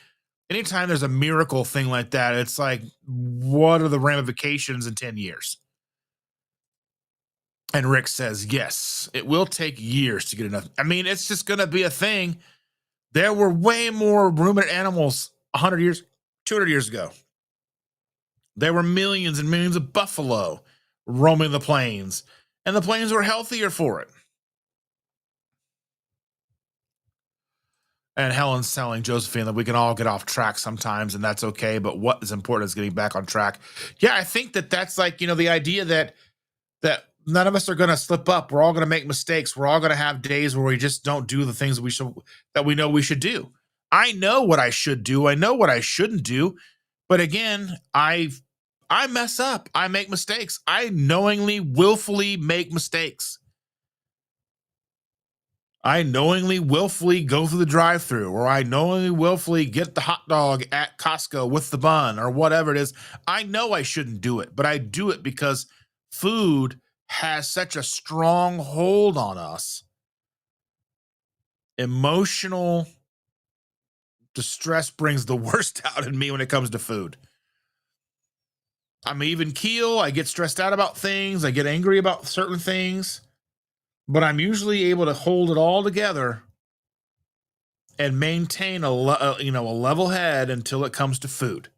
anytime there's a miracle thing like that, it's like, what are the ramifications in 10 years? And Rick says, yes, it will take years to get enough. I mean, it's just going to be a thing. There were way more ruminant animals 100 years, 200 years ago. There were millions and millions of buffalo roaming the plains, and the plains were healthier for it. And Helen's telling Josephine that we can all get off track sometimes, and that's okay. But what is important is getting back on track. Yeah, I think that's like, the idea that none of us are going to slip up. We're all going to make mistakes. We're all going to have days where we just don't do the things that we know we should do. I know what I should do. I know what I shouldn't do. But again, I mess up. I make mistakes. I knowingly, willfully make mistakes. I knowingly, willfully go through the drive-thru, or I knowingly, willfully get the hot dog at Costco with the bun, or whatever it is. I know I shouldn't do it, but I do it because food has such a strong hold on us. Emotional distress brings the worst out in me when it comes to food. I'm even keel. I get stressed out about things. I get angry about certain things, but I'm usually able to hold it all together and maintain a level head until it comes to food.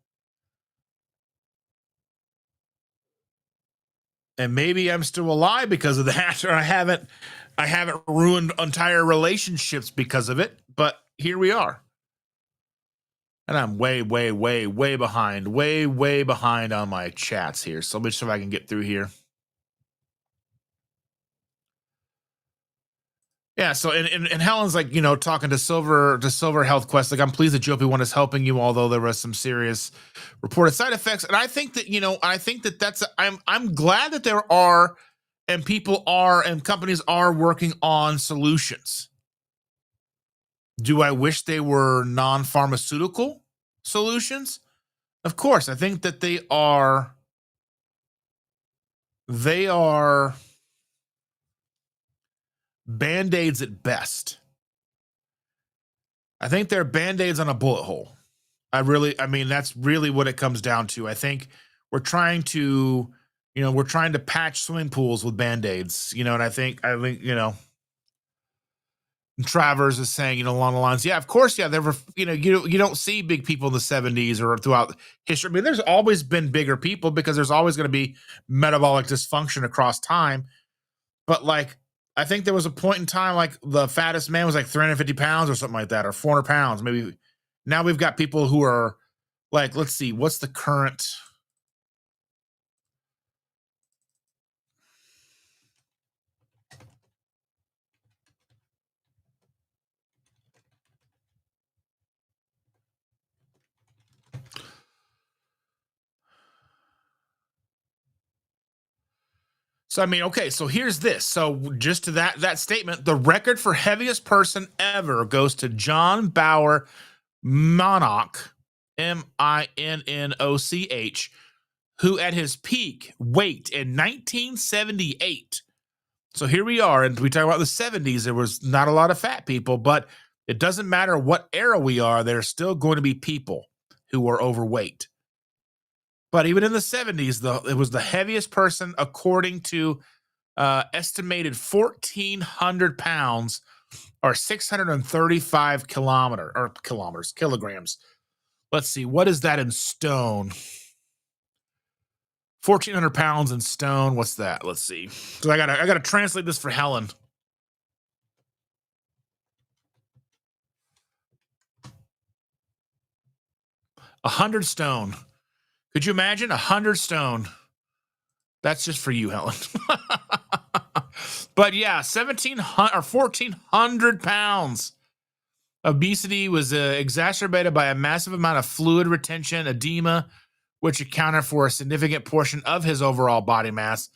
And maybe I'm still alive because of that, or I haven't I haven't ruined entire relationships because of it, but here we are. And I'm way, way, way, way behind on my chats here. So let me see if I can get through here. Yeah, so and Helen's like, talking to Silver Health Quest, like, I'm pleased that GLP-1 is helping you, although there was some serious reported side effects. And I think that, I'm glad that there are, and people are, and companies are working on solutions. Do I wish they were non-pharmaceutical solutions? Of course, I think that they are band-aids at best. I think they're band-aids on a bullet hole. I mean, that's really what it comes down to. I think we're trying to, patch swimming pools with band-aids, and I think, Travers is saying, along the lines, yeah, of course, yeah, there were, you don't see big people in the 70s or throughout history. I mean, there's always been bigger people because there's always going to be metabolic dysfunction across time. But like, I think there was a point in time, like the fattest man was like 350 pounds or something like that, or 400 pounds. Maybe now we've got people who are like, let's see, what's the current? So I mean, okay, so here's this. So just to that statement, the record for heaviest person ever goes to John Bauer Monach, Minnoch, who at his peak weight in 1978. So here we are, and we talk about the 70s. There was not a lot of fat people, but it doesn't matter what era we are, there's still going to be people who are overweight. But even in the 70s, it was the heaviest person, according to estimated 1,400 pounds or 635 kilograms. Let's see, what is that in stone? 1,400 pounds in stone. What's that? Let's see. So I gotta translate this for Helen. 100 stone. Could you imagine 100 stone? That's just for you, Helen. But yeah, 1,700 or 1,400 pounds. Obesity was exacerbated by a massive amount of fluid retention, edema, which accounted for a significant portion of his overall body mass.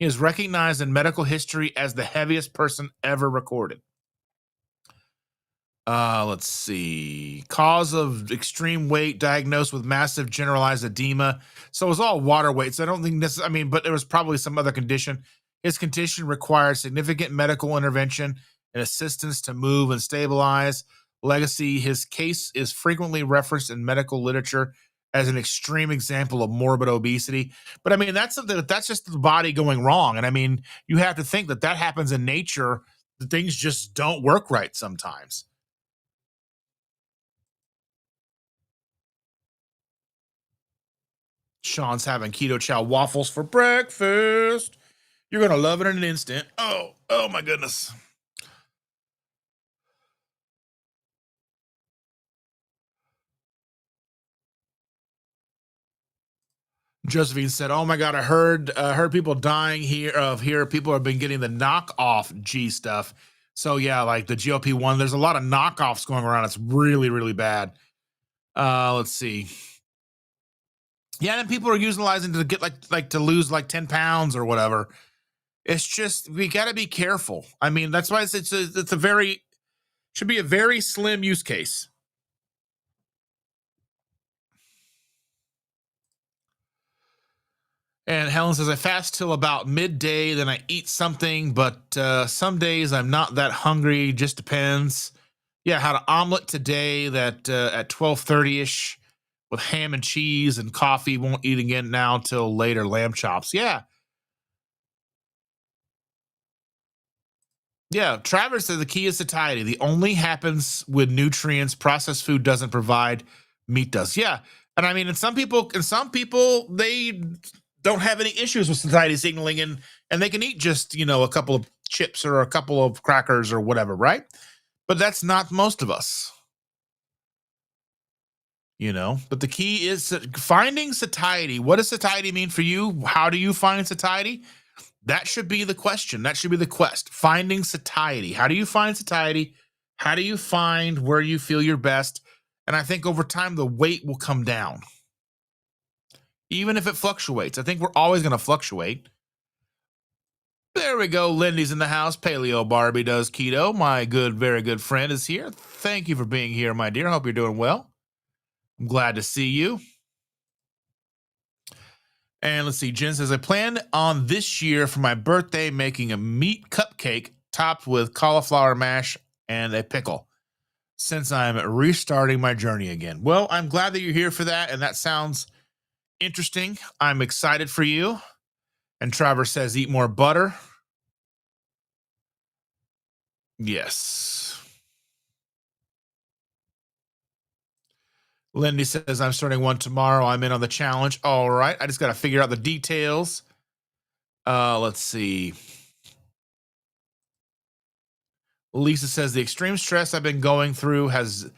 He is recognized in medical history as the heaviest person ever recorded. Let's see. Cause of extreme weight, diagnosed with massive generalized edema. So it was all water weight. So I don't think this, but there was probably some other condition. His condition required significant medical intervention and assistance to move and stabilize. Legacy, his case is frequently referenced in medical literature as an extreme example of morbid obesity. But I mean, that's just the body going wrong. And I mean, you have to think that happens in nature. The things just don't work right sometimes. Sean's having keto chow waffles for breakfast. You're gonna love it in an instant. Oh my goodness. Josephine said, "Oh my god, I heard people dying here. People have been getting the knockoff G stuff. So yeah, like the GLP-1. There's a lot of knockoffs going around. It's really, really bad. Let's see. Yeah, then people are utilizing to get like to lose like 10 pounds or whatever. It's just we got to be careful. I mean, that's why it's a very should be a very slim use case." And Helen says, "I fast till about midday, then I eat something, but some days I'm not that hungry. Just depends." Yeah, I had an omelet today that at 12:30ish with ham and cheese and coffee. Won't eat again now till later. Lamb chops. Yeah, yeah. Travers says the key is satiety. The only happens with nutrients processed food doesn't provide. Meat does. Yeah, and I mean, and some people, they don't have any issues with satiety signaling, and they can eat just a couple of chips or a couple of crackers or whatever, right? But that's not most of us, But the key is finding satiety. What does satiety mean for you? How do you find satiety? That should be the question. That should be the quest. Finding satiety. How do you find satiety? How do you find where you feel your best? And I think over time, the weight will come down, even if it fluctuates. I think we're always going to fluctuate. There we go. Lindy's in the house. Paleo Barbie does keto. My good, very good friend is here. Thank you for being here, my dear. Hope you're doing well. I'm glad to see you. And let's see. Jen says, I plan on this year for my birthday making a meat cupcake topped with cauliflower mash and a pickle, since I'm restarting my journey again. Well, I'm glad that you're here for that. And that sounds interesting. I'm excited for you. And Trevor says, eat more butter. Yes. Lindy says, I'm starting one tomorrow. I'm in on the challenge. All right. I just got to figure out the details. Let's see. Lisa says, the extreme stress I've been going through has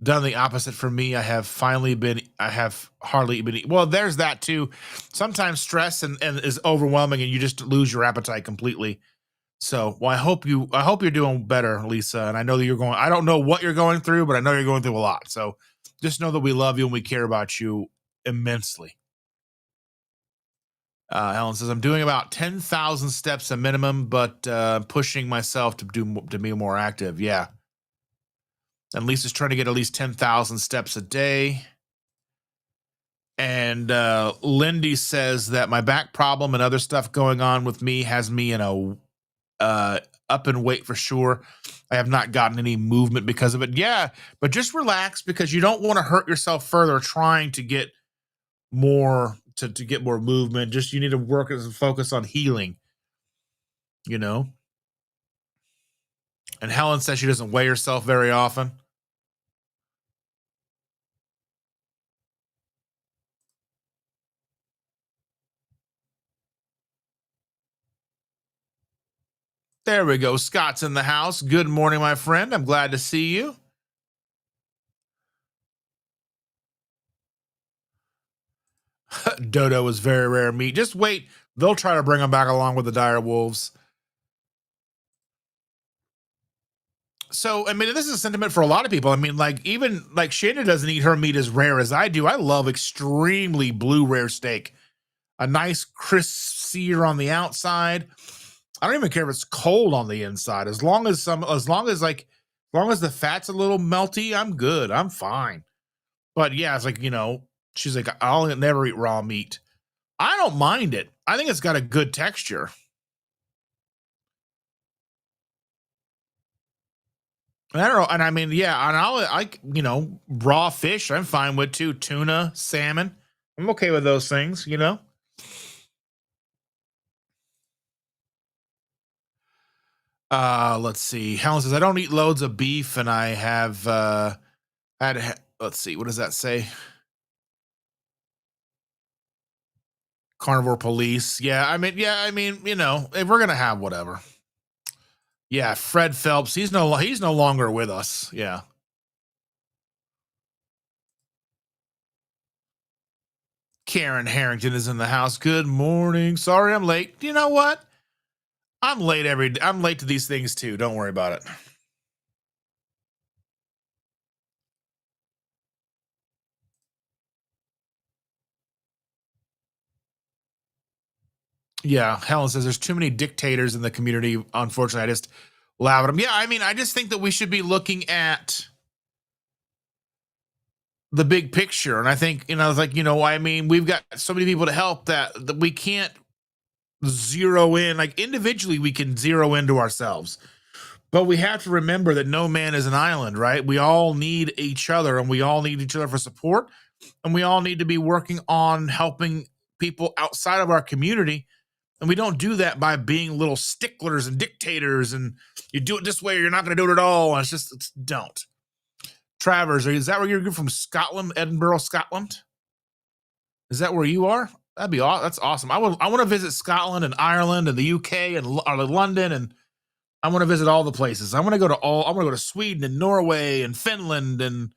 done the opposite for me. I have hardly been. Well, there's that too. Sometimes stress and is overwhelming and you just lose your appetite completely. So, well, I hope you're doing better, Lisa. And I know that I don't know what you're going through, but I know you're going through a lot. So just know that we love you and we care about you immensely. Helen says, I'm doing about 10,000 steps a minimum, but pushing myself to be more active. Yeah. And Lisa's trying to get at least 10,000 steps a day. And Lindy says that my back problem and other stuff going on with me has me in a up in weight for sure. I have not gotten any movement because of it. Yeah, but just relax, because you don't want to hurt yourself further trying to get more to get more movement. Just you need to work and focus on healing, And Helen says she doesn't weigh herself very often. There we go. Scott's in the house. Good morning, my friend. I'm glad to see you. Dodo is very rare meat. Just wait. They'll try to bring them back along with the dire wolves. So, I mean, this is a sentiment for a lot of people. I mean, even Shanda doesn't eat her meat as rare as I do. I love extremely blue rare steak. A nice crisp sear on the outside. I don't even care if it's cold on the inside. As long as the fat's a little melty, I'm good. I'm fine. But yeah, it's she's like, I'll never eat raw meat. I don't mind it. I think it's got a good texture. I don't know. And I mean, yeah, and raw fish, I'm fine with too. Tuna, salmon. I'm okay with those things, Let's see. Helen says, I don't eat loads of beef, and I have let's see, what does that say? Carnivore police. Yeah, I mean, if we're gonna have whatever. Yeah, Fred Phelps, he's no longer with us. Yeah. Karen Harrington is in the house. Good morning. Sorry I'm late. You know what? I'm late to these things too. Don't worry about it. Yeah, Helen says there's too many dictators in the community. Unfortunately, I just laugh at them. Yeah, I mean, I just think that we should be looking at the big picture. And I think, I mean, we've got so many people to help that we can't zero in. Like individually, we can zero into ourselves. But we have to remember that no man is an island, right? We all need each other, and we all need each other for support. And we all need to be working on helping people outside of our community. And we don't do that by being little sticklers and dictators and you do it this way or you're not going to do it at all. And it's don't. Travers, is that where you're from? Scotland, Edinburgh, Scotland? Is that where you are? That'd be awesome. That's awesome. I want to visit Scotland and Ireland and the UK and London and I want to visit all the places. I want to go to all. I want to go to Sweden and Norway and Finland and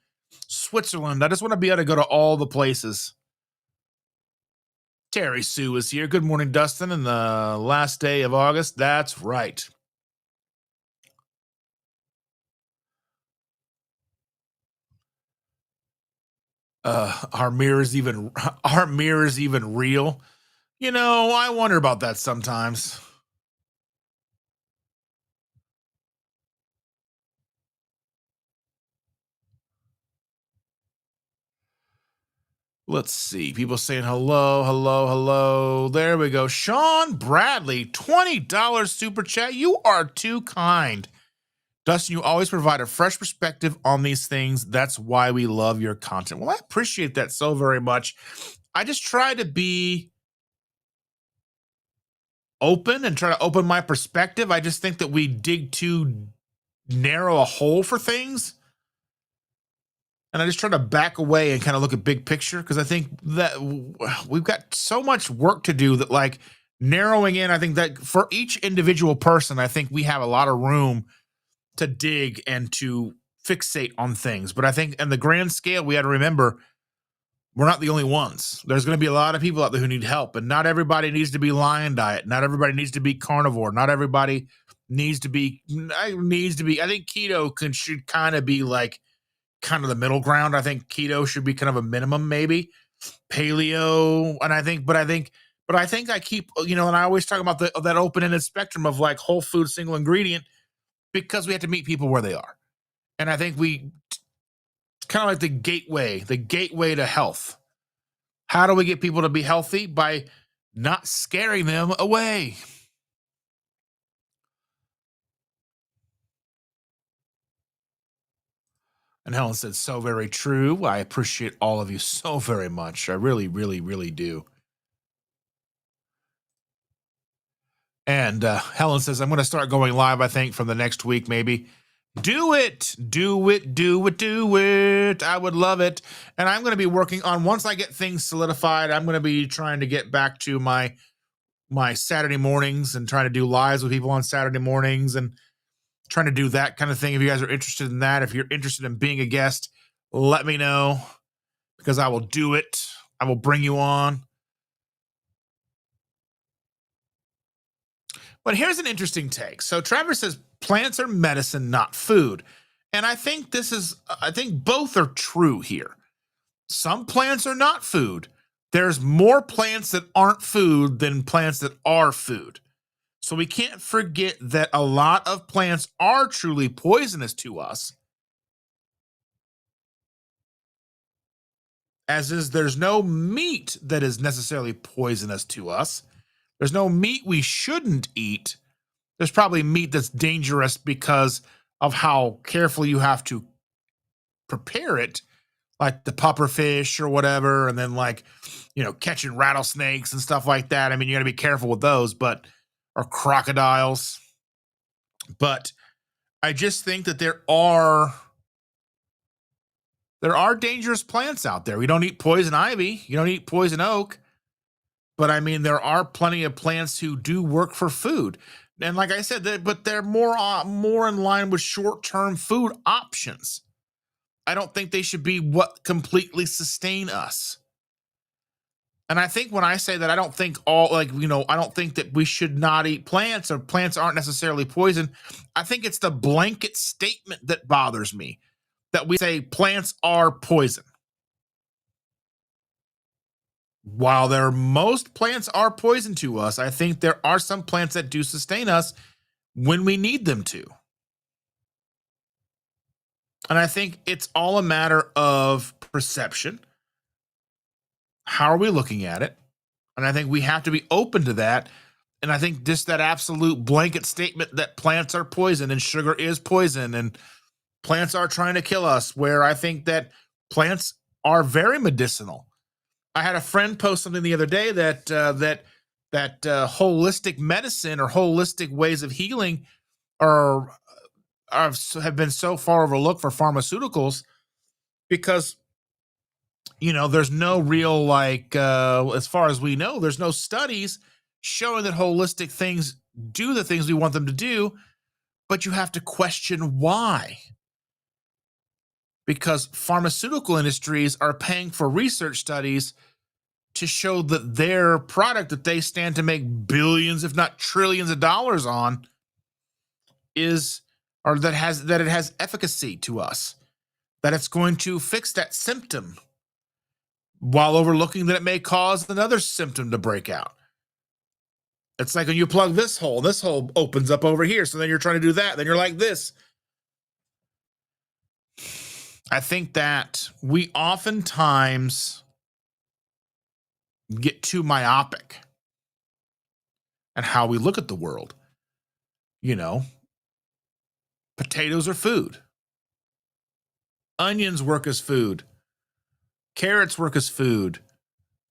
Switzerland. I just want to be able to go to all the places. Terry Sue is here. Good morning, Dustin. And the last day of August. That's right. Our mirror's even real. You know, I wonder about that sometimes. Let's see. People saying hello, hello, hello. There we go. Sean Bradley, $20 super chat. You are too kind. Dustin, you always provide a fresh perspective on these things. That's why we love your content. Well, I appreciate that so very much. I just try to be open and try to open my perspective. I just think that we dig too narrow a hole for things. And I just try to back away and kind of look at big picture, because I think that we've got so much work to do that, like, narrowing in, I think that for each individual person, I think we have a lot of room to dig and to fixate on things. But I think in the grand scale, we got to remember we're not the only ones. There's going to be a lot of people out there who need help, and not everybody needs to be lion diet. Not everybody needs to be carnivore. Not everybody needs to be. I think keto should kind of be like kind of the middle ground. I think keto should be kind of a minimum, maybe paleo. And I think I keep, and I always talk about that open-ended spectrum of like whole food, single ingredient, because we have to meet people where they are. And I think kind of like the gateway to health. How do we get people to be healthy? By not scaring them away. And Helen said, so very true. I appreciate all of you so very much. I really, really, really do. And Helen says, I'm going to start going live, I think, from the next week, maybe. Do it. Do it. Do it. Do it. I would love it. And I'm going to be working on, once I get things solidified, I'm going to be trying to get back to my Saturday mornings and trying to do lives with people on Saturday mornings and trying to do that kind of thing. If you guys are interested in that, if you're interested in being a guest, let me know, because I will do it. I will bring you on. But here's an interesting take. So Trevor says plants are medicine, not food. And I think both are true here. Some plants are not food. There's more plants that aren't food than plants that are food. So we can't forget that a lot of plants are truly poisonous to us. There's no meat that is necessarily poisonous to us. There's no meat we shouldn't eat. There's probably meat that's dangerous because of how careful you have to prepare it, like the puffer fish or whatever, and then catching rattlesnakes and stuff like that. I mean, you got to be careful with those, or crocodiles. But I just think that there are dangerous plants out there. We don't eat poison ivy. You don't eat poison oak. But I mean, there are plenty of plants who do work for food. And like I said, but they're more in line with short-term food options. I don't think they should be what completely sustain us. And I think when I say that, I don't think I don't think that we should not eat plants, or plants aren't necessarily poison. I think it's the blanket statement that bothers me, that we say plants are poison. While most plants are poison to us, I think there are some plants that do sustain us when we need them to. And I think it's all a matter of perception. How are we looking at it? And I think we have to be open to that. And I think just that absolute blanket statement that plants are poison and sugar is poison and plants are trying to kill us, where I think that plants are very medicinal. I had a friend post something the other day that holistic medicine or holistic ways of healing have been so far overlooked for pharmaceuticals, because there's no real, as far as we know, there's no studies showing that holistic things do the things we want them to do. but you have to question why. Because pharmaceutical industries are paying for research studies to show that their product that they stand to make billions, if not trillions of dollars on is, or that it has efficacy to us, that it's going to fix that symptom while overlooking that it may cause another symptom to break out. It's like when you plug this hole opens up over here. So then you're trying to do that. Then you're like this. I think that we oftentimes get too myopic at how we look at the world. You know, potatoes are food. Onions work as food. Carrots work as food.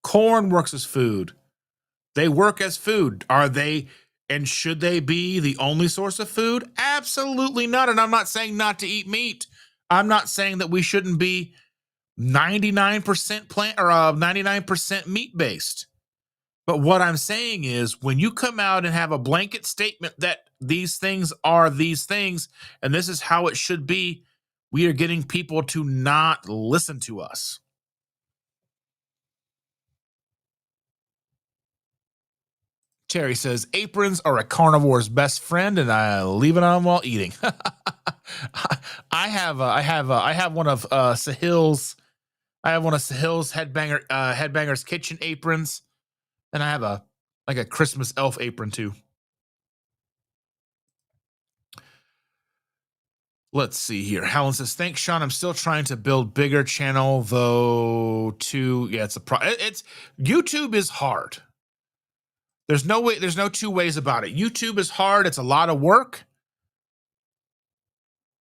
Corn works as food. They work as food. Are they and should they be the only source of food? Absolutely not. And I'm not saying not to eat meat. I'm not saying that we shouldn't be 99% plant or 99% meat based. But what I'm saying is when you come out and have a blanket statement that these things are these things and this is how it should be, we are getting people to not listen to us. Terry says aprons are a carnivore's best friend, and I leave it on while eating. I have one of Sahil's. I have one of Sahil's Headbangers Kitchen aprons, and I have a Christmas elf apron too. Let's see here. Helen says, "Thanks, Sean. I'm still trying to build bigger channel though. It's it's YouTube is hard. There's no way. There's no two ways about it. YouTube is hard. It's a lot of work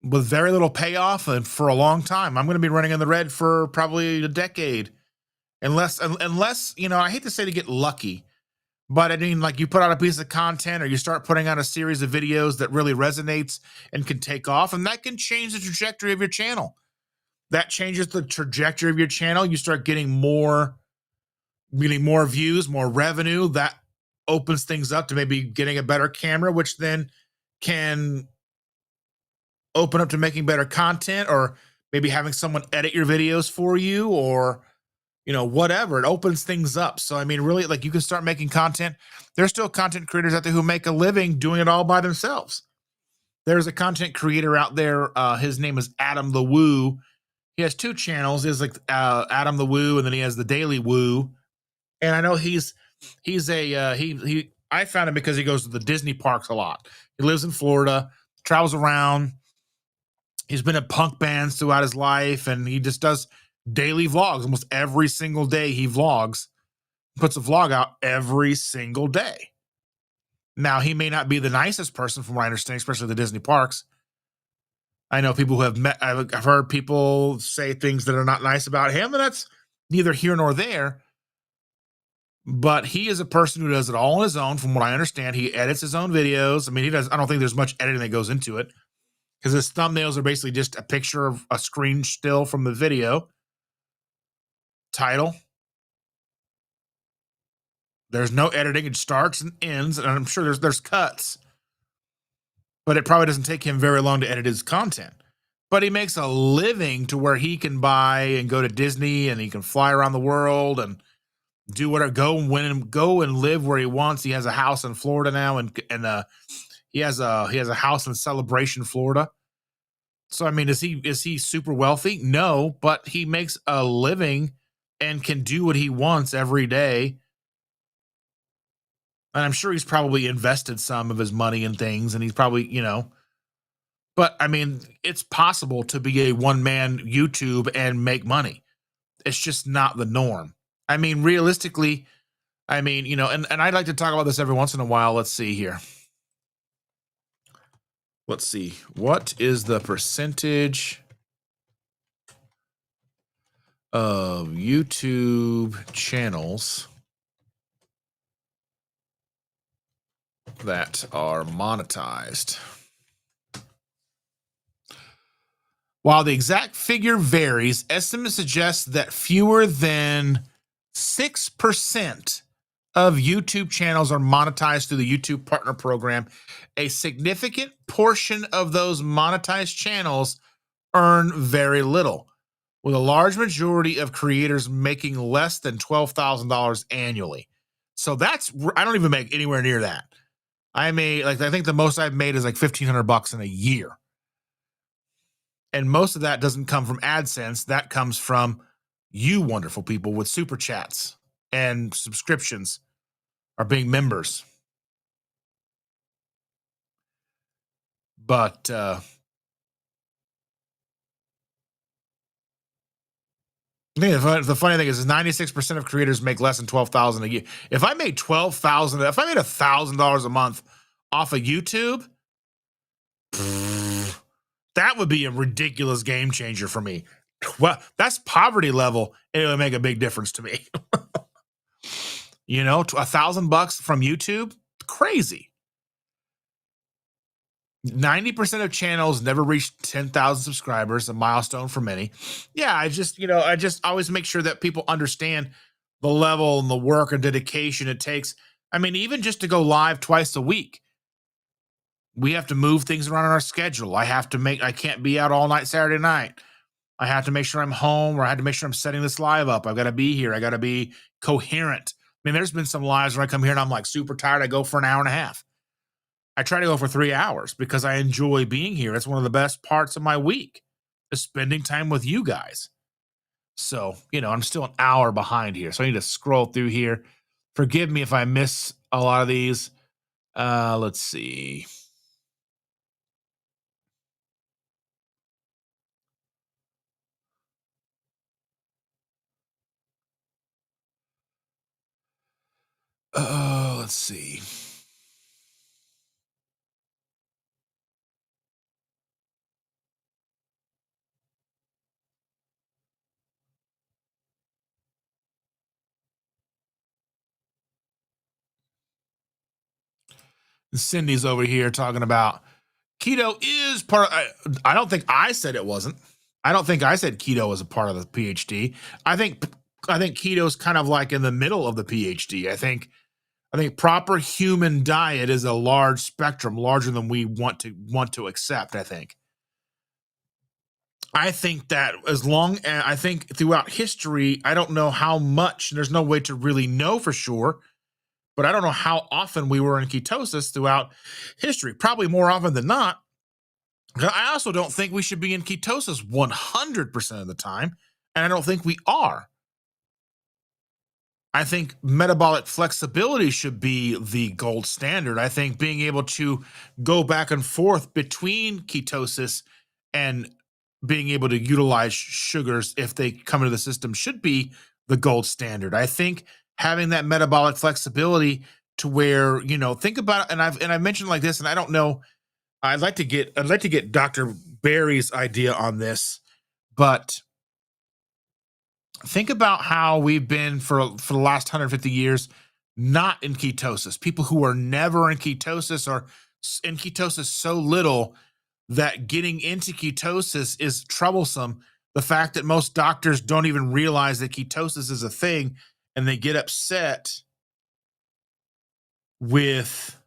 with very little payoff, and for a long time. I'm going to be running in the red for probably a decade, unless you know. I hate to say to get lucky, but I mean, like you put out a piece of content or you start putting out a series of videos that really resonates and can take off, and that can change the trajectory of your channel. That changes the trajectory of your channel. You start getting more views, more revenue. That opens things up to maybe getting a better camera, which then can open up to making better content, or maybe having someone edit your videos for you, or you know, whatever. It opens things up. So I mean, really, like you can start making content. There's still content creators out there who make a living doing it all by themselves. There's a content creator out there. His name is Adam the Woo. He has two channels. There's like Adam the Woo, and then he has the Daily Woo. And I know I found him because he goes to the Disney parks a lot. He lives in Florida, travels around. He's been in punk bands throughout his life, and he just does daily vlogs. Almost every single day he vlogs, puts a vlog out every single day. Now, he may not be the nicest person from what I understand, especially the Disney parks. I know people who I've heard people say things that are not nice about him, and that's neither here nor there. But he is a person who does it all on his own. From what I understand, he edits his own videos. I mean, I don't think there's much editing that goes into it, because his thumbnails are basically just a picture of a screen still from the video. Title. There's no editing. It starts and ends, and I'm sure there's cuts. But it probably doesn't take him very long to edit his content. But he makes a living to where he can buy and go to Disney, and he can fly around the world and do whatever, go and live where he wants. He has a house in Florida now, and he has a house in Celebration, Florida. So I mean, is he super wealthy? No, but he makes a living and can do what he wants every day. And I'm sure he's probably invested some of his money in things, and he's probably, you know, but I mean, it's possible to be a one-man YouTube and make money. It's just not the norm. I mean, realistically, I mean, you know, and I'd like to talk about this every once in a while. Let's see here. Let's see. What is the percentage of YouTube channels that are monetized? While the exact figure varies, estimates suggest that fewer than 6% of YouTube channels are monetized through the YouTube Partner Program. A significant portion of those monetized channels earn very little, with a large majority of creators making less than $12,000 annually. So I don't even make anywhere near that. I think the most I've made is like $1,500 in a year. And most of that doesn't come from AdSense. That comes from you wonderful people with super chats and subscriptions or being members. But the funny thing is 96% of creators make less than $12,000 a year. If I made $12,000, if I made $1,000 a month off of YouTube, that would be a ridiculous game changer for me. Well, that's poverty level. It would make a big difference to me. $1,000 from YouTube, crazy. 90% of channels never reach 10,000 subscribers, a milestone for many. Yeah, I just always make sure that people understand the level and the work and dedication it takes. I mean, even just to go live twice a week, we have to move things around in our schedule. I can't be out all night Saturday night. I have to make sure I'm home, or I have to make sure I'm setting this live up. I've got to be here. I got to be coherent. I mean, there's been some lives where I come here and I'm like super tired. I go for an hour and a half. I try to go for 3 hours because I enjoy being here. It's one of the best parts of my week, is spending time with you guys. So, I'm still an hour behind here. So I need to scroll through here. Forgive me if I miss a lot of these. Let's see. Let's see. Cindy's over here talking about keto is part of, I don't think I said it wasn't. I don't think I said keto was a part of the PhD. I think keto is kind of like in the middle of the PhD. I think proper human diet is a large spectrum, larger than we want to accept. I think that I think throughout history, I don't know how much, and there's no way to really know for sure, but I don't know how often we were in ketosis throughout history. Probably more often than not. I also don't think we should be in ketosis 100% of the time, and I don't think we are. I think metabolic flexibility should be the gold standard. I think being able to go back and forth between ketosis and being able to utilize sugars if they come into the system should be the gold standard. I think having that metabolic flexibility to where, think about, and I've mentioned like this, and I don't know, I'd like to get Dr. Barry's idea on this, but think about how we've been for the last 150 years not in ketosis. People who are never in ketosis are in ketosis so little that getting into ketosis is troublesome. The fact that most doctors don't even realize that ketosis is a thing, and they get upset with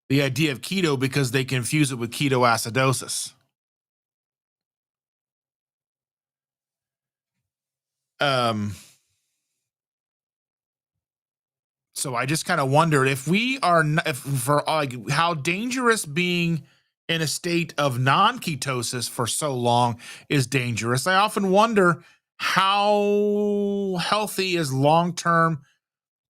the idea of keto because they confuse it with ketoacidosis. So I just kind of wonder if we are, if for like how dangerous being in a state of non-ketosis for so long is dangerous. I often wonder how healthy is long-term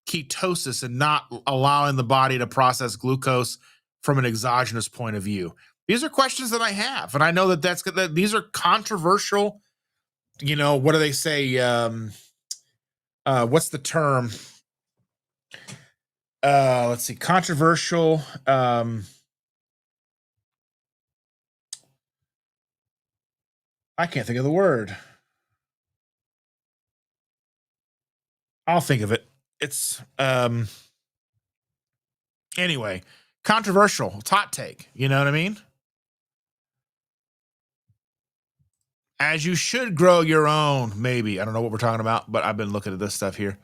ketosis and not allowing the body to process glucose from an exogenous point of view. These are questions that I have, and I know that these are controversial. What do they say? What's the term? Let's see, controversial. I can't think of the word. I'll think of it. It's anyway, controversial. It's hot take. You know what I mean? As you should grow your own, maybe. I don't know what we're talking about, but I've been looking at this stuff here.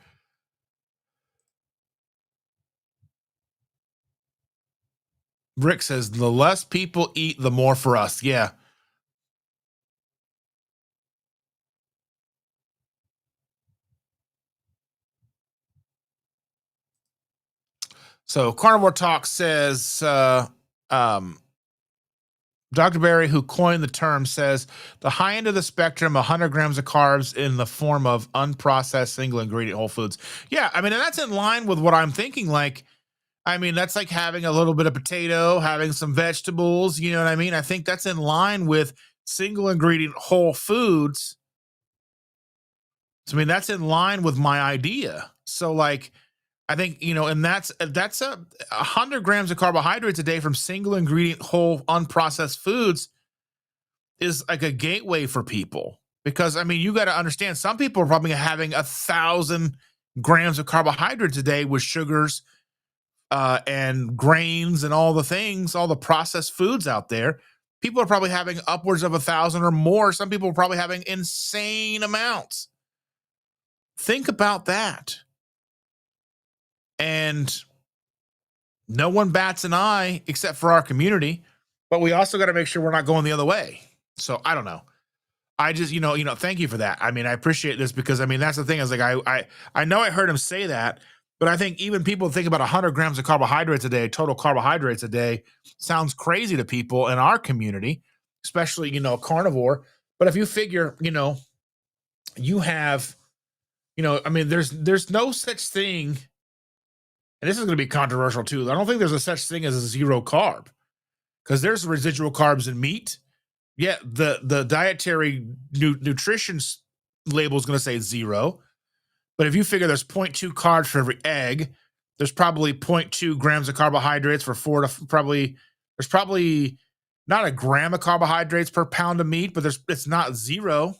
Rick says the less people eat, the more for us. Yeah. So Carnivore Talk says, um, Dr. Barry, who coined the term, says the high end of the spectrum, 100 grams of carbs in the form of unprocessed single ingredient whole foods. Yeah, I mean, and that's in line with what I'm thinking. Like, I mean, that's like having a little bit of potato, having some vegetables. You know what I mean? I think that's in line with single ingredient whole foods. So, I mean, that's in line with my idea. So, like, I think, and that's a 100 grams of carbohydrates a day from single ingredient whole unprocessed foods is like a gateway for people, because I mean, you got to understand, some people are probably having 1,000 grams of carbohydrates a day with sugars, and grains and all the things, all the processed foods out there. People are probably having upwards of 1,000 or more. Some people are probably having insane amounts. Think about that. And no one bats an eye except for our community, but we also got to make sure we're not going the other way. So I don't know. I just, thank you for that. I mean, I appreciate this, because I mean, that's the thing, is like, I know I heard him say that, but I think even people think about 100 grams of carbohydrates a day, total carbohydrates a day, sounds crazy to people in our community, especially, carnivore. But if you figure, you have, I mean, there's no such thing. And this is going to be controversial too. I don't think there's a such thing as a zero carb, because there's residual carbs in meat. Yeah, the dietary nutrition label is going to say 0, but if you figure there's 0.2 carbs for every egg, there's probably 0.2 grams of carbohydrates for there's probably not a gram of carbohydrates per pound of meat, but it's not 0.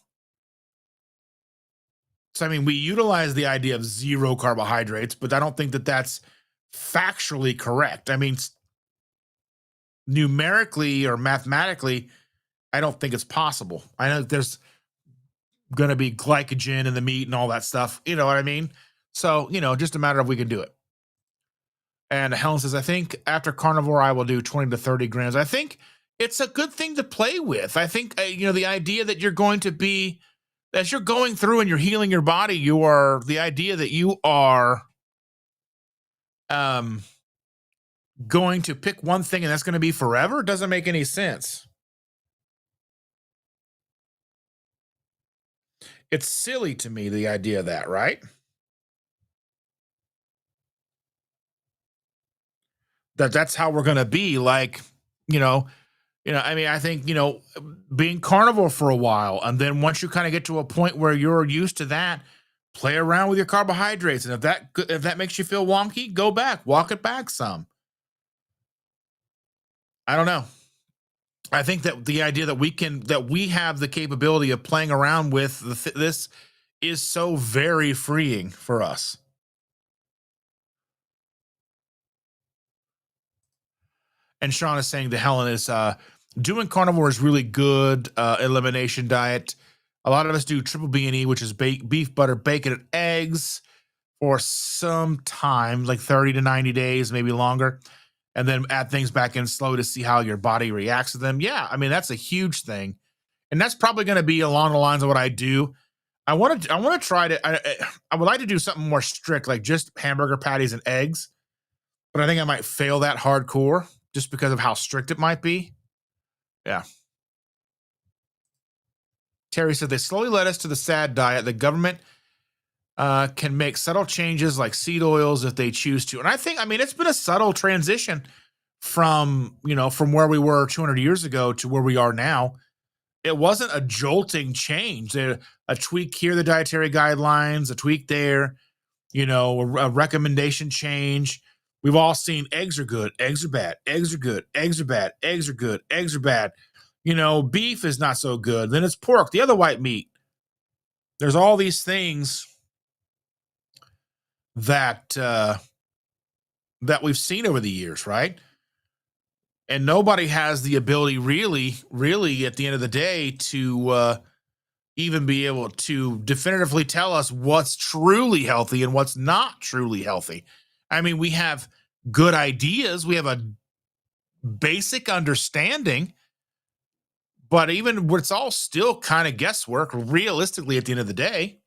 So I mean, we utilize the idea of 0 carbohydrates, but I don't think that that's factually correct. I mean, numerically or mathematically, I don't think it's possible. I know there's going to be glycogen in the meat and all that stuff. You know what I mean? So, just a matter of we can do it. And Helen says, I think after carnivore, I will do 20 to 30 grams. I think it's a good thing to play with. I think, the idea that you're going to be, as you're going through and you're healing your body, the idea that you are going to pick one thing and that's going to be forever doesn't make any sense. It's silly to me, the idea of that, right? That's how we're going to be, like, I mean, I think, being carnivore for a while, and then once you kind of get to a point where you're used to that, play around with your carbohydrates, and if that makes you feel wonky, go back, walk it back some. I don't know. I think that the idea that we have the capability of playing around with this is so very freeing for us. And Sean is saying to Helen is, doing carnivore is really good elimination diet. A lot of us do triple B&E, which is beef, butter, bacon, and eggs for some time, like 30 to 90 days, maybe longer, and then add things back in slow to see how your body reacts to them. Yeah, I mean, that's a huge thing. And that's probably going to be along the lines of what I do. I want to try to, I would like to do something more strict, like just hamburger patties and eggs, but I think I might fail that hardcore just because of how strict it might be. Yeah. Terry said they slowly led us to the sad diet. The government can make subtle changes like seed oils if they choose to. And I mean, it's been a subtle transition from where we were 200 years ago to where we are now. It wasn't a jolting change. A tweak here, the dietary guidelines, a tweak there, a recommendation change. We've all seen eggs are good, eggs are bad, eggs are good, eggs are bad, eggs are good, eggs are bad. Beef is not so good. Then it's pork, the other white meat. There's all these things that that we've seen over the years, right? And nobody has the ability, really, at the end of the day, to even be able to definitively tell us what's truly healthy and what's not truly healthy. I mean, we have good ideas. We have basic understanding, but even it's all still kind of guesswork realistically at the end of the day.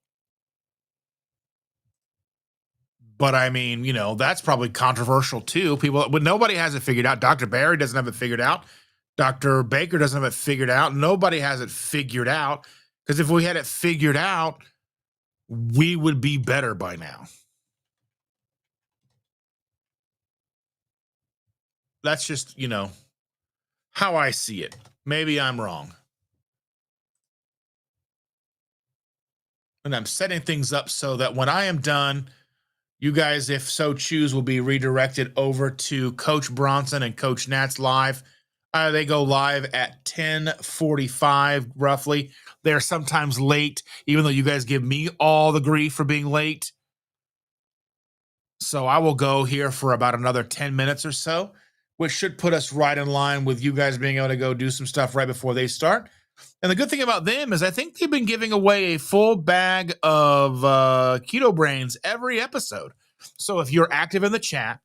But I mean, that's probably controversial too. People, but nobody has it figured out. Dr. Barry doesn't have it figured out. Dr. Baker doesn't have it figured out. Nobody has it figured out. Because if we had it figured out, we would be better by now. That's just, how I see it. Maybe I'm wrong. And I'm setting things up so that when I am done, you guys, if so choose, will be redirected over to Coach Bronson and Coach Nat's live. They go live at 10:45 roughly. They're sometimes late, even though you guys give me all the grief for being late. So I will go here for about another 10 minutes or so, which should put us right in line with you guys being able to go do some stuff right before they start. And the good thing about them is I think they've been giving away a full bag of Keto Brains every episode. So if you're active in the chat,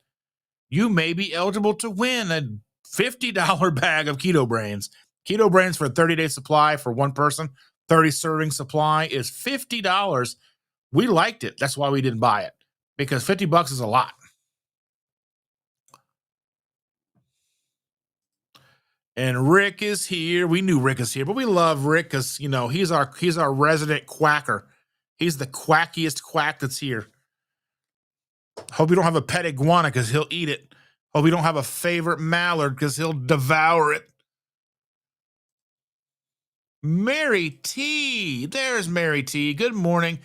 you may be eligible to win a $50 bag of Keto Brains. Keto Brains for a 30-day supply for one person, 30 serving supply is $50. We liked it. That's why we didn't buy it, because $50 is a lot. And Rick is here. We knew Rick is here, but we love Rick because he's our resident quacker. He's the quackiest quack that's here. Hope you don't have a pet iguana because he'll eat it. Hope you don't have a favorite mallard because he'll devour it. Mary T. There's Mary T. Good morning.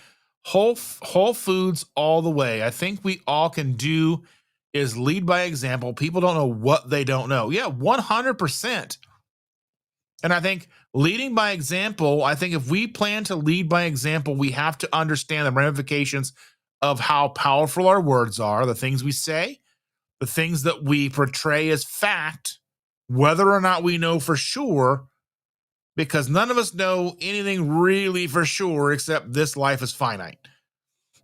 Whole foods all the way. I think we all can do is lead by example. People don't know what they don't know. Yeah, 100%. And I think leading by example, I think if we plan to lead by example, we have to understand the ramifications of how powerful our words are, the things we say, the things that we portray as fact, whether or not we know for sure, because none of us know anything really for sure except this life is finite.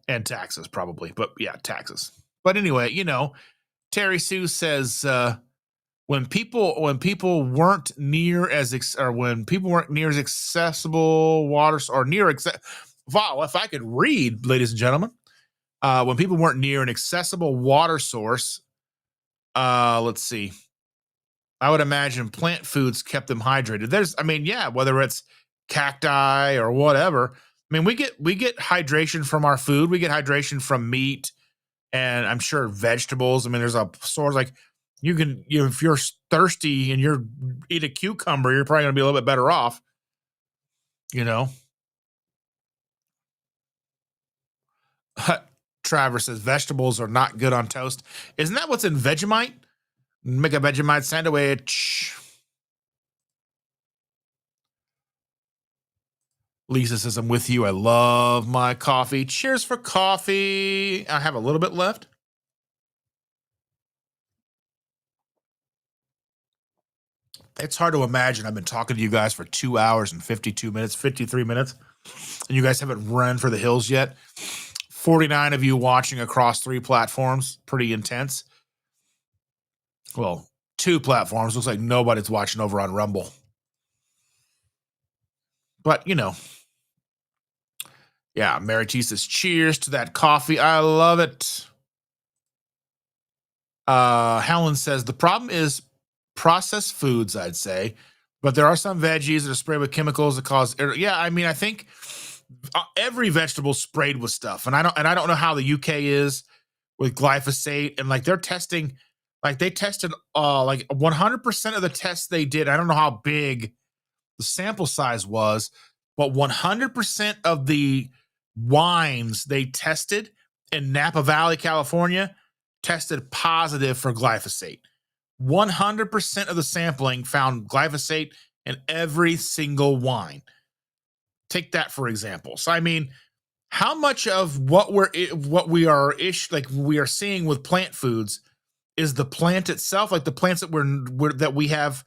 And taxes, probably. But yeah, taxes. But anyway, Terry Sue says when people weren't near as accessible water or wow, if I could read, ladies and gentlemen, when people weren't near an accessible water source, let's see. I would imagine plant foods kept them hydrated. Whether it's cacti or whatever. I mean, we get hydration from our food. We get hydration from meat, and I'm sure vegetables. I mean, there's a source like you can, if you're thirsty and you eat a cucumber, you're probably going to be a little bit better off. Travis says vegetables are not good on toast. Isn't that what's in Vegemite? Make a Vegemite sandwich. Lisa says, I'm with you. I love my coffee. Cheers for coffee. I have a little bit left. It's hard to imagine. I've been talking to you guys for 2 hours and 52 minutes, 53 minutes, and you guys haven't run for the hills yet. 49 of you watching across 3 platforms. Pretty intense. Well, 2 platforms. Looks like nobody's watching over on Rumble. But, yeah, Mary T says, cheers to that coffee. I love it. Helen says, the problem is processed foods, I'd say, but there are some veggies that are sprayed with chemicals that cause. Yeah, I mean, I think every vegetable sprayed with stuff, and I don't know how the UK is with glyphosate, and like they're testing, like they tested like 100% of the tests they did. I don't know how big the sample size was, but 100% of the wines they tested in Napa Valley, California, tested positive for glyphosate. 100% of the sampling found glyphosate in every single wine. Take that for example. So I mean, how much of what we are seeing with plant foods is the plant itself, like the plants that we have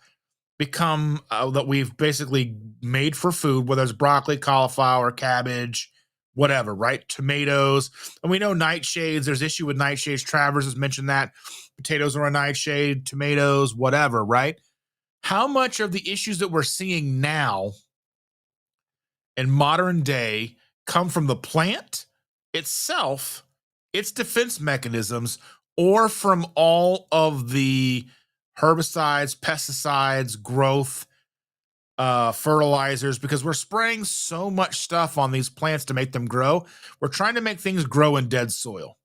become that we've basically made for food, whether it's broccoli, cauliflower, cabbage, whatever, right? Tomatoes. And we know nightshades, there's issue with nightshades. Travers has mentioned that. Potatoes are a nightshade, tomatoes, whatever, right? How much of the issues that we're seeing now in modern day come from the plant itself, its defense mechanisms, or from all of the herbicides, pesticides, growth, fertilizers? Because we're spraying so much stuff on these plants to make them grow. We're trying to make things grow in dead soil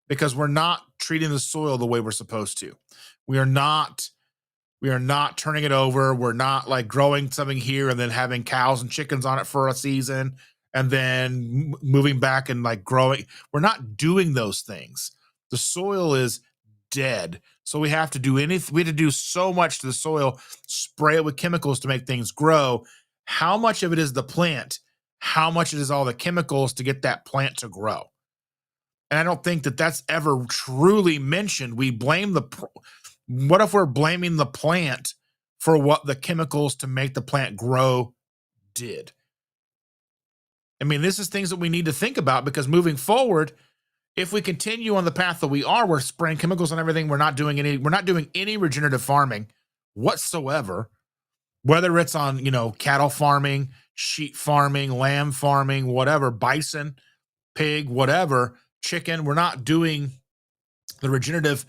because we're not treating the soil the way we're supposed to. We are not turning it over. We're not like growing something here and then having cows and chickens on it for a season and then moving back and like growing. We're not doing those things. The soil is dead. So we have to do anything. We have to do so much to the soil, spray it with chemicals to make things grow. How much of it is the plant? How much it is all the chemicals to get that plant to grow? And I don't think that that's ever truly mentioned. We blame what if we're blaming the plant for what the chemicals to make the plant grow did? I mean, this is things that we need to think about because moving forward, if we continue on the path that we are, we're spraying chemicals on everything. We're not doing any regenerative farming whatsoever, whether it's on, cattle farming, sheep farming, lamb farming, whatever, bison, pig, whatever, chicken. We're not doing the regenerative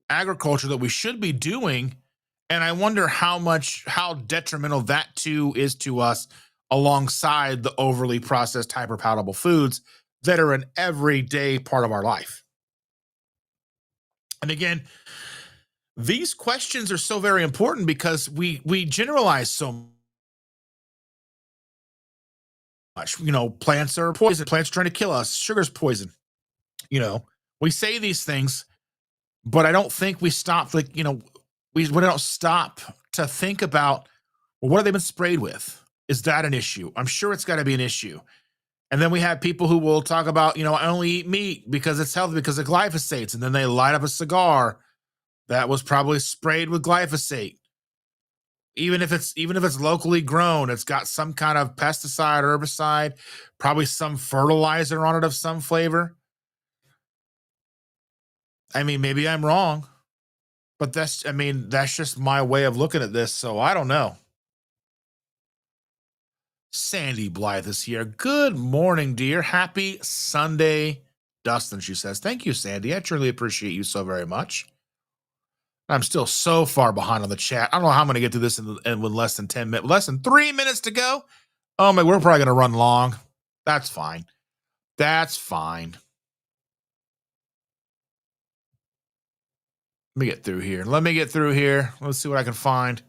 agriculture that we should be doing. And I wonder how detrimental that too is to us alongside the overly processed, hyper-palatable foods that are an everyday part of our life. And again, these questions are so very important because we generalize so much. Plants are poison. Plants are trying to kill us. Sugar's poison. We say these things, but I don't think we stop. We don't stop to think about, well, what have they been sprayed with? Is that an issue? I'm sure it's got to be an issue. And then we have people who will talk about, I only eat meat because it's healthy because of glyphosates. And then they light up a cigar that was probably sprayed with glyphosate. Even if it's locally grown, it's got some kind of pesticide, herbicide, probably some fertilizer on it of some flavor. I mean, maybe I'm wrong, but that's just my way of looking at this. So I don't know. Sandy Blythe is here. Good morning, dear. Happy Sunday, Dustin, she says. Thank you, Sandy. I truly appreciate you so very much. I'm still so far behind on the chat. I don't know how I'm going to get through this in with less than 10 minutes, less than 3 minutes to go. Oh my, we're probably going to run long. That's fine. That's fine. Let me get through here. Let's see what I can find.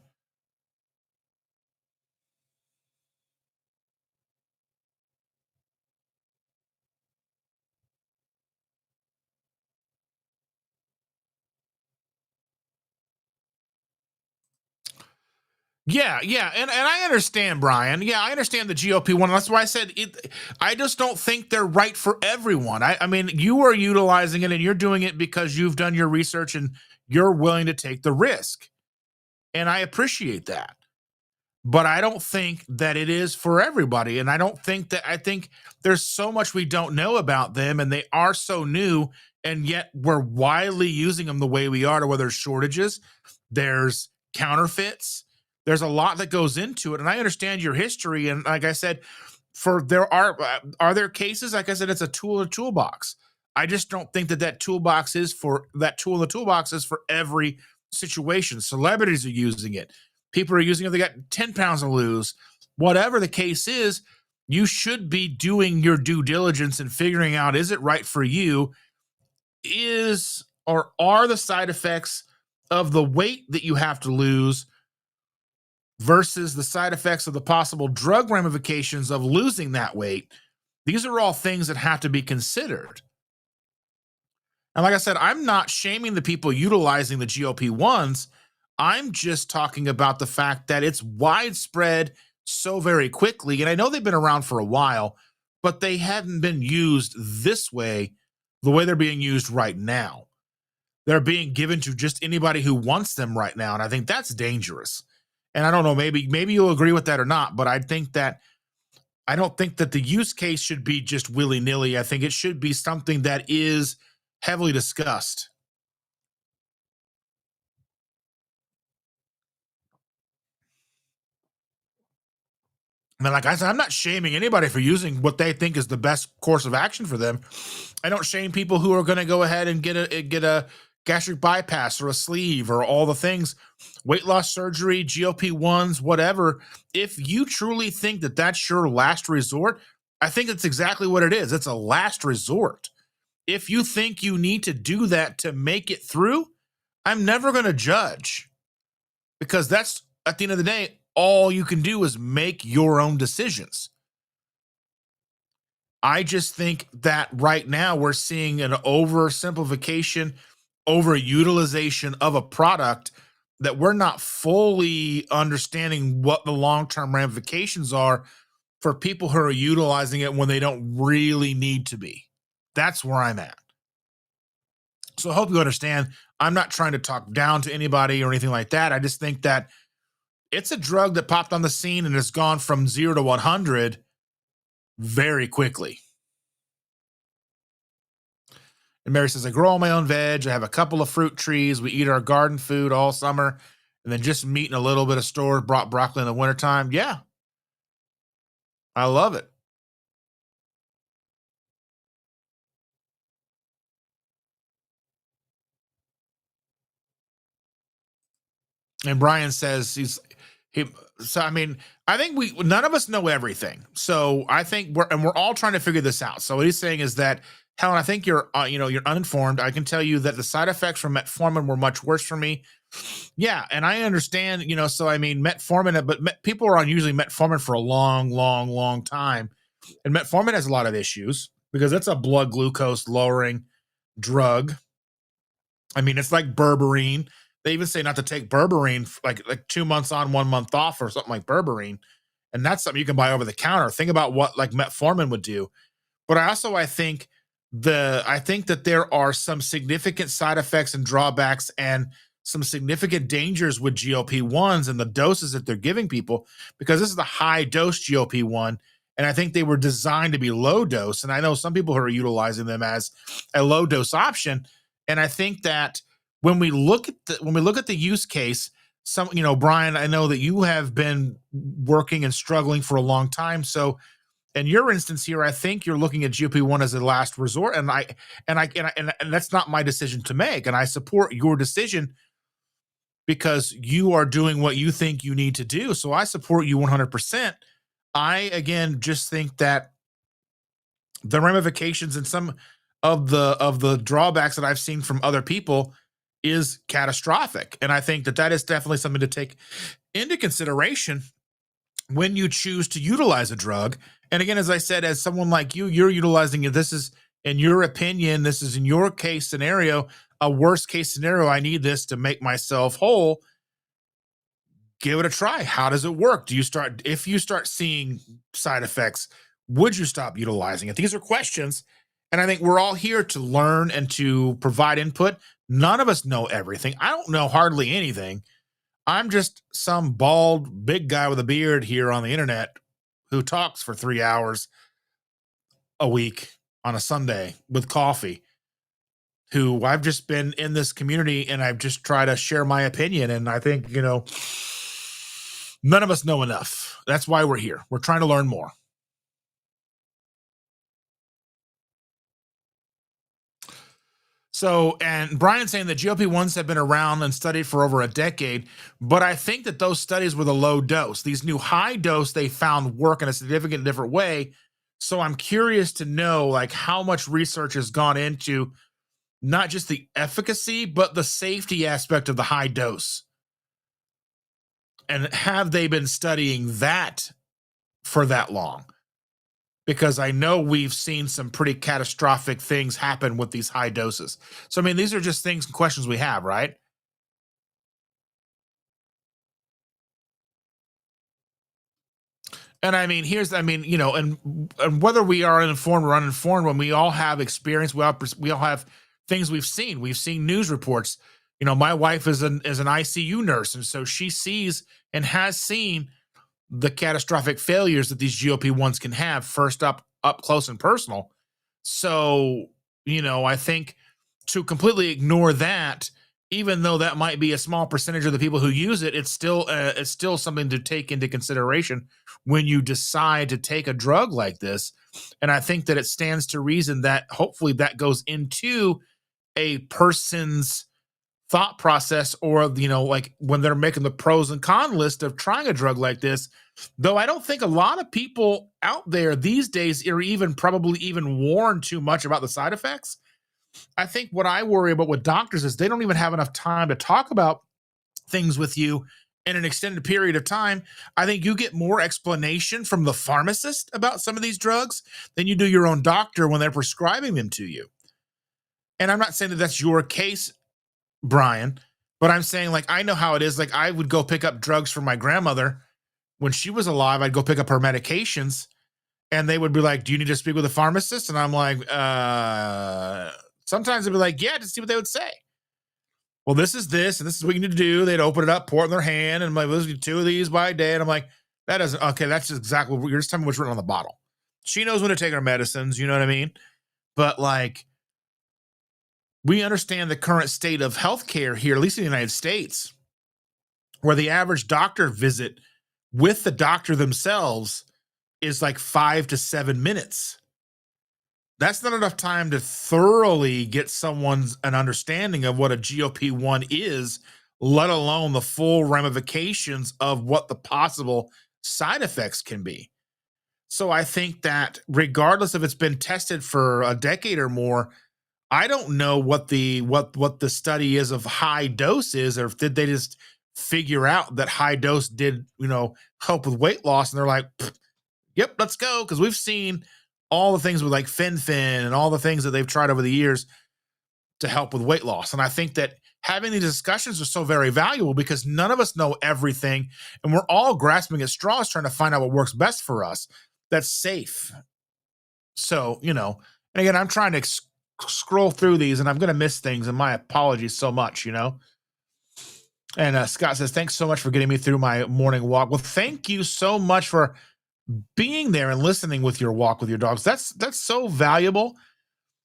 Yeah, and I understand, Brian. Yeah, I understand the GLP-1. That's why I said it. I just don't think they're right for everyone. I mean, you are utilizing it and you're doing it because you've done your research and you're willing to take the risk. And I appreciate that. But I don't think that it is for everybody. And I think there's so much we don't know about them and they are so new, and yet we're widely using them the way we are, to where there's shortages, there's counterfeits. There's a lot that goes into it, and I understand your history. And like I said, are there cases? Like I said, it's a tool in a toolbox. I just don't think that tool in the toolbox is for every situation. Celebrities are using it. People are using it. They got 10 pounds to lose. Whatever the case is, you should be doing your due diligence and figuring out, is it right for you? Are the side effects of the weight that you have to lose versus the side effects of the possible drug ramifications of losing that weight? These are all things that have to be considered. And like I said, I'm not shaming the people utilizing the GLP-1s. I'm just talking about the fact that it's widespread so very quickly. And I know they've been around for a while, but they hadn't been used this way, the way they're being used right now. They're being given to just anybody who wants them right now. And I think that's dangerous. And I don't know, maybe you'll agree with that or not, but I think that I don't think that the use case should be just willy-nilly. I think it should be something that is heavily discussed. And like I said, I'm not shaming anybody for using what they think is the best course of action for them. I don't shame people who are going to go ahead and get a gastric bypass or a sleeve or all the things, weight loss surgery, GLP-1s, whatever. If you truly think that that's your last resort, I think it's exactly what it is. It's a last resort. If you think you need to do that to make it through, I'm never going to judge, because that's, at the end of the day, all you can do is make your own decisions. I just think that right now we're seeing an oversimplification, overutilization of a product that we're not fully understanding what the long-term ramifications are for people who are utilizing it when they don't really need to be. That's where I'm at. So I hope you understand. I'm not trying to talk down to anybody or anything like that. I just think that it's a drug that popped on the scene and has gone from 0 to 100 very quickly. And Mary says, I grow all my own veg. I have a couple of fruit trees. We eat our garden food all summer, and then just meat and a little bit of store brought broccoli in the wintertime. Yeah, I love it. And Brian says he. So I mean, I think none of us know everything. So I think we're all trying to figure this out. So what he's saying is that, Helen, I think you're you're uninformed. I can tell you that the side effects from metformin were much worse for me. Yeah, and I understand. So I mean, metformin, but people are on usually metformin for a long, long, long time, and metformin has a lot of issues because it's a blood glucose lowering drug. I mean, it's like berberine. They even say not to take berberine like 2 months on, 1 month off, or something like berberine, and that's something you can buy over the counter. Think about what like metformin would do. But I think that there are some significant side effects and drawbacks and some significant dangers with GLP-1s and the doses that they're giving people, because this is a high dose GLP-1, and I think they were designed to be low dose. And I know some people who are utilizing them as a low dose option. And I think that when we look at the use case, Brian, I know that you have been working and struggling for a long time. So in your instance here, I think you're looking at GLP-1 as a last resort, and that's not my decision to make. And I support your decision because you are doing what you think you need to do. So I support you 100%. I, again, just think that the ramifications and some of the drawbacks that I've seen from other people is catastrophic. And I think that is definitely something to take into consideration when you choose to utilize a drug. And again, as I said, as someone like you're utilizing it. This is, in your opinion, this is in your case scenario, a worst case scenario. I need this to make myself whole. Give it a try. How does it work? If you start seeing side effects, would you stop utilizing it? These are questions. And I think we're all here to learn and to provide input. None of us know everything. I don't know hardly anything. I'm just some bald, big guy with a beard here on the internet who talks for 3 hours a week on a Sunday with coffee, who I've just been in this community and I've just tried to share my opinion. And I think, none of us know enough. That's why we're here. We're trying to learn more. So, and Brian's saying that GLP-1s have been around and studied for over a decade, but I think that those studies were the low dose. These new high dose they found work in a significant different way. So I'm curious to know like how much research has gone into not just the efficacy, but the safety aspect of the high dose. And have they been studying that for that long? Because I know we've seen some pretty catastrophic things happen with these high doses. So, I mean, these are just things and questions we have, right? And I mean, and whether we are informed or uninformed, when we all have experience, we all have things we've seen. We've seen news reports. My wife is an ICU nurse, and so she sees and has seen the catastrophic failures that these GLP-1s can have first up close and personal. So, I think to completely ignore that, even though that might be a small percentage of the people who use it, it's still something to take into consideration when you decide to take a drug like this. And I think that it stands to reason that hopefully that goes into a person's thought process, or like when they're making the pros and con list of trying a drug like this. Though I don't think a lot of people out there these days are probably even warned too much about the side effects. I think what I worry about with doctors is they don't even have enough time to talk about things with you in an extended period of time. I think you get more explanation from the pharmacist about some of these drugs than you do your own doctor when they're prescribing them to you. And I'm not saying that that's your case, Brian, but I'm saying, like, I know how it is. Like, I would go pick up drugs for my grandmother when she was alive. I'd go pick up her medications, and they would be like, "Do you need to speak with a pharmacist?" And I'm like, sometimes they'd be like, "Yeah," to see what they would say. Well, this is this, and this is what you need to do. They'd open it up, pour it in their hand, and I'm like, "Let's do 2 of these by a day." And I'm like, that doesn't, okay, that's just exactly what you're just telling me what's written on the bottle. She knows when to take her medicines, you know what I mean? But like, we understand the current state of healthcare here, at least in the United States, where the average doctor visit with the doctor themselves is like 5 to 7 minutes. That's not enough time to thoroughly get someone's an understanding of what a GLP-1 is, let alone the full ramifications of what the possible side effects can be. So I think that regardless if it's been tested for a decade or more, I don't know what the study is of high dose is, or if did they just figure out that high dose did, help with weight loss, and they're like, yep, let's go. Because we've seen all the things with like fen-phen and all the things that they've tried over the years to help with weight loss. And I think that having these discussions are so very valuable because none of us know everything, and we're all grasping at straws trying to find out what works best for us that's safe. So, and again, I'm trying to scroll through these, and I'm going to miss things, and my apologies so much. And Scott says, thanks so much for getting me through my morning walk. Well, thank you so much for being there and listening with your walk with your dogs. That's so valuable.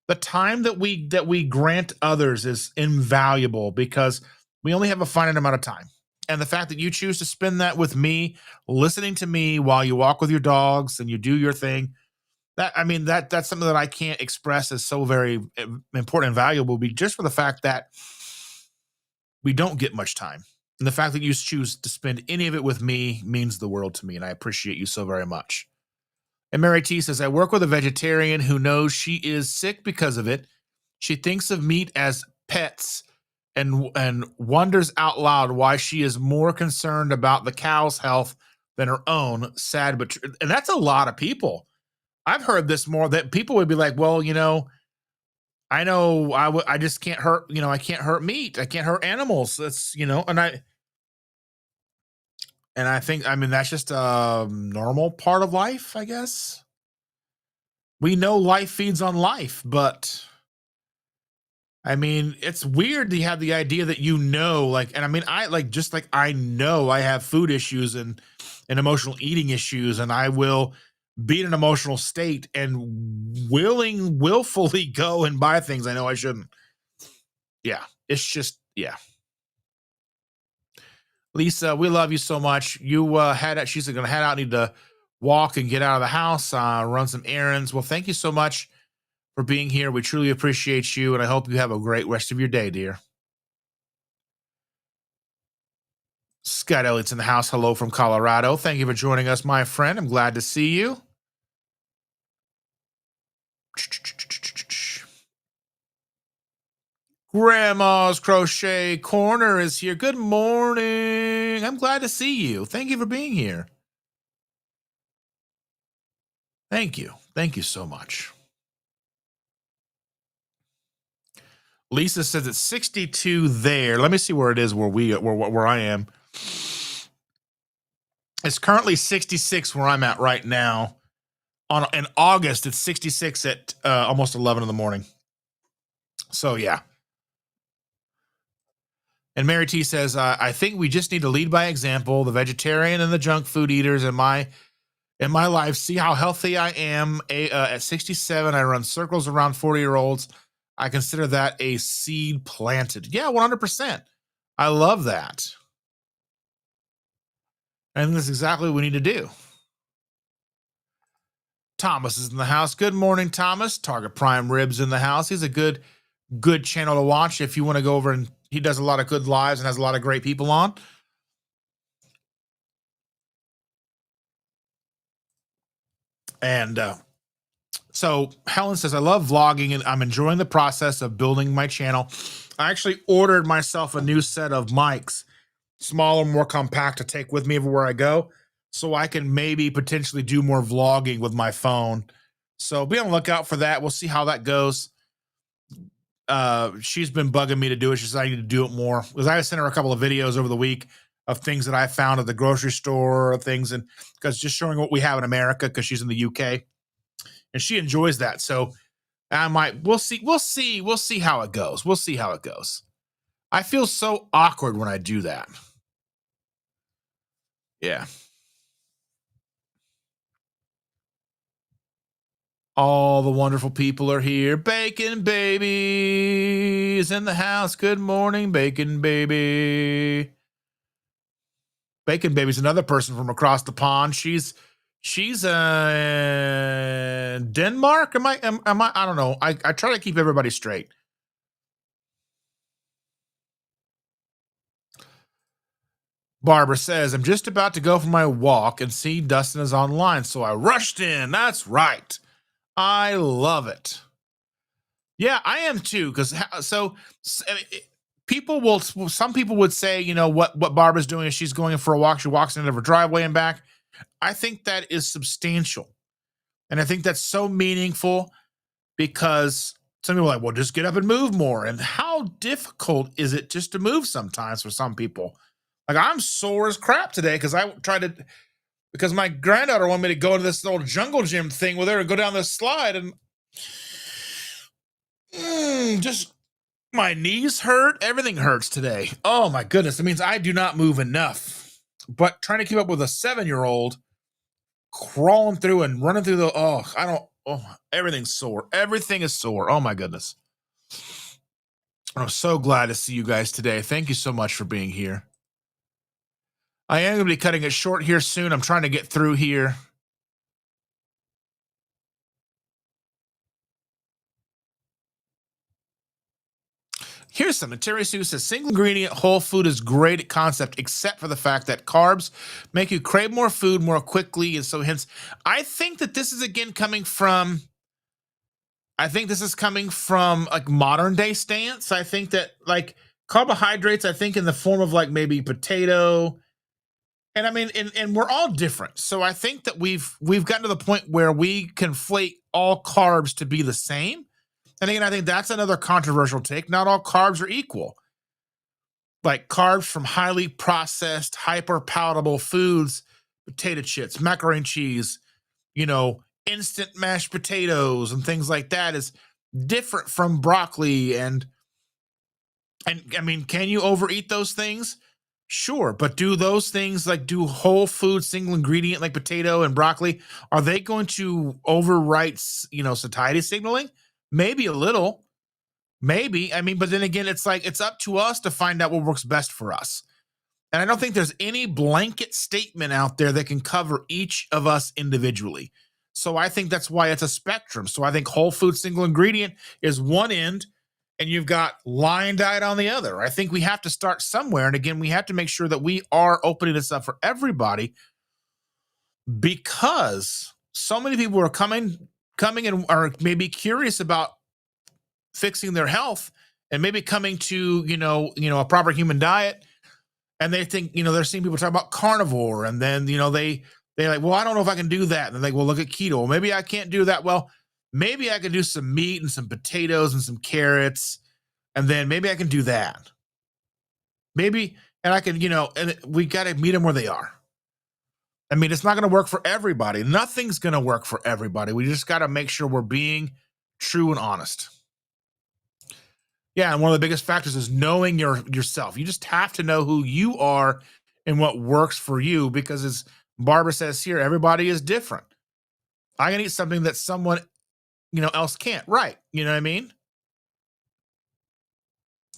The time that we grant others is invaluable because we only have a finite amount of time. And the fact that you choose to spend that with me, listening to me while you walk with your dogs and you do your thing, that's something that I can't express as so very important and valuable, just for the fact that we don't get much time. And the fact that you choose to spend any of it with me means the world to me, and I appreciate you so very much. And Mary T says, I work with a vegetarian who knows she is sick because of it. She thinks of meat as pets and wonders out loud why she is more concerned about the cow's health than her own. Sad, but true. And that's a lot of people. I've heard this more, that people would be like, well, I know I just can't hurt, I can't hurt meat. I can't hurt animals. That's, and I think, that's just a normal part of life, I guess. We know life feeds on life, but it's weird to have the idea that, I know I have food issues and emotional eating issues, and I will be in an emotional state and willfully go and buy things I know I shouldn't. Yeah. It's just, yeah. Lisa, we love you so much. You she's going to head out, need to walk and get out of the house, run some errands. Well, thank you so much for being here. We truly appreciate you, and I hope you have a great rest of your day, dear. Scott Elliott's in the house. Hello from Colorado. Thank you for joining us, my friend. I'm glad to see you. Grandma's Crochet Corner is here. Good morning. I'm glad to see you. Thank you for being here. Thank you. Thank you so much. Lisa says it's 62 there. Let me see where it is where I am. It's currently 66 where I'm at right now. In August, it's 66 at almost 11 in the morning. So yeah. And Mary T says, I think we just need to lead by example. The vegetarian and the junk food eaters in my life see how healthy I am. At 67, I run circles around 40-year-olds. I consider that a seed planted. Yeah, 100%. I love that. And that's exactly what we need to do. Thomas is in the house. Good morning, Thomas. Target Prime Ribs in the house. He's a good channel to watch if you want to go over, and he does a lot of good lives and has a lot of great people on. And so Helen says, I love vlogging and I'm enjoying the process of building my channel. I actually ordered myself a new set of mics, smaller, more compact, to take with me everywhere I go, so I can maybe potentially do more vlogging with my phone. So be on the lookout for that. We'll see how that goes. She's been bugging me to do it. She says I need to do it more, because I sent her a couple of videos over the week of things that I found at the grocery store, things, and because just showing what we have in America, because she's in the UK and she enjoys that. So we'll see how it goes. We'll see how it goes. I feel so awkward when I do that. Yeah. All the wonderful people are here. Bacon Baby is in the house. Good morning, Bacon Baby. Bacon Baby's another person from across the pond. She's Denmark. Am I? I don't know. I try to keep everybody straight. Barbara says, I'm just about to go for my walk and see Dustin is online, so I rushed in. That's right. I love it. Yeah, I am too. Because some people would say, what Barbara's doing is she's going for a walk. She walks into her driveway and back. I think that is substantial. And I think that's so meaningful, because some people are like, well, just get up and move more. And how difficult is it just to move sometimes for some people? Like, I'm sore as crap today because my granddaughter wanted me to go into this old jungle gym thing with her and go down this slide, and just my knees hurt. Everything hurts today. Oh my goodness. It means I do not move enough. But trying to keep up with a 7-year-old crawling through and running through everything's sore. Everything is sore. Oh my goodness. I'm so glad to see you guys today. Thank you so much for being here. I am going to be cutting it short here soon. I'm trying to get through here. Here's something. Terry Sue says, single ingredient whole food is great concept, except for the fact that carbs make you crave more food more quickly. And so hence, I think that this is again coming from like modern day stance. I think that like carbohydrates, I think in the form of like maybe potato. And I mean, and we're all different. So I think that we've gotten to the point where we conflate all carbs to be the same. And again, I think that's another controversial take. Not all carbs are equal. Like carbs from highly processed, hyper palatable foods, potato chips, macaroni and cheese, instant mashed potatoes and things like that is different from broccoli. And I mean, can you overeat those things? Sure. But do those things, like do whole food single ingredient like potato and broccoli, are they going to overwrite, satiety signaling? Maybe a little. Maybe. I mean, but then again, it's like it's up to us to find out what works best for us. And I don't think there's any blanket statement out there that can cover each of us individually. So I think that's why it's a spectrum. So I think whole food single ingredient is one end, and you've got Lion Diet on the other. I think we have to start somewhere. And again, we have to make sure that we are opening this up for everybody, because so many people are coming and are maybe curious about fixing their health and maybe coming to, a proper human diet. And they think, they're seeing people talk about carnivore, and then, they're like, well, I don't know if I can do that. And they're like, well, look at keto. Well, maybe I can't do that. Well, maybe I can do some meat and some potatoes and some carrots, and then maybe I can do that. Maybe, and I can, and we got to meet them where they are. I mean, it's not going to work for everybody. Nothing's going to work for everybody. We just got to make sure we're being true and honest. Yeah, and one of the biggest factors is knowing yourself. You just have to know who you are and what works for you because as Barbara says here, everybody is different. I can eat something that someone, else can't. Right. You know what I mean?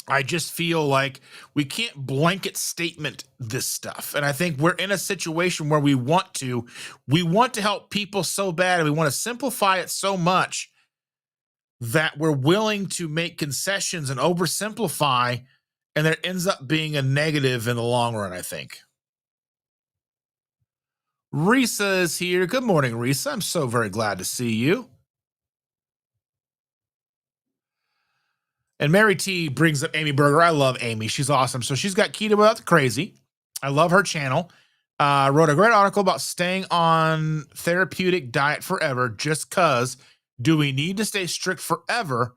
I just feel like we can't blanket statement this stuff. And I think we're in a situation where we want to help people so bad and we want to simplify it so much that we're willing to make concessions and oversimplify, and that ends up being a negative in the long run, I think. Risa is here. Good morning, Risa. I'm so very glad to see you. And Mary T brings up Amy Berger. I love Amy. She's awesome. So she's got Keto Without the Crazy. I love her channel. Wrote a great article about staying on therapeutic diet forever just because do we need to stay strict forever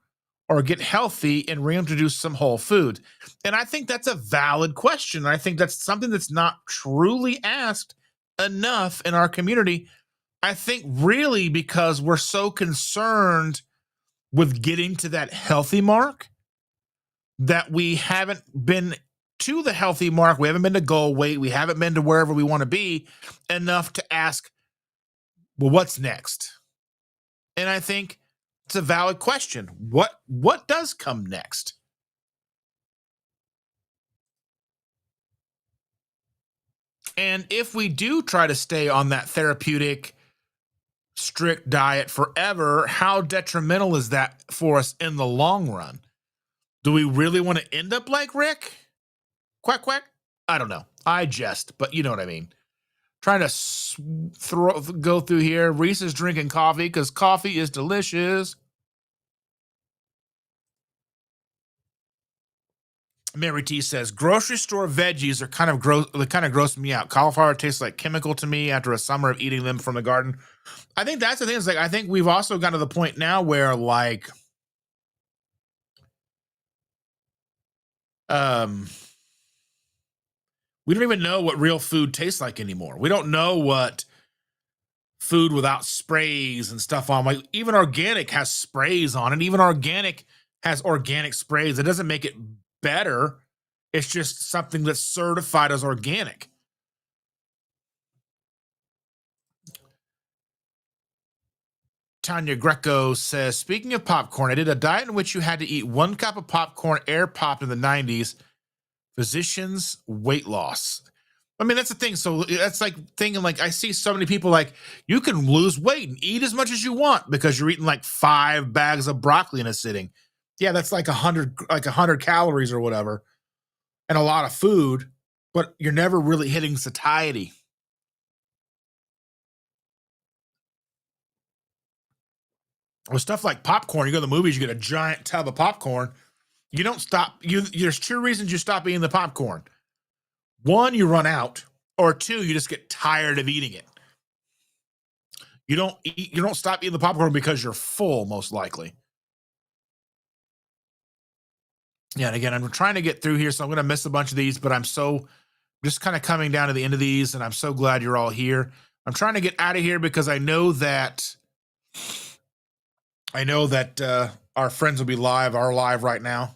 or get healthy and reintroduce some whole food? And I think that's a valid question. I think that's something that's not truly asked enough in our community. I think really because we're so concerned with getting to that healthy mark that we haven't been to the healthy mark. We haven't been to goal weight. We haven't been to wherever we want to be enough to ask, well, what's next? And I think it's a valid question. What does come next? And if we do try to stay on that therapeutic, strict diet forever, how detrimental is that for us in the long run? Do we really want to end up like Rick? Quack, quack. I don't know. I jest, but you know what I mean. Trying to go through here. Reese is drinking coffee because coffee is delicious. Mary T says grocery store veggies are kind of gross. They kind of gross me out. Cauliflower tastes like chemical to me after a summer of eating them from the garden. I think that's the thing. Is like I think we've also gotten to the point now where um we don't even know what real food tastes like anymore. We don't know what food without sprays and stuff on. Like even organic has sprays on it. Even organic has organic sprays. It doesn't make it better. It's just something that's certified as organic. Tanya Greco says, speaking of popcorn, I did a diet in which you had to eat 1 cup of popcorn air popped in the 90s. Physicians weight loss. I mean, that's the thing. So that's like thinking like I see so many people like you can lose weight and eat as much as you want because you're eating like 5 bags of broccoli in a sitting. Yeah, that's like 100 calories or whatever, and a lot of food, but you're never really hitting satiety. With stuff like popcorn, you go to the movies, you get a giant tub of popcorn. You don't stop. There's 2 reasons you stop eating the popcorn. 1, you run out, or 2, you just get tired of eating it. You don't stop eating the popcorn because you're full, most likely. Yeah, and again, I'm trying to get through here, so I'm going to miss a bunch of these, but I'm so just kind of coming down to the end of these, and I'm so glad you're all here. I'm trying to get out of here because I know that our friends will be are live right now.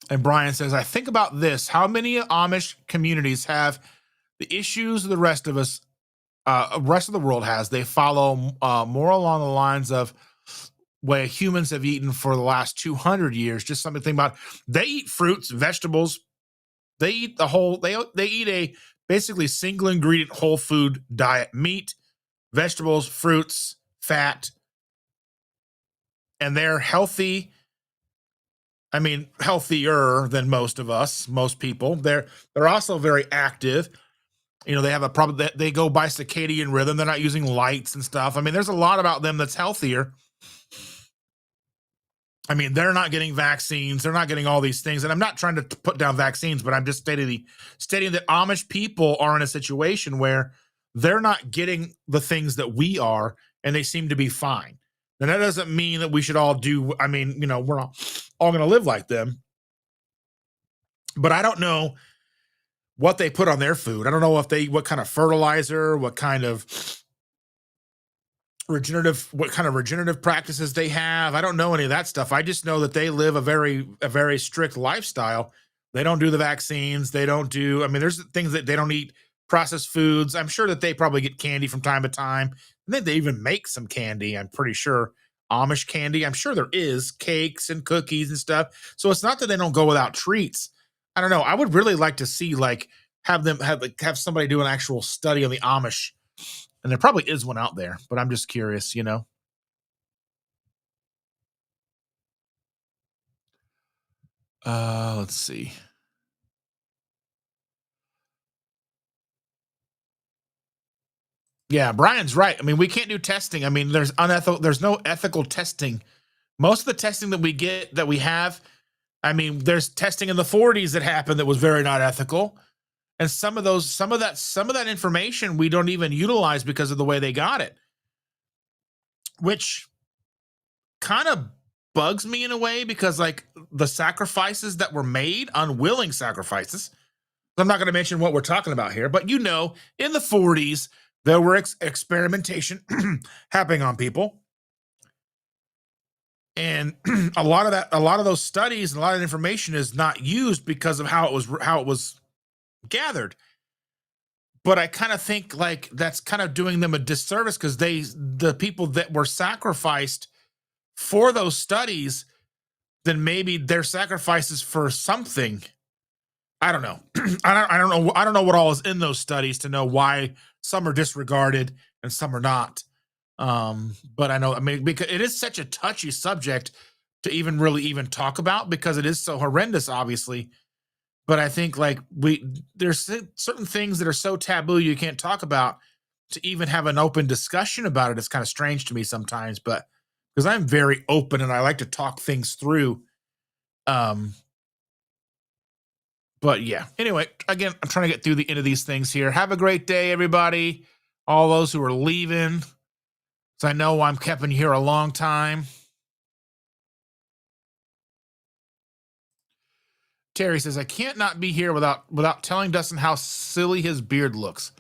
And Brian says, I think about this. How many Amish communities have the issues the rest of us, rest of the world has? They follow more along the lines of what humans have eaten for the last 200 years. Just something to think about. They eat fruits, vegetables. They eat they eat a basically single ingredient whole food diet: meat, vegetables, fruits, fat, and they're healthy. I mean, healthier than most of us, most people. They're also very active. They have a problem that they go by circadian rhythm. They're not using lights and stuff. I mean, there's a lot about them that's healthier. I mean, they're not getting vaccines. They're not getting all these things. And I'm not trying to put down vaccines, but I'm just stating that Amish people are in a situation where they're not getting the things that we are, and they seem to be fine. And that doesn't mean that we should all we're not all going to live like them. But I don't know what they put on their food. I don't know what kind of fertilizer, what kind of what kind of regenerative practices they have. I don't know any of that stuff. I just know that they live a very strict lifestyle. They don't do the vaccines. They don't do, I mean, there's things that they don't eat processed foods. I'm sure that they probably get candy from time to time. I think they even make some candy, I'm pretty sure. Amish candy. I'm sure there is cakes and cookies and stuff. So it's not that they don't go without treats. I don't know. I would really like to see like have somebody do an actual study on the Amish, and there probably is one out there, but I'm just curious, you know. Let's see. Yeah, Brian's right. I mean, we can't do testing. I mean, there's no ethical testing. Most of the testing that we get that we have, I mean, there's testing in the 40s that happened that was very not ethical. And some of that information we don't even utilize because of the way they got it, which kind of bugs me in a way because like the sacrifices that were made, unwilling sacrifices. I'm not going to mention what we're talking about here, but you know, in the 40s, there were experimentation happening on people. And a lot of those studies and a lot of information is not used because of how it was gathered. But I kind of think like that's kind of doing them a disservice because the people that were sacrificed for those studies, then maybe their sacrifices for something. I don't know. I don't know what all is in those studies to know why some are disregarded and some are not. But I know, I mean, because it is such a touchy subject to even really even talk about because it is so horrendous, obviously. But I think like there's certain things that are so taboo you can't talk about to even have an open discussion about it. It's kind of strange to me sometimes, but because I'm very open and I like to talk things through. Um, but yeah, anyway, again, I'm trying to get through the end of these things here. Have a great day, everybody. All those who are leaving. So I know I'm keeping you here a long time. Terry says, I can't not be here without telling Dustin how silly his beard looks.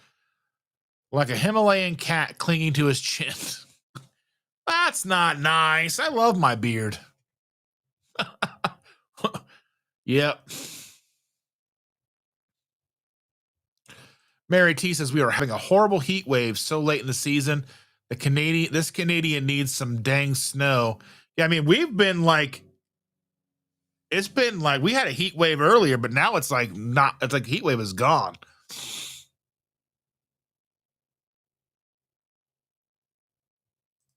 Like a Himalayan cat clinging to his chin. That's not nice. I love my beard. Yep. Mary T says we are having a horrible heat wave so late in the season. This Canadian needs some dang snow. Yeah, I mean, it's been like we had a heat wave earlier, but now it's like not, it's like heat wave is gone.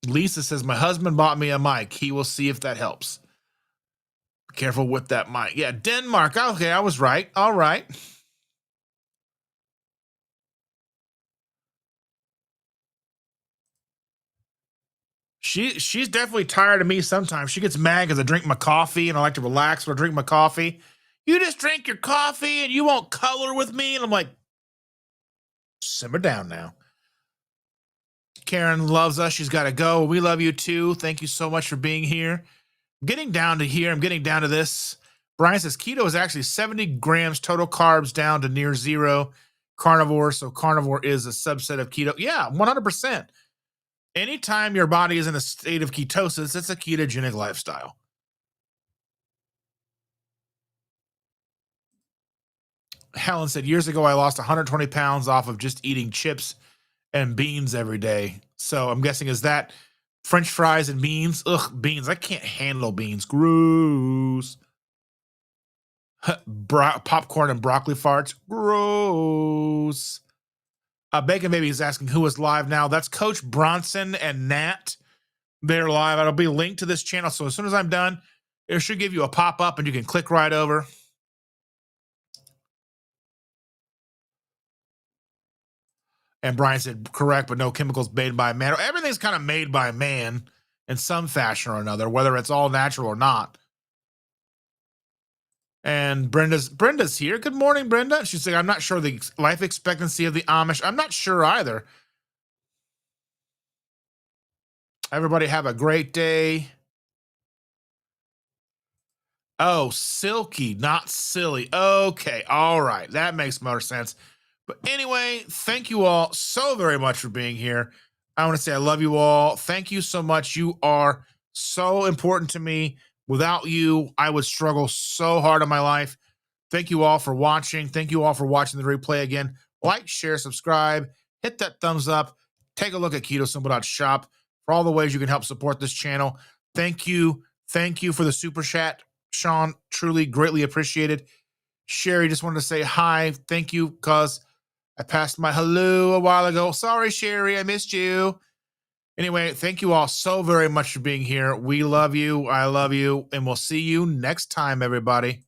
Lisa says, my husband bought me a mic. He will see if that helps. Careful with that mic. Yeah, Denmark. Okay, I was right. All right. She's definitely tired of me sometimes. She gets mad because I drink my coffee and I like to relax when I drink my coffee. You just drink your coffee and you won't color with me. And I'm like, simmer down now. Karen loves us. She's got to go. We love you too. Thank you so much for being here. Getting down to here. I'm getting down to this. Brian says keto is actually 70 grams total carbs down to near zero. Carnivore. So carnivore is a subset of keto. Yeah, 100%. Anytime your body is in a state of ketosis, it's a ketogenic lifestyle. Helen said, years ago, I lost 120 pounds off of just eating chips and beans every day. So I'm guessing, is that French fries and beans? Ugh, beans. I can't handle beans. Gross. Popcorn and broccoli farts. Gross. Bacon Baby is asking who is live now. That's Coach Bronson and Nat. They're live. It'll be linked to this channel. So as soon as I'm done, it should give you a pop up and you can click right over. And Brian said, correct, but no chemicals made by man. Everything's kind of made by man in some fashion or another, whether it's all natural or not. And Brenda's here. Good morning, Brenda. She's saying, I'm not sure the life expectancy of the Amish. I'm not sure either. Everybody have a great day. Oh, silky, not silly. Okay, all right. That makes more sense. But anyway, thank you all so very much for being here. I want to say I love you all. Thank you so much. You are so important to me. Without you, I would struggle so hard in my life. Thank you all for watching. Thank you all for watching the replay again. Like, share, subscribe, hit that thumbs up. Take a look at ketosymbol.shop for all the ways you can help support this channel. Thank you. Thank you for the super chat, Sean. Truly, greatly appreciated. Sherry just wanted to say hi. Thank you, because I passed my hello a while ago. Sorry, Sherry, I missed you. Anyway, thank you all so very much for being here. We love you. I love you. And we'll see you next time, everybody.